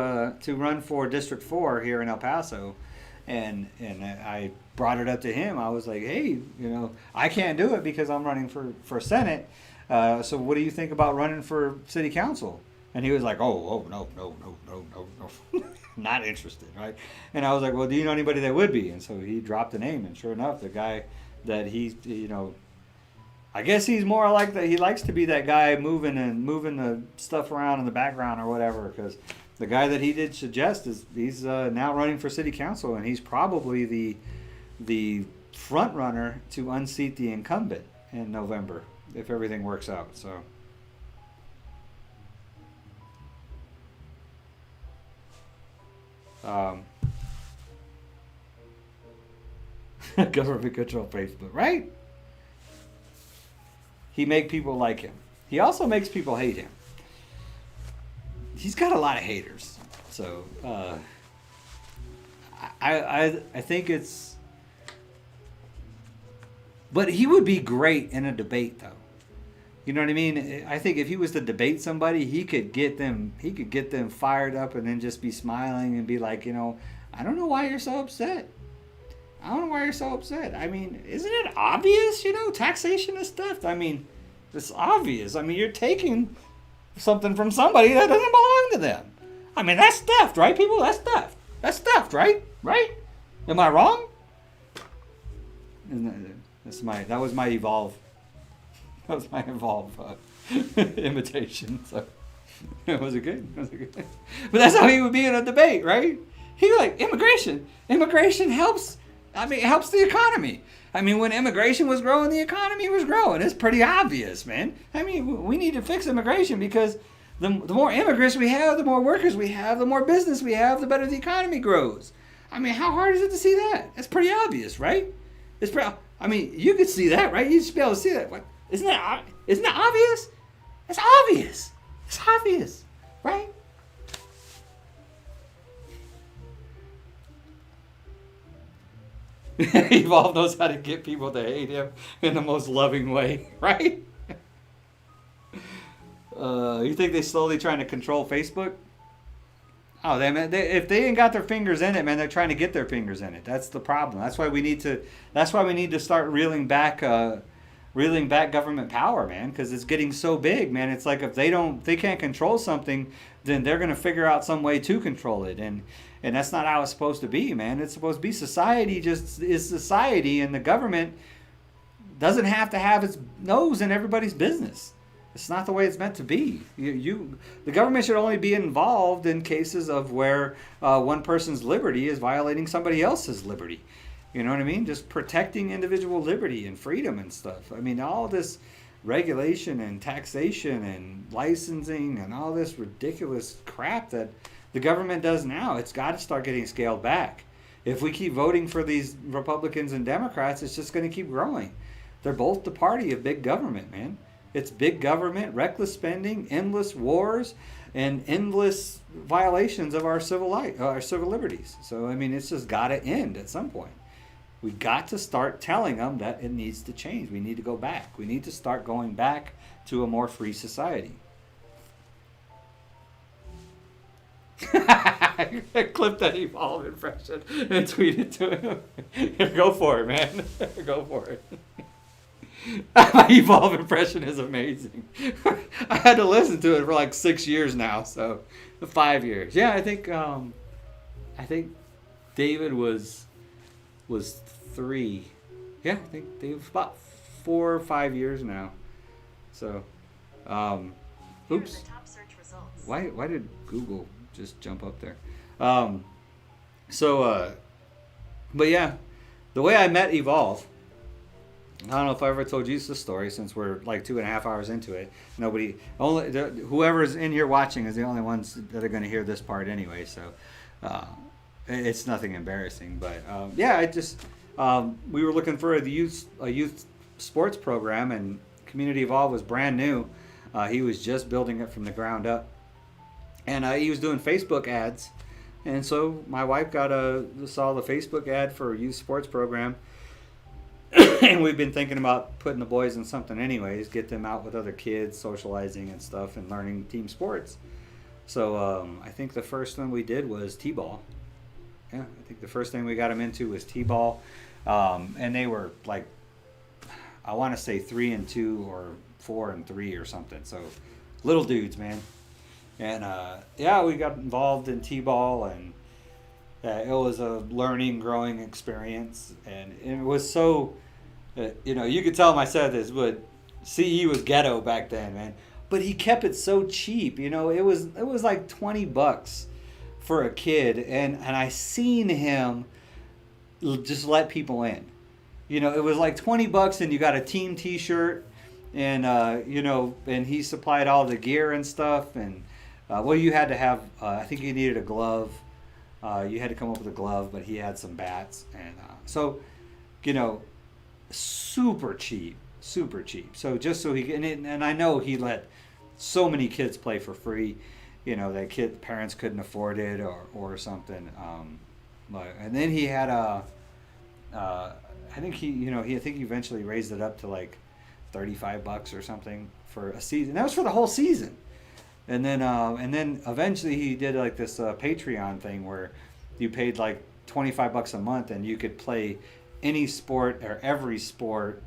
run for District 4 here in El Paso, and I brought it up to him. I was like, hey, I can't do it because I'm running for Senate, So what do you think about running for city council? And he was like, oh, no, not interested, right? And I was like, well, do you know anybody that would be? And so he dropped a name, and sure enough, the guy that he, I guess he's more like that. He likes to be that guy moving the stuff around in the background or whatever, because the guy that he did suggest he's now running for city council, and he's probably the front runner to unseat the incumbent in November if everything works out. So. Government control Facebook, right? He make people like him. He also makes people hate him. He's got a lot of haters. So I think it's, but he would be great in a debate, though. You know what I mean? I think if he was to debate somebody, he could get them fired up and then just be smiling and be like, I don't know why you're so upset. I don't know why you're so upset. I mean, isn't it obvious, taxation and stuff? I mean, it's obvious. I mean, you're taking something from somebody that doesn't belong to them. I mean, that's theft, right, people? That's theft. That's theft, right? Right? Am I wrong? That was my evolve. That was my evolve imitation. So was it good? But that's how he would be in a debate, right? He like immigration. Immigration helps. I mean, it helps the economy. I mean, when immigration was growing, the economy was growing. It's pretty obvious, man. I mean, we need to fix immigration because the more immigrants we have, the more workers we have, the more business we have, the better the economy grows. I mean, how hard is it to see that? It's pretty obvious, right? I mean, you could see that, right? You should be able to see that. What? Isn't that obvious? It's obvious. It's obvious, right? Evolve knows how to get people to hate him in the most loving way, right? You think they're slowly trying to control Facebook? Oh, if they ain't got their fingers in it, man, they're trying to get their fingers in it. That's the problem. That's why we need to start reeling back government power, man, because it's getting so big, man. It's like if they can't control something, then they're gonna figure out some way to control it, and that's not how it's supposed to be, man. It's supposed to be society just is society, and the government doesn't have to have its nose in everybody's business. It's not the way it's meant to be. The government should only be involved in cases of where one person's liberty is violating somebody else's liberty. You know what I mean? Just protecting individual liberty and freedom and stuff. I mean, all this regulation and taxation and licensing and all this ridiculous crap that the government does now, it's got to start getting scaled back. If we keep voting for these Republicans and Democrats, it's just going to keep growing. They're both the party of big government, man. It's big government, reckless spending, endless wars, and endless violations of our civil liberties. So, I mean, it's just got to end at some point. We got to start telling them that it needs to change. We need to go back. We need to start going back to a more free society. Clip that Evolve impression and tweet it to him. Go for it, man. Go for it. My Evolve impression is amazing. I had to listen to it for like 6 years now, so 5 years. Yeah, I think David was 3. Yeah, I think David's about 4 or 5 years now. So, oops. Why did Google just jump up there? But yeah, the way I met Evolve. I don't know if I ever told you this story since we're like 2.5 hours into it. Whoever's in here watching is the only ones that are going to hear this part anyway. So it's nothing embarrassing. But we were looking for a youth sports program, and Community Evolve was brand new. He was just building it from the ground up, and he was doing Facebook ads. And so my wife saw the Facebook ad for a youth sports program. And we've been thinking about putting the boys in something anyways, get them out with other kids, socializing and stuff, and learning team sports. So I think the first one we did was T-ball. Yeah, I think the first thing we got them into was T-ball. And they were like, I want to say 3 and 2 or 4 and 3 or something. So little dudes, man. And yeah, we got involved in t-ball, and it was a learning, growing experience. And it was so, you know, you could tell him I said this, but CE was ghetto back then, man. But he kept it so cheap, you know. It was like $20 for a kid, and I seen him just let people in. You know, it was like $20, and you got a team T-shirt, and you know, and he supplied all the gear and stuff. And well, you had to have, I think you needed a glove. You had to come up with a glove, but he had some bats, and so, you know, super cheap. So just so he and I know he let so many kids play for free, you know, that parents couldn't afford it or something. And then he had I think he eventually raised it up to like $35 or something for a season. That was for the whole season. And then eventually he did like this Patreon thing where you paid like $25 a month and you could play any sport or every sport,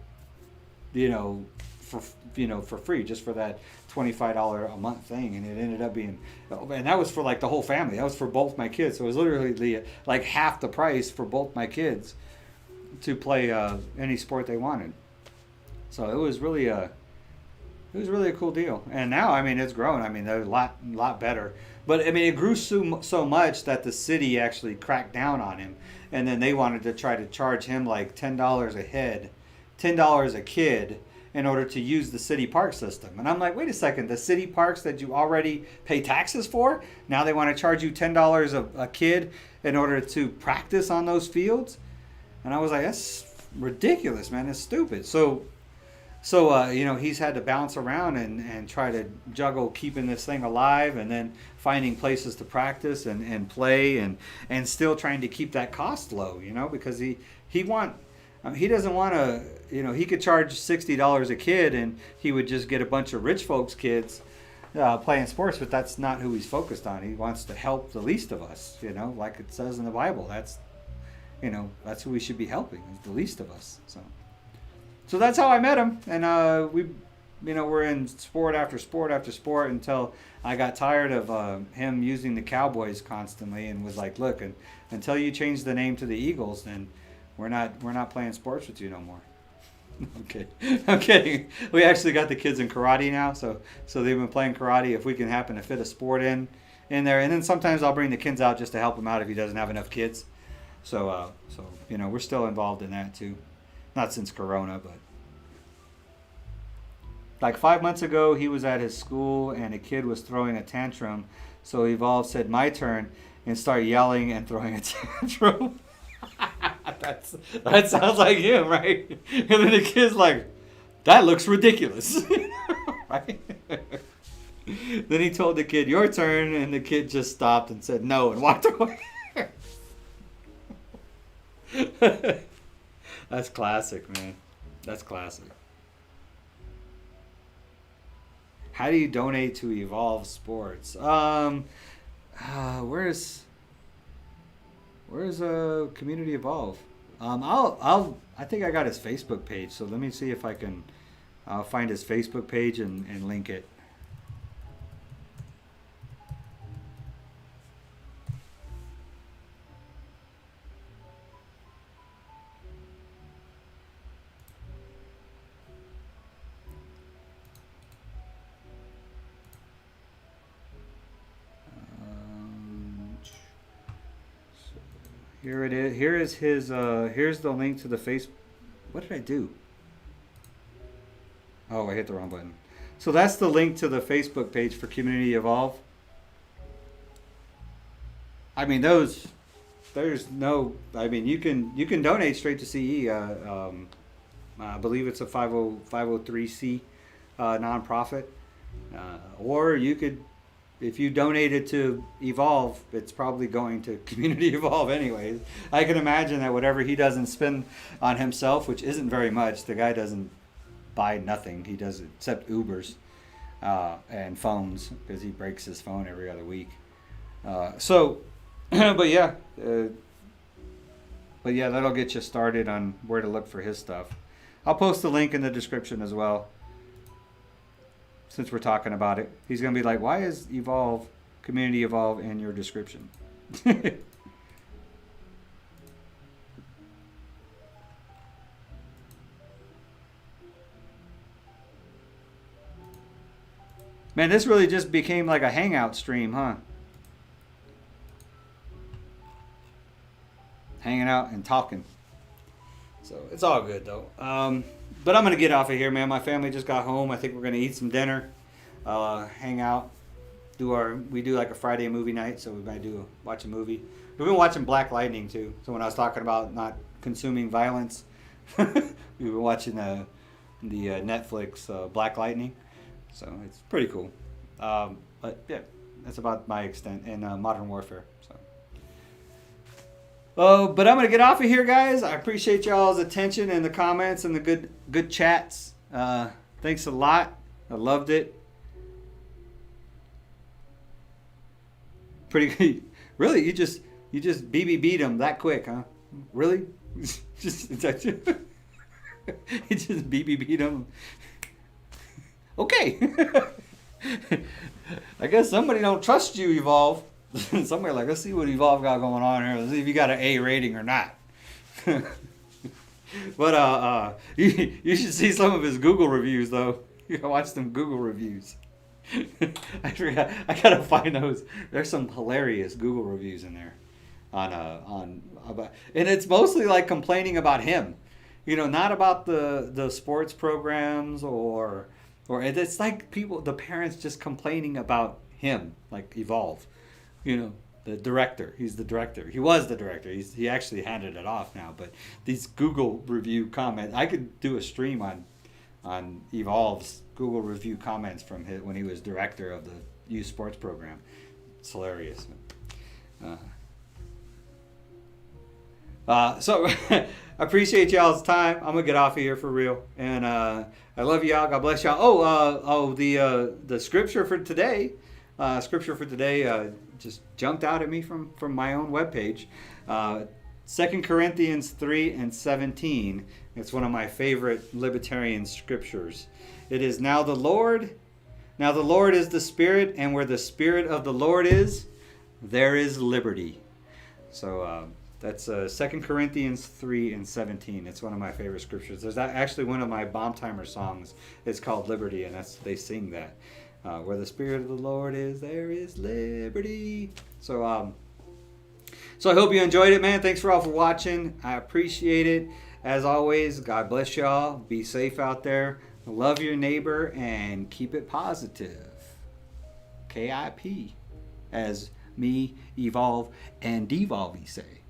you know, for free, just for that $25 a month thing. And it ended up being, and that was for like the whole family. That was for both my kids. So it was literally like half the price for both my kids to play any sport they wanted. So it was really a cool deal. And now, I mean, it's grown. I mean, they're a lot better. But I mean, it grew so much that the city actually cracked down on him, and then they wanted to try to charge him like $10 a head, $10 a kid, in order to use the city park system. And I'm like, wait a second, the city parks that you already pay taxes for, now they want to charge you $10 a kid in order to practice on those fields? And I was like, that's ridiculous, man. It's stupid. So you know, he's had to bounce around and try to juggle keeping this thing alive, and then finding places to practice and play, and still trying to keep that cost low, you know, because he doesn't want to, you know, he could charge $60 a kid and he would just get a bunch of rich folks' kids playing sports, but that's not who he's focused on. He wants to help the least of us, you know, like it says in the Bible. That's, you know, that's who we should be helping, is the least of us. So that's how I met him, and we, you know, we're in sport after sport after sport until I got tired of him using the Cowboys constantly, and was like, look, until you change the name to the Eagles, then we're not playing sports with you no more. Okay, I'm kidding. We actually got the kids in karate now, so they've been playing karate. If we can happen to fit a sport in there, and then sometimes I'll bring the kids out just to help him out if he doesn't have enough kids. So you know, we're still involved in that too. Not since Corona, but like 5 months ago, he was at his school and a kid was throwing a tantrum. So Evolve said, my turn, and start yelling and throwing a tantrum. That sounds like him, right? And then the kid's like, that looks ridiculous. Right? Then he told the kid, your turn, and the kid just stopped and said no and walked away. That's classic, man. That's classic. How do you donate to Evolve Sports? Where's Community Evolve? I think I got his Facebook page, so let me see if I can find his Facebook page and link it. Here it is. Here is his. Here's the link to the face. What did I do? Oh, I hit the wrong button. So that's the link to the Facebook page for Community Evolve. I mean, there's no. I mean, you can donate straight to CE. I believe it's a 503c nonprofit, or you could. If you donated to Evolve, it's probably going to Community Evolve anyways. I can imagine that whatever he doesn't spend on himself, which isn't very much, the guy doesn't buy nothing. He does except Ubers and phones, because he breaks his phone every other week. But yeah, that'll get you started on where to look for his stuff. I'll post the link in the description as well. since we're talking about it. He's going to be like, why is evolve, community evolve in your description? Man, this really just became like a hangout stream, huh? Hanging out and talking. So it's all good though. But I'm gonna get off of here, man. My family just got home. I think we're gonna eat some dinner, hang out, we do like a Friday movie night, so we might watch a movie. We've been watching Black Lightning too. So when I was talking about not consuming violence, we've been watching the Netflix Black Lightning. So it's pretty cool. But yeah, that's about my extent in Modern Warfare. So, but I'm gonna get off of here, guys. I appreciate y'all's attention and the comments and the good chats. Thanks a lot. I loved it. Pretty good. Really, you just BB'd him that quick, huh? Really? just you just BB'd him. Okay. I guess somebody don't trust you, Evolve. Somebody like, let's see what Evolve got going on here. Let's see if you got an A rating or not. But you should see some of his Google reviews though. You gotta watch them Google reviews. I forgot. I gotta find those. There's some hilarious Google reviews in there and it's mostly like complaining about him. You know, not about the sports programs or it's like the parents just complaining about him, like Evolve. You know, the director. He's the director. He was the director. He actually handed it off now. But these Google review comments, I could do a stream on Evolve's Google review comments from when he was director of the youth sports program. It's hilarious. So I appreciate y'all's time. I'm gonna get off of here for real, and I love y'all. God bless y'all. The scripture for today. Just jumped out at me from my own webpage. 2 Corinthians 3:17. It's one of my favorite libertarian scriptures. It is now the Lord is the Spirit, and where the Spirit of the Lord is, there is liberty. So that's 2 Corinthians 3:17. It's one of my favorite scriptures. There's actually one of my Bomb Timer songs. It's called Liberty, and they sing that. Where the Spirit of the Lord is, there is liberty. So I hope you enjoyed it, man. Thanks for all for watching. I appreciate it. As always, God bless y'all. Be safe out there. Love your neighbor and keep it positive. KIP, as me, Evolve, and Devolve say.